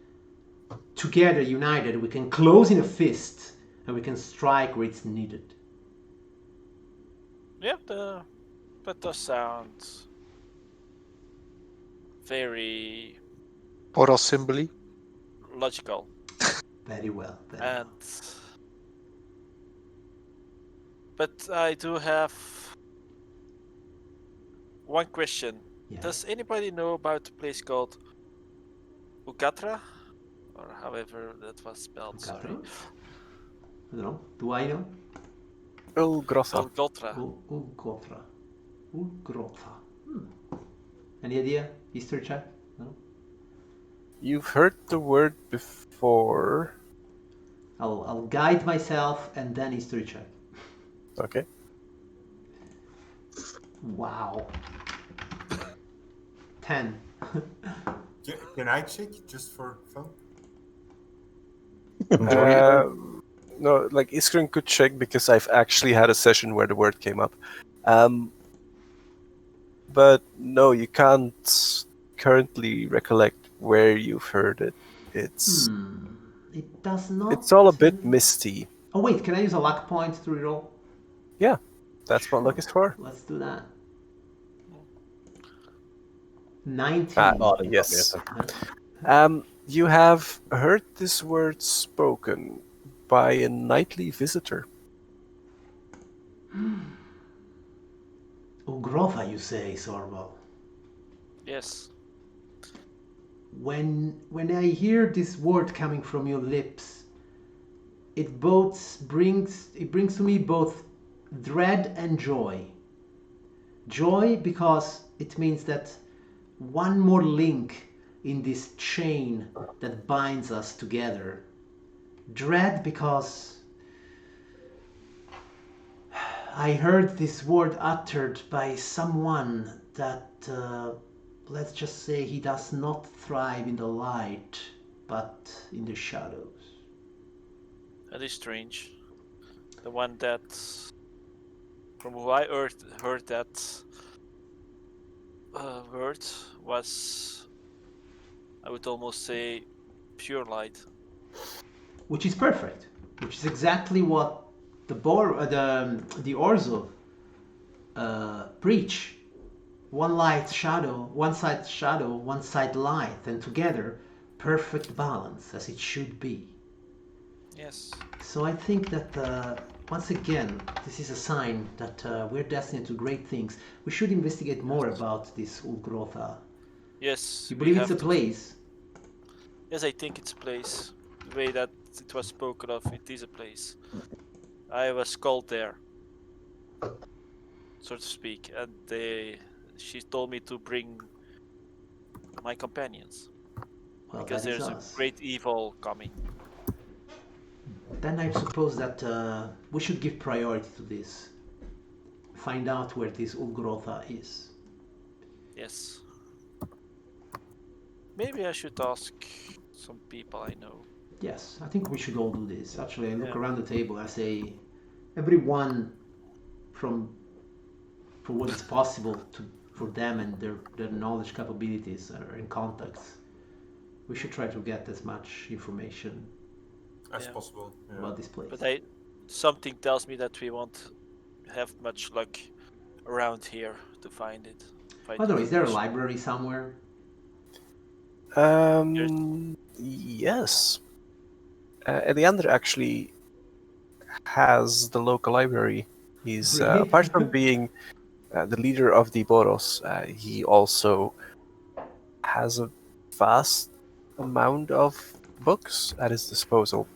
S3: Together, united, we can close in a fist, and we can strike where it's needed.
S4: Yeah, that does sound very
S2: Boros symbol.
S4: logical.
S3: Very well.
S4: But I do have one question.
S3: Yeah.
S4: Does anybody know about a place called Ugatra? Or however that was spelled, sorry.
S3: I don't know. Do I know?
S1: Ulgrotha.
S4: Ulgotra.
S3: Ulgotra. Ulgrotha. Any idea? History check? No?
S1: You've heard the word before.
S3: I'll guide myself and then history check.
S1: Okay.
S3: Wow. 10.
S6: Can I check just for fun?
S1: No, like Iskren could check because I've actually had a session where the word came up. But no, you can't currently recollect where you've heard it. It's
S3: It does not.
S1: It's all a bit misty.
S3: Oh wait, can I use a luck point to reroll?
S1: Yeah, that's what luck is for.
S3: Let's do that. 19.
S1: Yes. You have heard this word spoken by a nightly visitor.
S3: Ugrotha, you say, Sorval.
S4: Yes.
S3: When I hear this word coming from your lips, it brings to me both dread and joy. Joy because it means that one more link in this chain that binds us together. Dread because I heard this word uttered by someone that, let's just say, he does not thrive in the light, but in the shadows.
S4: That is strange. The one that, from who I heard that word was, I would almost say, pure light.
S3: Which is perfect. Which is exactly what the Orzhov preach. One light shadow, one side shadow, one side light, and together perfect balance as it should be.
S4: Yes.
S3: So I think that once again, this is a sign that we're destined to great things. We should investigate more about this Ulgrotha.
S4: Yes.
S3: You believe it's a place?
S4: Yes, I think it's a place. The way that it was spoken of, it is a place. I was called there, so to speak, and she told me to bring my companions.
S3: Well,
S4: because
S3: that is
S4: there's a
S3: us.
S4: great evil coming.
S3: Then I suppose that we should give priority to this. Find out where this Ulgrotha is.
S4: Yes. Maybe I should ask some people I know.
S3: Yes, I think we should all do this. Actually, I look
S4: Yeah.
S3: around the table. I say, everyone from for what is possible for them and their knowledge capabilities and contacts. We should try to get as much information
S6: As
S4: Yeah.
S6: possible. Yeah.
S3: about this place.
S4: But something tells me that we won't have much luck around here to find it. Find
S3: I don't know, is there a
S4: information.
S3: library somewhere?
S1: Yes. Eliander actually has the local library. He's
S3: Really?
S1: apart from being the leader of the Boros, he also has a vast amount of books at his disposal.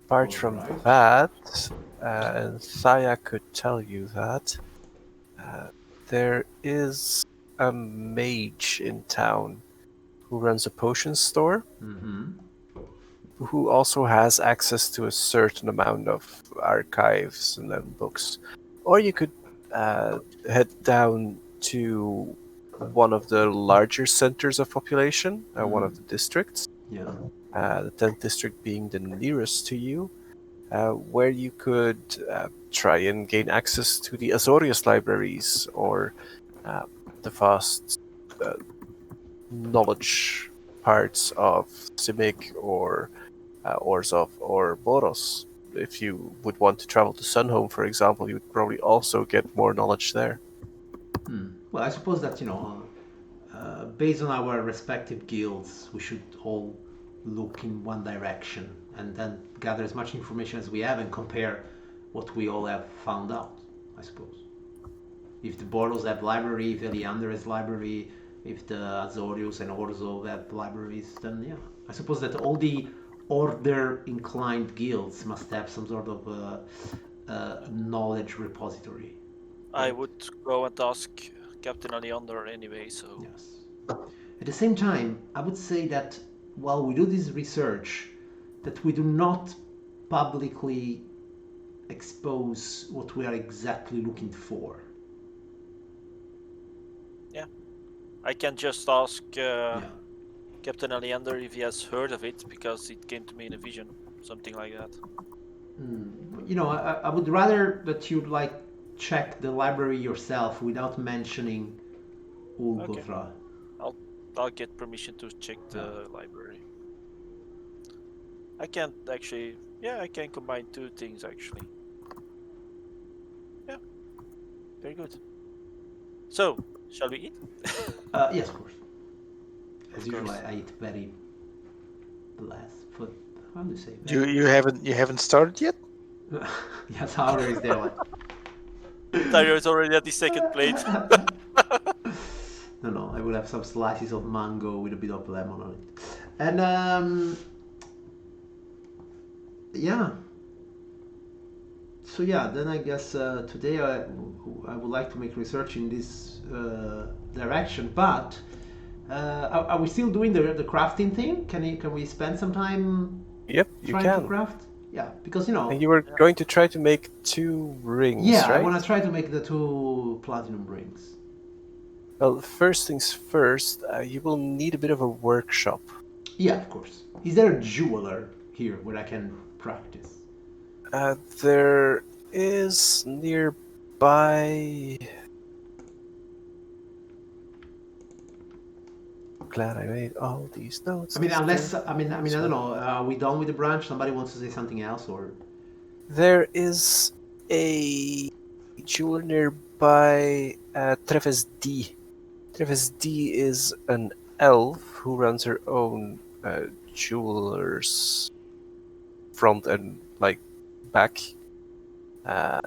S1: Apart from
S3: Alright.
S1: that, Thaya could tell you that there is a mage in town who runs a potion store,
S3: Mm-hmm.
S1: who also has access to a certain amount of archives and then books. Or you could head down to one of the larger centers of population, one of the districts,
S3: Yeah.
S1: the 10th district being the nearest to you, where you could try and gain access to the Azorius libraries or the vast knowledge parts of Simic or Orzhov or Boros. If you would want to travel to Sunhome, for example, you would probably also get more knowledge there.
S3: Well, I suppose that, based on our respective guilds, we should all look in one direction and then gather as much information as we have and compare what we all have found out, I suppose. If the Boros have library, if Eliander has library, if the Azorius and Orzhov have libraries, then yeah. I suppose that all the order-inclined guilds must have some sort of knowledge repository.
S4: I would go and ask Captain Aleander anyway, so
S3: Yes. At the same time, I would say that while we do this research, that we do not publicly expose what we are exactly looking for.
S4: I can just ask
S3: Yeah.
S4: Captain Aleander if he has heard of it, because it came to me in a vision, something like that.
S3: I would rather that you check the library yourself without mentioning Ulgothra.
S4: I'll get permission to check the library. I can't actually. Yeah, I can combine two things actually. Yeah, very good. So, shall we eat?
S3: Yes, of course. As
S4: Of
S3: usual,
S4: course.
S3: I eat very blessed. How do you say?
S2: You haven't started yet?
S3: Yes, Hauger is there.
S4: Tyro is already at the second plate.
S3: No, I will have some slices of mango with a bit of lemon on it. And yeah. So yeah, then I guess today I would like to make research in this direction. But are we still doing the crafting thing? Can we spend some time
S1: Yep, you
S3: trying to
S1: can.
S3: craft? Yeah, because
S1: And you were going to try to make 2 rings,
S3: yeah,
S1: right?
S3: I want to try to make the 2 platinum rings.
S1: Well, first things first, you will need a bit of a workshop.
S3: Yeah, of course. Is there a jeweler here where I can practice?
S1: There is nearby. Glad I made all these notes.
S3: I mean, I don't know. Are we done with the branch? Somebody wants to say something else, or?
S1: There is a jeweler nearby, Treves D. Treves D is an elf who runs her own jeweler's front and back.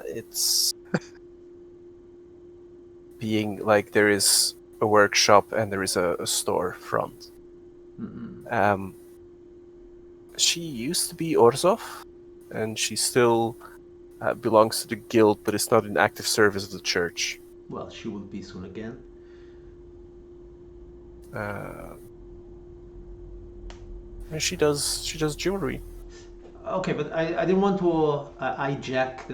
S1: It's being there is a workshop and there is a store front. She used to be Orzhov, and she still belongs to the guild, but is not in active service of the church.
S3: Well, she will be soon again.
S1: And she does jewelry.
S3: Okay, but I didn't want to hijack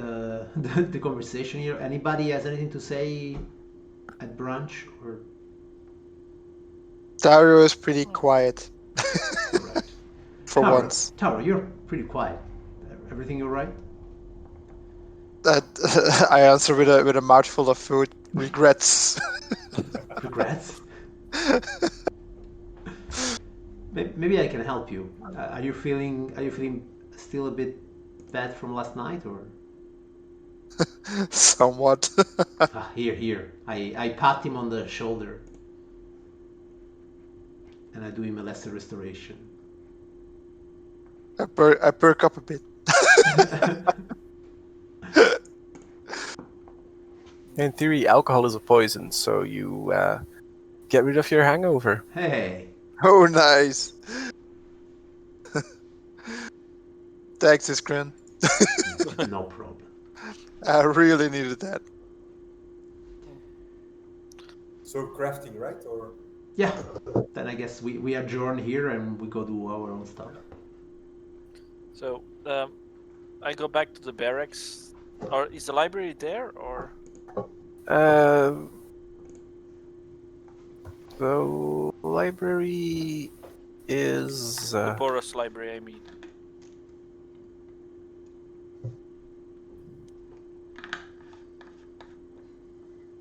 S3: the conversation here. Anybody has anything to say at brunch or?
S2: Dario is pretty quiet
S3: All right.
S2: for once.
S3: Taro, you're pretty quiet. Everything all right?
S2: That I answer with a mouthful of food. Regrets.
S3: Regrets? Maybe I can help you. Are you feeling still a bit bad from last night or?
S2: Somewhat.
S3: Here. I pat him on the shoulder and I do him a lesser restoration.
S2: I perk up a bit.
S1: In theory, alcohol is a poison, so you get rid of your hangover.
S3: Hey,
S2: Oh, nice. Thanks, Iskren.
S3: no problem.
S2: I really needed that.
S6: So crafting, right? Or
S3: Yeah, then I guess we adjourn here and we go do our own stuff.
S4: So I go back to the barracks. Or is the library there? Or
S1: The library is
S4: the Boros library? I mean.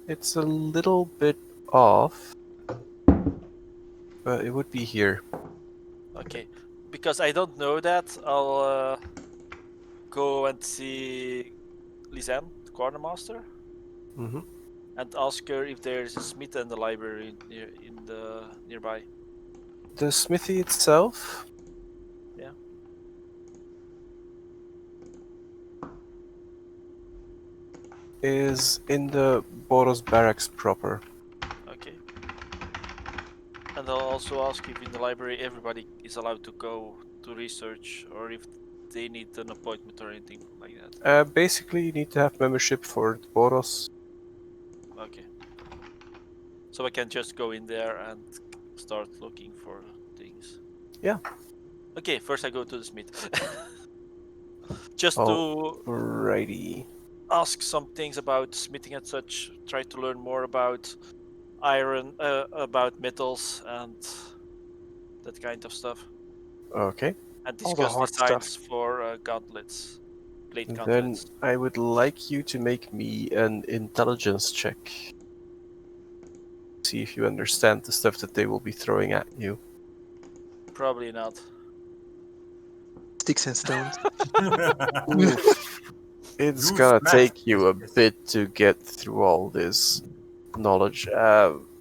S1: it's a little bit off, but it would be here.
S4: Okay, because I don't know that, I'll go and see Lisanne, the quartermaster,
S1: hmm
S4: and ask her if there's a smith in the library nearby.
S1: The smithy itself?
S4: Yeah.
S1: Is in the Boros barracks proper.
S4: Okay. And I'll also ask if in the library everybody is allowed to go to research, or if they need an appointment or anything like that.
S1: Basically, you need to have membership for the Boros.
S4: Okay. So I can just go in there and start looking for things.
S1: Yeah.
S4: Okay, first I go to the smith. Just
S1: Oh.
S4: to
S1: Alrighty.
S4: ask some things about smithing and such, try to learn more about iron, about metals and that kind of stuff.
S1: Okay.
S4: And
S2: All the
S4: discuss
S2: hard
S4: designs
S2: stuff.
S4: for gauntlets, blade
S1: Then
S4: gauntlets.
S1: I would like you to make me an intelligence check. See if you understand the stuff that they will be throwing at you.
S4: Probably not.
S2: Sticks and stones.
S1: Oof. It's
S6: You
S1: gonna
S6: smashed
S1: take you a
S6: this.
S1: bit to get through all this knowledge.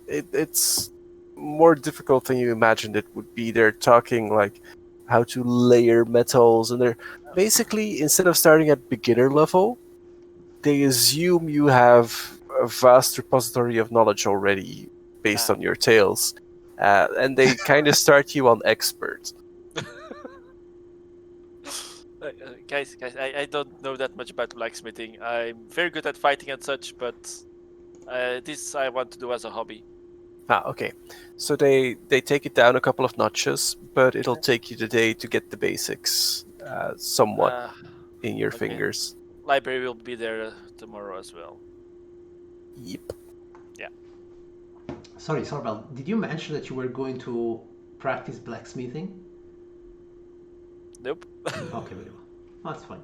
S1: It's more difficult than you imagined it would be. They're talking like how to layer metals, and they're basically, instead of starting at beginner level, they assume you have a vast repository of knowledge already based on your tales, and they kind of start you on expert.
S4: Guys, I don't know that much about blacksmithing. I'm very good at fighting and such, but this I want to do as a hobby.
S1: Okay. So they take it down a couple of notches, but it'll take you the day to get the basics somewhat
S4: Uh,
S1: in your
S4: okay.
S1: fingers.
S4: Library will be there tomorrow as well.
S1: Yep.
S4: Yeah.
S3: Sorry, Sorbel, did you mention that you were going to practice blacksmithing?
S4: Nope.
S3: Okay, very well. That's fine.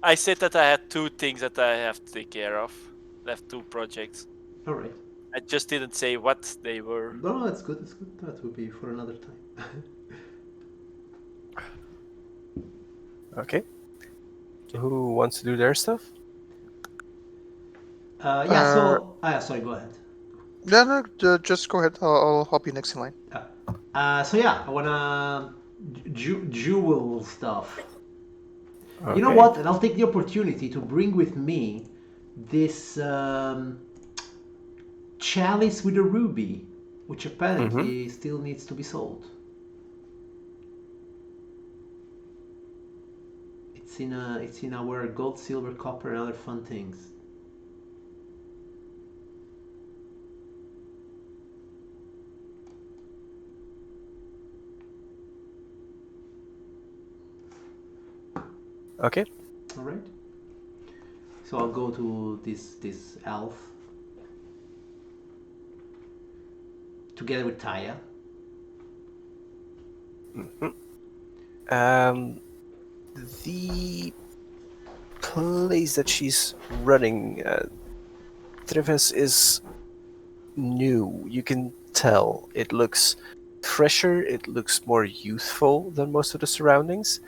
S4: I said that I had two things that I have to take care of. I have two projects.
S3: All right.
S4: I just didn't say what they were.
S3: No, that's good. That's good. That will be for another time.
S1: Okay. Who wants to do their stuff?
S3: Yeah. So, sorry. Go ahead.
S2: Yeah, no, just go ahead. I'll hop you next in line.
S3: So yeah, I wanna jewel stuff.
S1: Okay.
S3: You know what? And I'll take the opportunity to bring with me this chalice with a ruby, which apparently still needs to be sold. It's in our gold, silver, copper, and other fun things.
S1: Okay.
S3: All right. So I'll go to this elf together with Taya.
S1: The place that she's running, Treves, is new. You can tell. It looks fresher, it looks more youthful than most of the surroundings.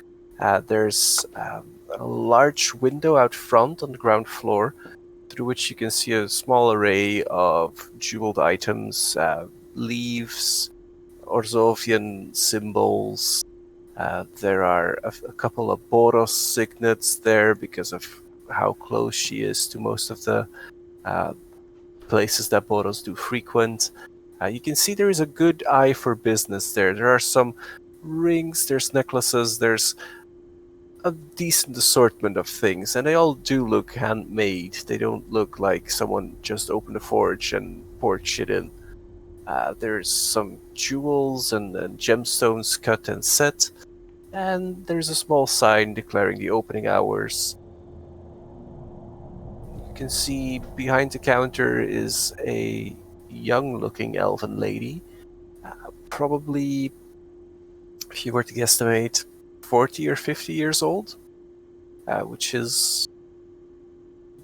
S1: There's a large window out front on the ground floor through which you can see a small array of jeweled items, leaves, Orzovian symbols. There are a couple of Boros signets there because of how close she is to most of the uh, places that Boros do frequent. You can see there is a good eye for business there. There are some rings, there's necklaces, there's a decent assortment of things, and they all do look handmade. They don't look like someone just opened a forge and poured shit in. There's some jewels and gemstones cut and set, and there's a small sign declaring the opening hours. You can see behind the counter is a young-looking elven lady, probably, if you were to guesstimate, 40 or 50 years old, which is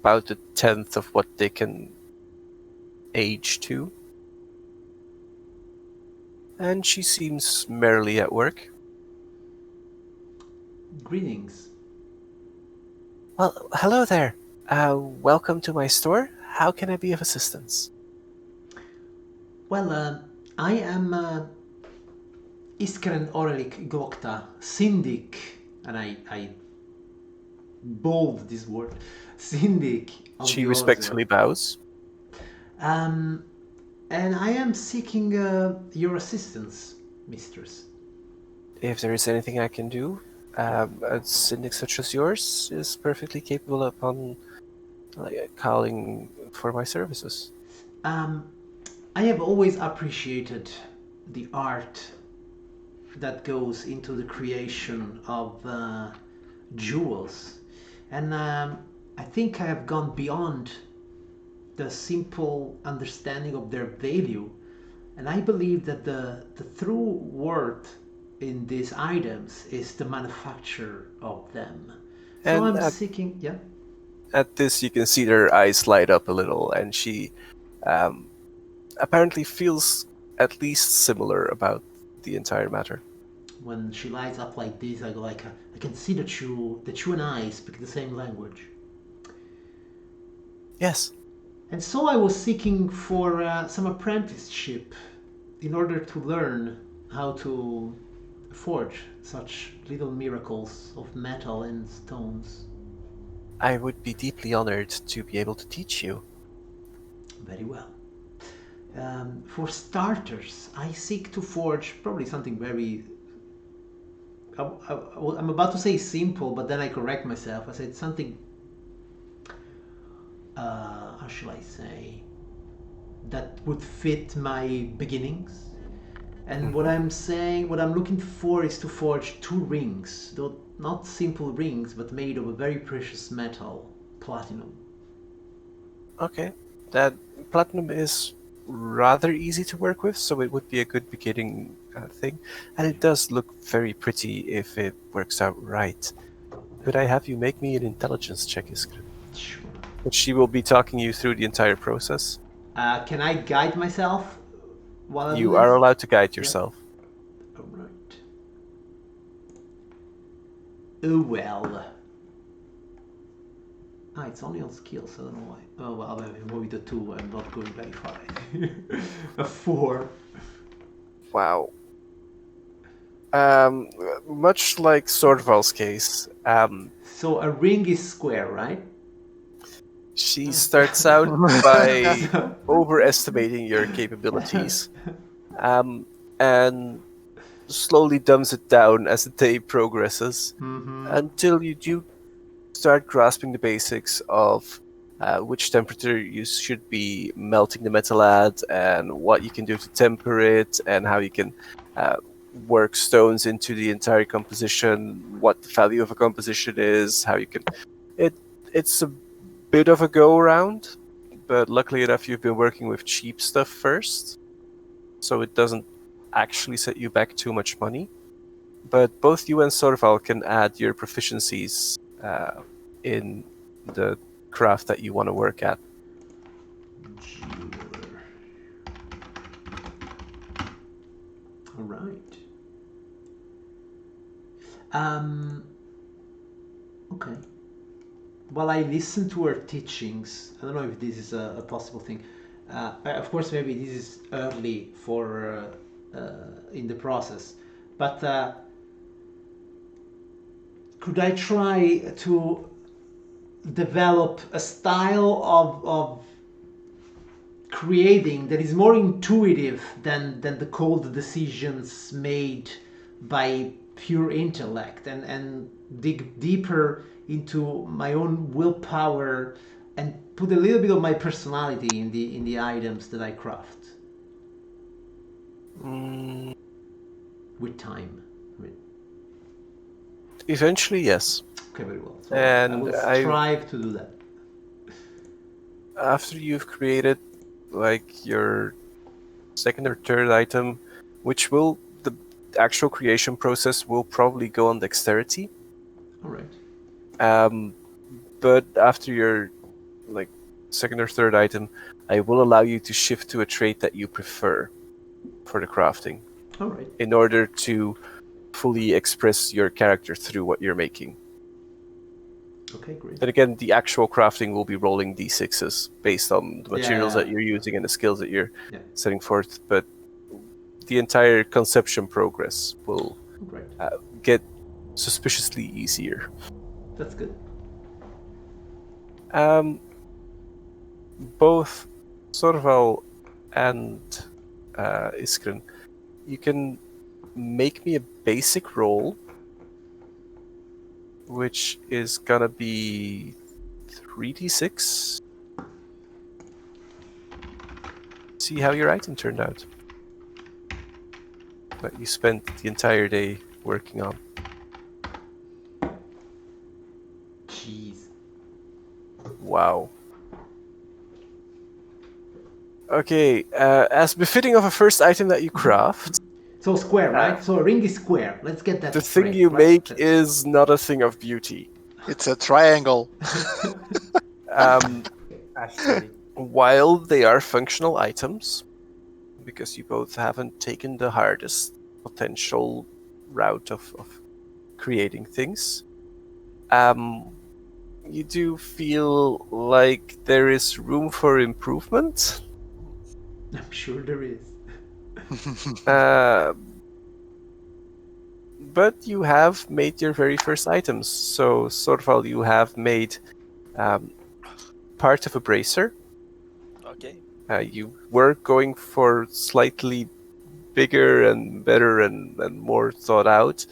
S1: about a tenth of what they can age to. And she seems merrily at work.
S3: Greetings.
S1: Well, hello there. Welcome to my store. How can I be of assistance?
S3: Well, I am Iskren Orelik Glokta, Syndic, and I bold this word, Syndic of
S1: She
S3: the
S1: respectfully bows.
S3: And I am seeking your assistance, mistress.
S1: If there is anything I can do, a syndic such as yours is perfectly capable upon calling for my services.
S3: I have always appreciated the art that goes into the creation of jewels, and I think I have gone beyond the simple understanding of their value, and I believe that the true worth in these items is the manufacture of them. So
S1: And
S3: I'm seeking, yeah.
S1: at this, you can see her eyes light up a little, and she apparently feels at least similar about the entire matter.
S3: When she lights up like this, I go like, I can see that you and I speak the same language.
S1: Yes.
S3: And so I was seeking for some apprenticeship in order to learn how to forge such little miracles of metal and stones.
S1: I would be deeply honored to be able to teach you.
S3: Very well. For starters, I seek to forge probably something very. I'm about to say simple, but then I correct myself. I said something. How shall I say? That would fit my beginnings. And what I'm saying, what I'm looking for is to forge two rings, though not simple rings, but made of a very precious metal, platinum.
S1: Okay. That platinum is rather easy to work with, so it would be a good beginning thing. And it does look very pretty if it works out right. Could I have you make me an intelligence check, Iskra?
S3: Sure.
S1: But she will be talking you through the entire process.
S3: Can I guide myself while I do
S1: You
S3: this?
S1: are allowed to guide yourself.
S3: All right. Oh well. It's only on skills. I don't know why. Oh well, I mean, with the 2, I'm not going very far. A 4.
S1: Wow. Much like Swordval's case,
S3: So a ring is square, right?
S1: she starts out by overestimating your capabilities, and slowly dumbs it down as the day progresses, until you do start grasping the basics of which temperature you should be melting the metal at, and what you can do to temper it, and how you can work stones into the entire composition, what the value of a composition is, how you can. It's a bit of a go around, but luckily enough, you've been working with cheap stuff first, so it doesn't actually set you back too much money. But both you and Sorval can add your proficiencies in the craft that you want to work at.
S3: Jeweler. All right. Okay. While I listen to her teachings, I don't know if this is a possible thing. Of course, maybe this is early for in the process, but could I try to develop a style of creating that is more intuitive than the cold decisions made by pure intellect, and dig deeper into my own willpower and put a little bit of my personality in the items that I craft with time. I mean,
S1: Eventually, yes.
S3: okay, very well. So
S1: And
S3: I will strive to do that.
S1: After you've created like your second or third item, which will the actual creation process will probably go on dexterity.
S3: All right.
S1: But after your like second or third item, I will allow you to shift to a trait that you prefer for the crafting.
S3: All right.
S1: In order to fully express your character through what you're making.
S3: Okay, great.
S1: And again, the actual crafting will be rolling d6s based on the materials
S3: Yeah.
S1: that you're using and the skills that you're
S3: Yeah.
S1: setting forth. But the entire conception progress will
S3: Great.
S1: get suspiciously easier.
S3: That's good.
S1: Both Sorval and Iskren, you can make me a basic roll, which is gonna be 3d6. See how your item turned out. That you spent the entire day working on.
S3: Jeez.
S1: Wow. Okay, as befitting of a first item that you craft,
S3: So square, right? So a ring is square. Let's get that
S1: the
S3: straight.
S1: thing you
S3: right?
S1: make is not a thing of beauty.
S2: It's a triangle.
S6: Ashley.
S1: While they are functional items, because you both haven't taken the hardest potential route of creating things, you do feel like there is room for improvement.
S3: I'm sure there is.
S1: But you have made your very first items. So, Sorval, you have made part of a bracer.
S4: Okay.
S1: You were going for slightly bigger and better and more thought out,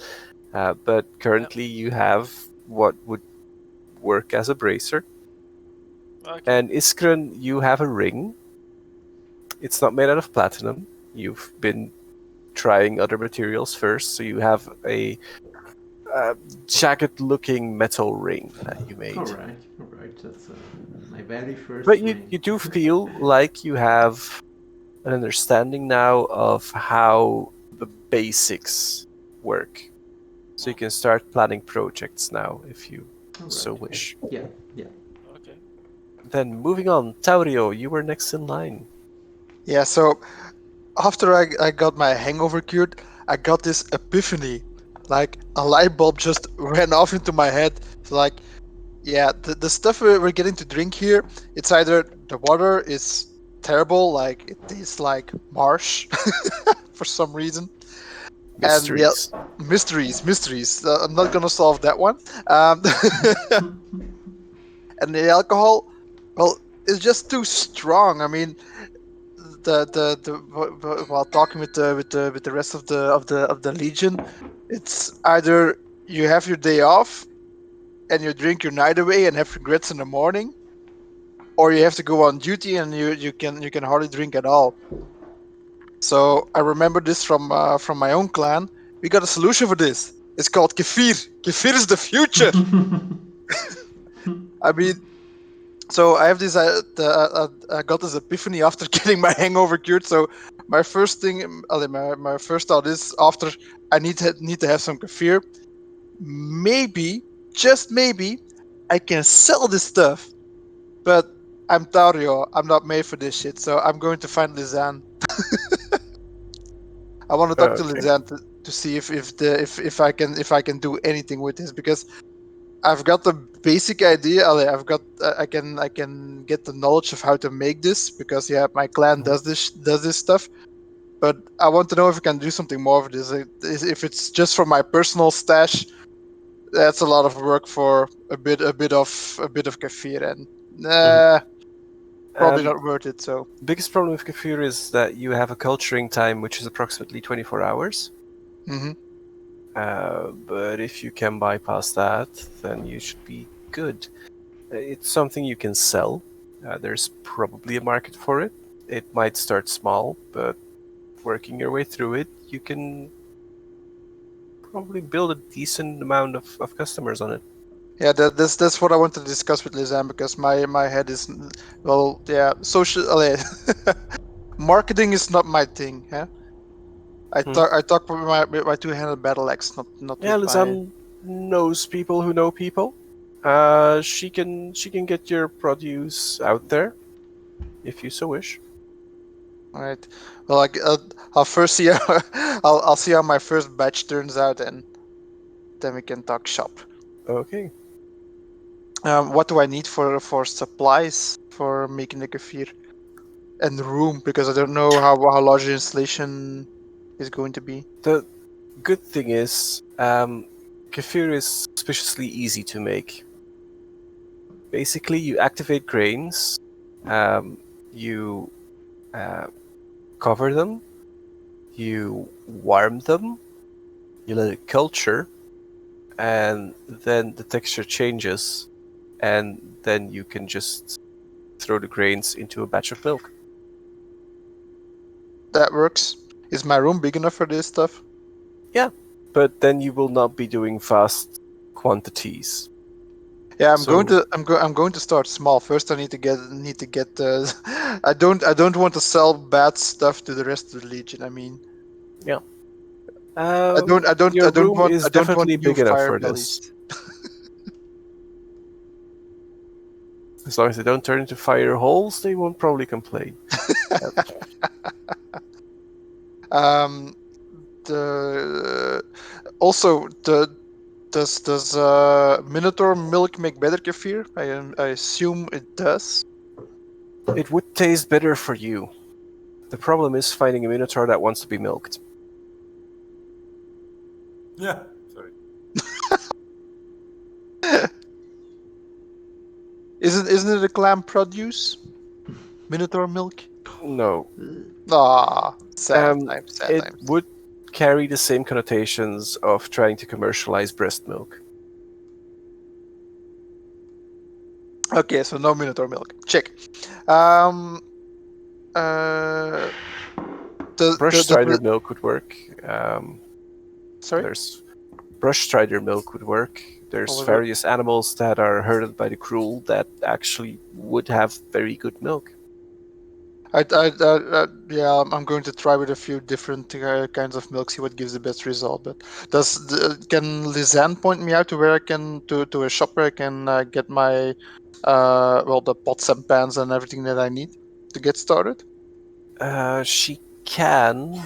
S1: but currently you have what would work as a bracer.
S4: Okay.
S1: And Iskren, you have a ring. It's not made out of platinum. You've been trying other materials first, so you have a jagged-looking metal ring that you made.
S3: All right. That's my very first
S1: But
S3: ring.
S1: you do feel like you have an understanding now of how the basics work. So you can start planning projects now if you
S3: All
S1: so
S3: right.
S1: wish.
S3: Yeah.
S4: Okay.
S1: Then moving on, Taurio, you were next in line.
S2: Yeah, so after I got my hangover cured, I got this epiphany. Like a light bulb just ran off into my head. It's like, yeah, the stuff we're getting to drink here, it's either the water is terrible, like it tastes like marsh for some reason.
S1: Mysteries.
S2: And mysteries. I'm not gonna solve that one. And the alcohol, well, it's just too strong. I mean, while talking with the rest of the legion, it's either you have your day off and you drink your night away and have regrets in the morning, or you have to go on duty and you can hardly drink at all. So I remember this from my own clan. We got a solution for this. It's called kefir. Kefir is the future. I mean, so I have this. I got this epiphany after getting my hangover cured. So my first thing, my first thought is after I need to have some kefir. Maybe, just maybe, I can sell this stuff. But I'm Tario. I'm not made for this shit. So I'm going to find Lizanne. I want to talk to
S1: Okay.
S2: Lizanne to see if I can do anything with this, because I've got the basic idea. I've got I can get the knowledge of how to make this, because my clan does this stuff. But I want to know if I can do something more with this. If it's just for my personal stash, that's a lot of work for a bit of kefir, and probably not worth it. So
S1: Biggest problem with kefir is that you have a culturing time which is approximately 24 hours.
S2: mhm.
S1: But if you can bypass that, then you should be good. It's something you can sell. There's probably a market for it. It might start small, but working your way through it, you can probably build a decent amount of customers on it.
S2: Yeah, that's what I want to discuss with Lizanne, because my head is, well, yeah, social marketing is not my thing. Huh? I talk with my two-handed battle axe, not
S1: Yeah,
S2: with my.
S1: Lizanne knows people who know people. She can get your produce out there if you so wish.
S2: All right. Well, I'll first see how I'll see how my first batch turns out, and then we can talk shop.
S1: Okay.
S2: What do I need for supplies for making the kefir and room? Because I don't know how large the installation is going to be.
S1: The good thing is, kefir is suspiciously easy to make. Basically, you activate grains, you cover them, you warm them, you let it culture, and then the texture changes, and then you can just throw the grains into a batch of milk.
S2: That works. Is my room big enough for this stuff?
S1: Yeah, but then you will not be doing vast quantities.
S2: Yeah, I'm
S1: So-
S2: going to start small. First, I need to get I don't want to sell bad stuff to the rest of the Legion. I mean,
S1: Your room is
S2: I don't want
S1: definitely
S2: new
S1: big enough
S2: fire
S1: for
S2: bellies.
S1: this. As long as they don't turn into fire holes, they won't probably complain.
S2: Um, the also the does Minotaur milk make better kefir? I assume it does.
S1: It would taste better for you. The problem is finding a minotaur that wants to be milked.
S6: Yeah, sorry.
S2: Isn't it a clan produce? Minotaur milk?
S1: No.
S2: Ah, sad times, sad
S1: It
S2: times.
S1: would carry the same connotations of trying to commercialize breast milk.
S2: Okay, so no Minotaur milk. Check. Um,
S1: Brush strider milk would work.
S2: Sorry.
S1: There's brush strider milk would work. There's
S2: What was that?
S1: various animals that are herded by the cruel that actually would have very good milk.
S2: Yeah, I'm going to try with a few different kinds of milk, see what gives the best result. But can Lizanne point me out to where I can to a shop where I can get my the pots and pans and everything that I need to get started?
S1: She can,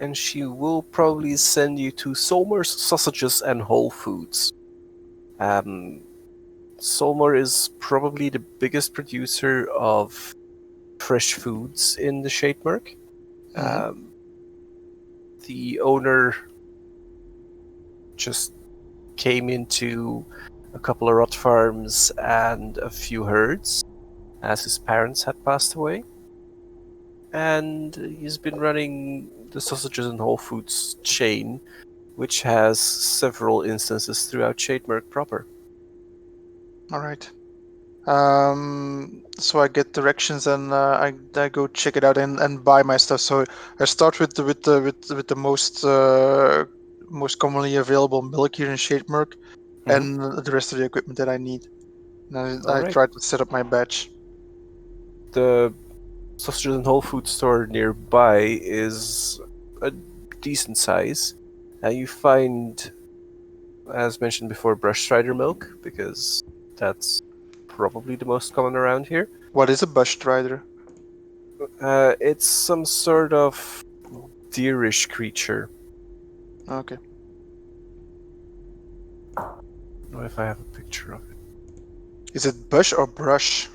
S1: and she will probably send you to Solmer's Sausages and Whole Foods. Solmer is probably the biggest producer of fresh foods in the Shademark. The owner just came into a couple of rot farms and a few herds as his parents had passed away. And he's been running the Sausages and Whole Foods chain, which has several instances throughout Shademark proper.
S2: All right. so I get directions and I go check it out and buy my stuff. So I start with the most commonly available milk here in Shademerk, and the rest of the equipment that I need. And I
S1: Alright.
S2: try to set up my batch.
S1: The Sausages and Whole Food store nearby is a decent size. You find, as mentioned before, brush strider milk, because that's probably the most common around here.
S2: What is a bush strider?
S1: It's some sort of deerish creature.
S2: Okay.
S1: I don't know if I have a picture of it.
S2: Is it bush or brush?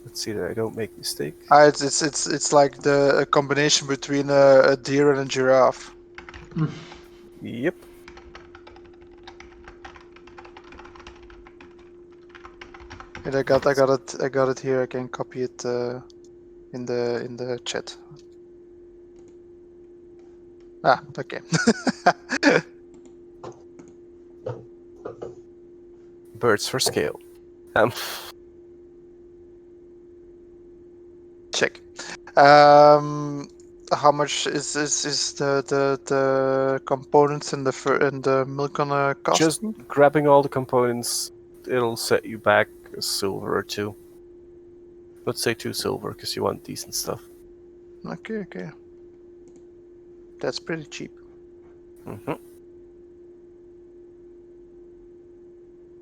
S1: Let's see that I don't make mistake.
S2: It's like a combination between a deer and a giraffe.
S1: Yep.
S2: And I got it here. I can copy it in the chat. Ah, okay.
S1: Birds for scale. Um,
S2: Check. How much is the components and the milk gonna cost
S1: just
S2: me?
S1: grabbing all the components, it'll set you back a silver or two. Let's say 2 silver, because you want decent stuff.
S2: Okay. That's pretty cheap.
S1: Mm-hmm.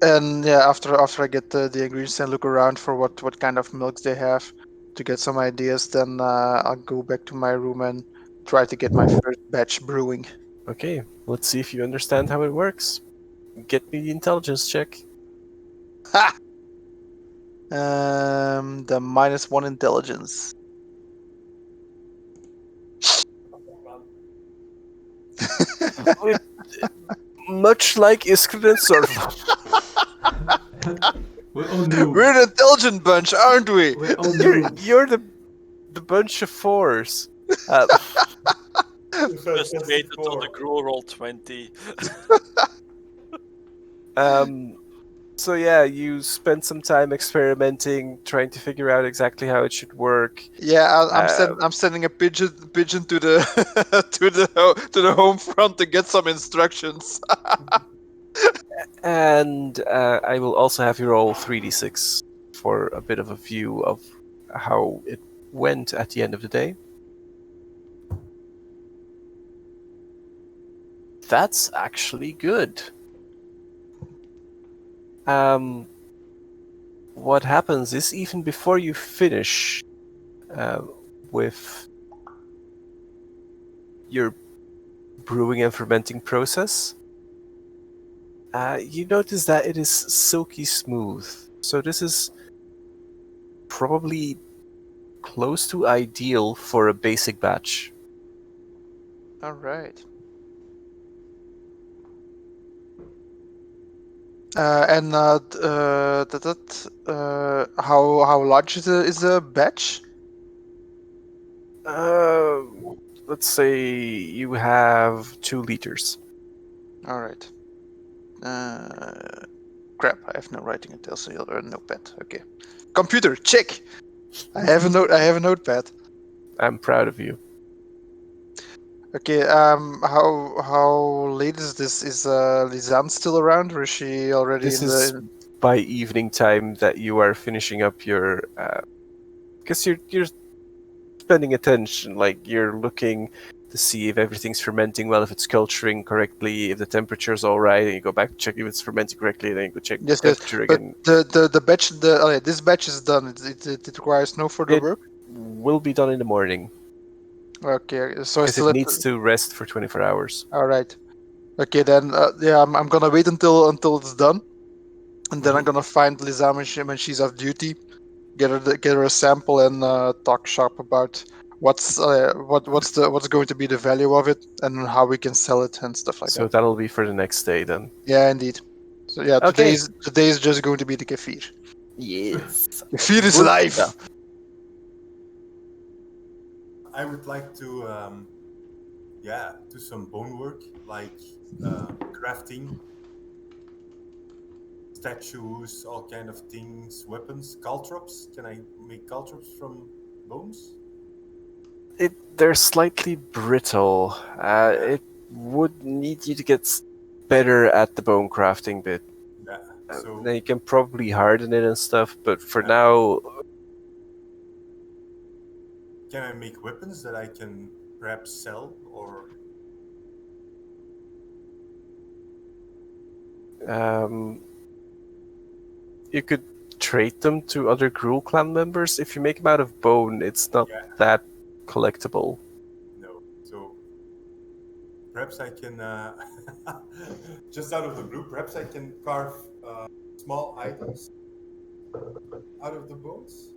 S2: And yeah, after I get the ingredients and look around for what kind of milks they have to get some ideas, then I'll go back to my room and try to get my first batch brewing.
S1: Okay, let's see if you understand how it works. Get me the intelligence check.
S2: Ha! The -1 intelligence.
S1: Much like Iskrid and Sorva.
S3: We're all new.
S2: We're an intelligent bunch, aren't we?
S3: We're all
S1: you're,
S3: noobs.
S1: you're the bunch of 4s.
S4: Just wait until the crew roll 20.
S1: So yeah, you spend some time experimenting, trying to figure out exactly how it should work.
S2: Yeah, I'm sending a pigeon to the to the home front to get some instructions.
S1: And I will also have you roll 3d6 for a bit of a view of how it went at the end of the day. That's actually good. What happens is, even before you finish with your brewing and fermenting process, you notice that it is silky smooth. So this is probably close to ideal for a basic batch.
S2: All right. How large is a batch?
S1: Let's say you have 2 liters.
S2: All right. Crap! I have no writing utensil or notepad. Okay. Computer, check. I have a note. I have a notepad.
S1: I'm proud of you.
S2: Okay. How late is this? Is Lisanne still around, or is she already
S1: This
S2: in
S1: is
S2: the?
S1: by evening time that you are finishing up your. Because you're spending attention, like you're looking to see if everything's fermenting well, if it's culturing correctly, if the temperature's all right, and you go back to check if it's fermenting correctly, and then you go check
S2: Yes,
S1: the
S2: yes.
S1: temperature
S2: But
S1: again.
S2: the batch this batch is done. It requires no further
S1: It
S2: work.
S1: will be done in the morning
S2: Okay. So I
S1: because
S2: still
S1: it
S2: have
S1: needs to rest for 24 hours.
S2: All right. Okay, then yeah, I'm gonna wait until it's done, and then I'm gonna find Lisanne when she's off duty, get her a sample, and talk shop about what's going to be the value of it and how we can sell it and stuff like
S1: So
S2: that.
S1: that'll be for the next day then.
S2: Yeah, indeed. So yeah,
S1: Okay.
S2: today is just going to be the kefir.
S1: Yes.
S2: Kefir is
S1: Good
S2: life.
S1: stuff.
S6: I would like to, do some bone work, like crafting. statues, all kind of things, weapons, caltrops. Can I make caltrops from bones?
S1: They're slightly brittle. It would need you to get better at the bone crafting bit.
S6: Yeah. So
S1: Then you can probably harden it and stuff, but for
S6: Yeah.
S1: now,
S6: can I make weapons that I can perhaps sell or?
S1: you could trade them to other Gruul clan members. If you make them out of bone, it's not
S6: Yeah.
S1: that collectible.
S6: No. So perhaps I can, just out of the blue, perhaps I can carve small items out of the bones,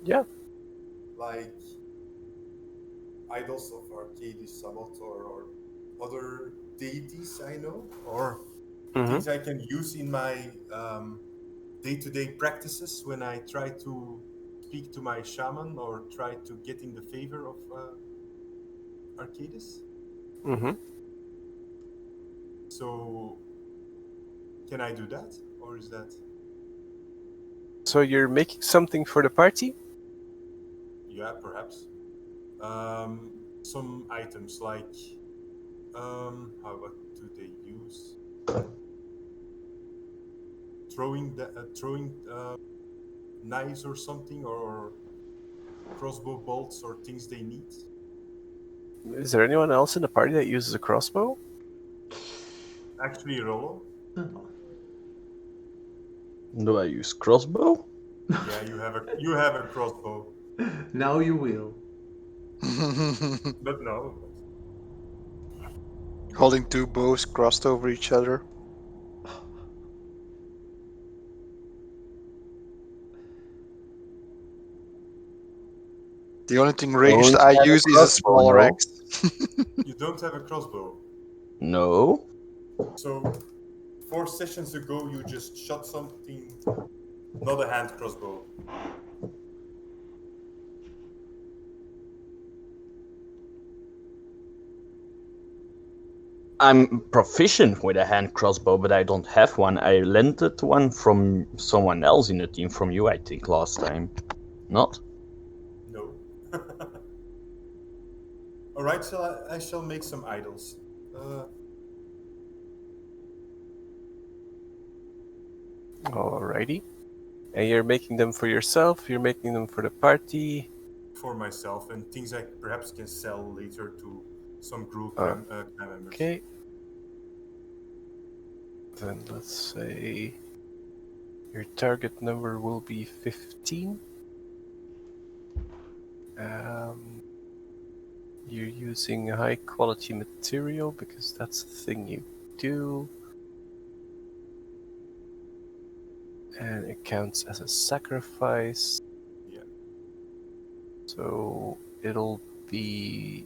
S1: Yeah.
S6: like idols of Arcadius Sabbath or other deities I know, or things I can use in my day-to-day practices when I try to speak to my shaman or try to get in the favor of Arcadius.
S1: Mm-hmm.
S6: So, can I do that, or is that?
S1: So you're making something for the party?
S6: Yeah, perhaps. Some items like what do they use? Throwing knives or something, or crossbow bolts or things they need.
S1: Is there anyone else in the party that uses a crossbow?
S6: Actually, Rollo.
S3: Oh.
S5: Do I use crossbow?
S6: Yeah, you have a crossbow,
S3: Now you will.
S6: but no.
S2: Holding two bows crossed over each other. The only thing ranged
S5: Only
S2: I
S5: have a
S2: use is a
S5: crossbow,
S2: smaller
S5: no?
S2: axe.
S6: You don't have a crossbow.
S5: No.
S6: So, 4 sessions ago, you just shot something, not a hand crossbow.
S5: I'm proficient with a hand crossbow, but I don't have one. I rented one from someone else in the team, from you, I think, last time. Not?
S6: No. All right, so I shall make some idols.
S1: Alrighty. And you're making them for yourself, you're making them for the party.
S6: For myself and things I perhaps can sell later to some group clan members.
S1: Okay. Then let's say your target number will be 15. You're using high quality material because that's the thing you do. And it counts as a sacrifice.
S6: Yeah.
S1: So it'll be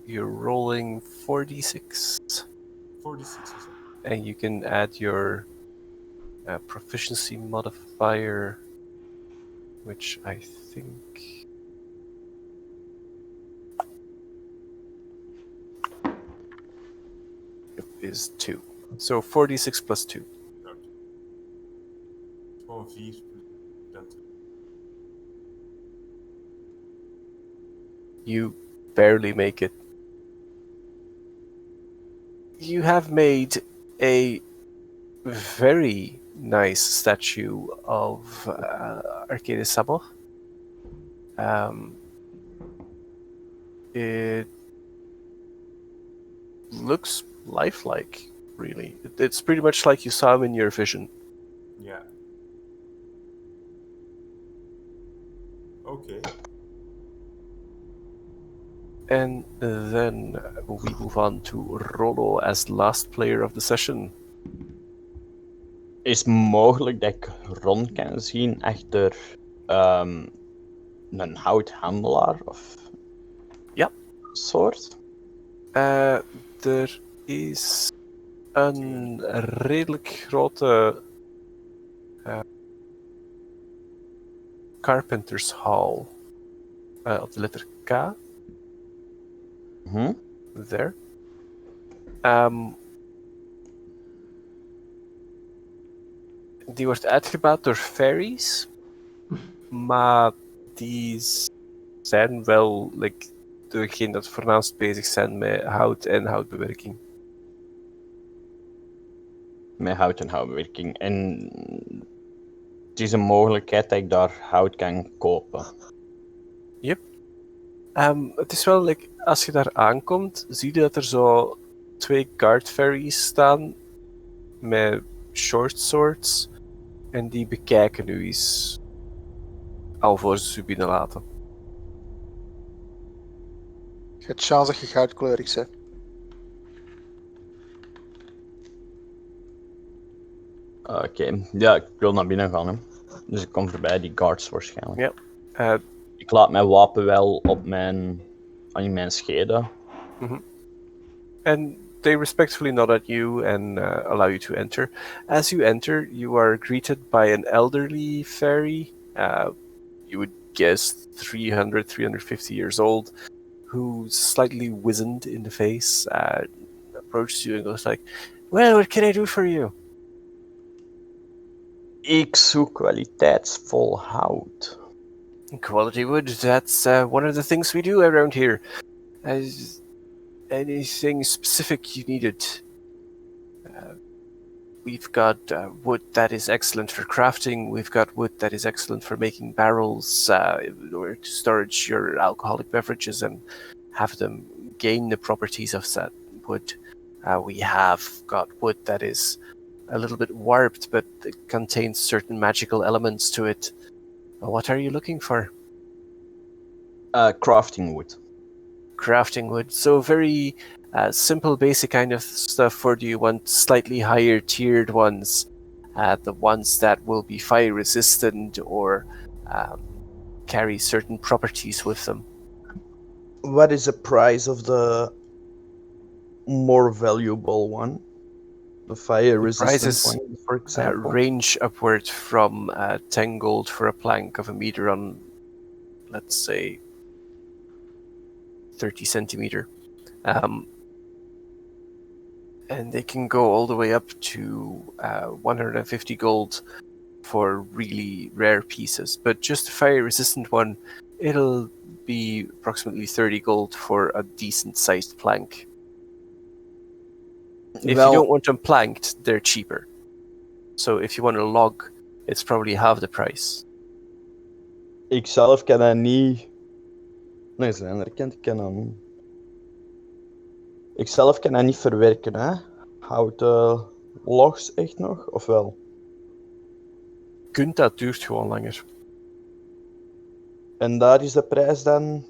S1: you're rolling 4d6.
S6: 46 is it?
S1: And you can add your proficiency modifier, which I think is 2. So 4d6 plus 2.
S6: Okay. 12 V's.
S1: You barely make it. You have made a very nice statue of Arcadius Sabbath. It looks lifelike, really. It's pretty much like you saw him in your vision.
S6: Yeah. Okay.
S1: And then we move on to Rolo as last player of the session.
S5: Is mogelijk dat ik Ron kan zien achter een houthandelaar of
S1: Ja.
S5: soort?
S1: Er is een redelijk grote Carpenter's Hall op de letter K. There. Die wordt uitgebaat door fairies. Maar die zijn wel degene dat voornaamst bezig zijn met hout en houtbewerking.
S5: Met hout en houtbewerking. En het is een mogelijkheid dat ik daar hout kan kopen.
S1: Het is wel, als je daar aankomt, zie je dat er zo 2 guard fairies staan met short swords. En die bekijken u eens alvorens ze u binnenlaten.
S2: Je hebt chance dat je goudkleurig bent.
S5: Oké, ja, ik wil naar binnen gaan. Hè. Dus ik kom voorbij die guards waarschijnlijk.
S1: Ja. Uh,
S5: Ik laat mijn wapen wel op in mijn schede.
S1: And they respectfully nod at you and allow you to enter. As you enter, you are greeted by an elderly fairy. You would guess 300, 350 years old, who's slightly wizened in the face. Approaches you and goes like, "Well, what can I do for you?"
S5: Ik zoek kwaliteitsvol hout.
S1: Quality wood, that's one of the things we do around here. Anything specific you needed? We've got wood that is excellent for crafting. We've got wood that is excellent for making barrels in order to storage your alcoholic beverages and have them gain the properties of that wood. We have got wood that is a little bit warped, but it contains certain magical elements to it. What are you looking for?
S5: Crafting wood.
S1: Crafting wood. So very simple, basic kind of stuff, or do you want slightly higher tiered ones? The ones that will be fire resistant or carry certain properties with them.
S5: What is the price of the more valuable one? The fire resistant
S1: prices,
S5: one, for example?
S1: Range upward from 10 gold for a plank of a meter on, let's say, 30 centimeter. And they can go all the way up to 150 gold for really rare pieces. But just a fire-resistant one, it'll be approximately 30 gold for a decent-sized plank. If you don't want them planked, they're cheaper. So if you want a log, it's probably half the price.
S5: Ik zelf kan dat niet... Nee, zijn er kent, ik kan dat niet. Ik zelf kan dat niet verwerken, hè. Houten logs echt nog, of wel?
S1: Kunt, dat duurt gewoon langer.
S5: En daar is de prijs dan?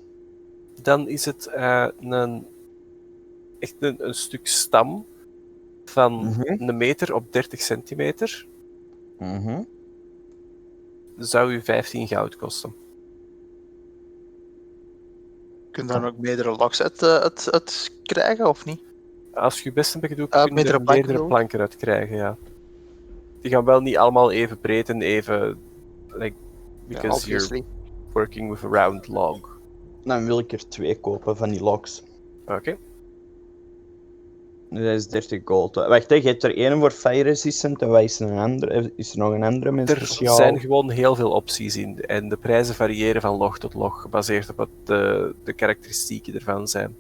S1: Dan is het echt een stuk stam van een meter op 30 centimeter. Zou u 15 goud kosten.
S2: Kun je dan ook meerdere logs uit krijgen, of niet?
S1: Als je je best een beetje doet, kun je
S2: meerdere
S1: er
S2: planken
S1: meerdere
S2: ook?
S1: planken uit krijgen, ja. Die gaan wel niet allemaal even breed en even... because you're working with a round log.
S5: Dan wil ik er 2 kopen van die logs.
S1: Oké.
S5: Dat is 30 gold. Wacht, je hebt er één voor fire resistant en wat is er een andere? Is er nog een andere met
S1: Er
S5: speciaal?
S1: zijn gewoon heel veel opties in en de prijzen variëren van log tot log, gebaseerd op wat de karakteristieken ervan zijn.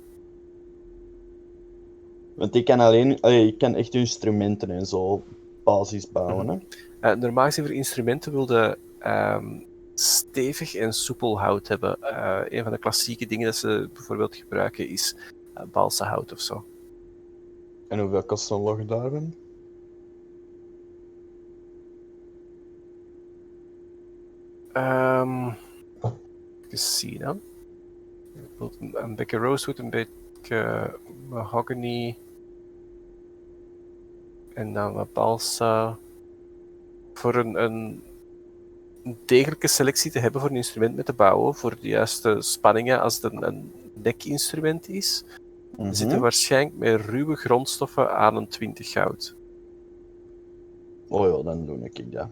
S5: Want ik kan ik kan echt instrumenten en zo basis bouwen, hè.
S1: Normaal gezien voor instrumenten wilde stevig en soepel hout hebben. Een van de klassieke dingen dat ze bijvoorbeeld gebruiken is balsahout of zo.
S5: En hoeveel kost een log daarvan?
S1: Even zien dan. Een beetje rosewood, een beetje mahogany. En dan wat balsa. Voor een degelijke selectie te hebben voor een instrument mee te bouwen, voor de juiste spanningen als het een nekinstrument is, zitten waarschijnlijk met ruwe grondstoffen aan een 20 goud.
S5: Oh ja, dan doe ik dat.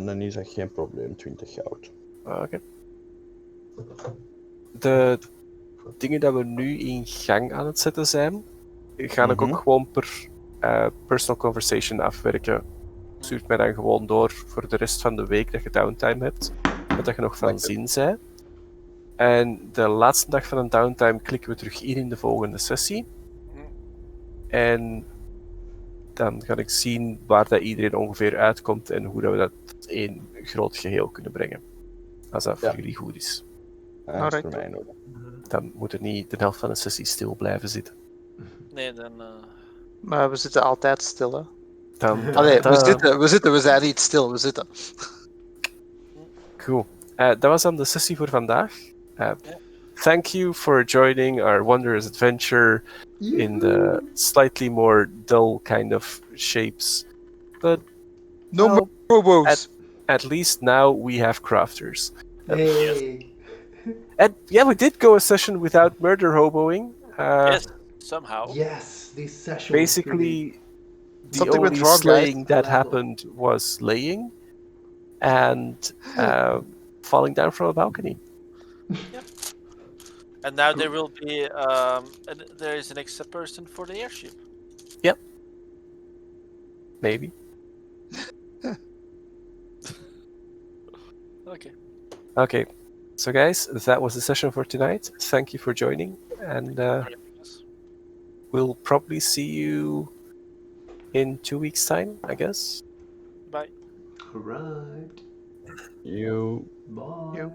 S5: Dan is dat geen probleem, 20 goud.
S1: Oké. De dingen dat we nu in gang aan het zetten zijn, ga ik ook gewoon per personal conversation afwerken. Stuurt mij dan gewoon door voor de rest van de week dat je downtime hebt. Dat je nog van
S5: Lekker.
S1: zin bent. En de laatste dag van een downtime klikken we terug in de volgende sessie. En dan ga ik zien waar dat iedereen ongeveer uitkomt en hoe dat we dat tot één groot geheel kunnen brengen. Als dat voor jullie goed is.
S5: Dat is
S2: Alright.
S5: voor mij in orde.
S1: Dan moet er niet de helft van de sessie stil blijven zitten.
S4: Nee, dan...
S2: Maar we zitten altijd stil, hè.
S1: Dan,
S2: Allee,
S1: dan-
S2: we zijn niet stil, we zitten.
S1: Cool. Dat was dan de sessie voor vandaag. Thank you for joining our wondrous adventure in the slightly more dull kind of shapes. But
S2: No
S1: Well,
S2: robots.
S1: at least now we have crafters.
S3: Hey.
S1: And yeah, we did go a session without murder hoboing.
S4: yes, somehow.
S3: Yes, this session was pretty-
S1: Basically, the
S2: Something went
S1: only
S2: wrong, guys.
S1: slaying that
S3: Level.
S1: happened was laying and falling down from a balcony.
S4: And now there will be... there is an extra person for the airship.
S1: Maybe.
S4: Okay.
S1: Okay. So, guys, that was the session for tonight. Thank you for joining, and
S4: Yes.
S1: we'll probably see you in 2 weeks' time, I guess.
S4: Bye.
S3: Alright.
S5: You.
S3: Bye.
S2: You.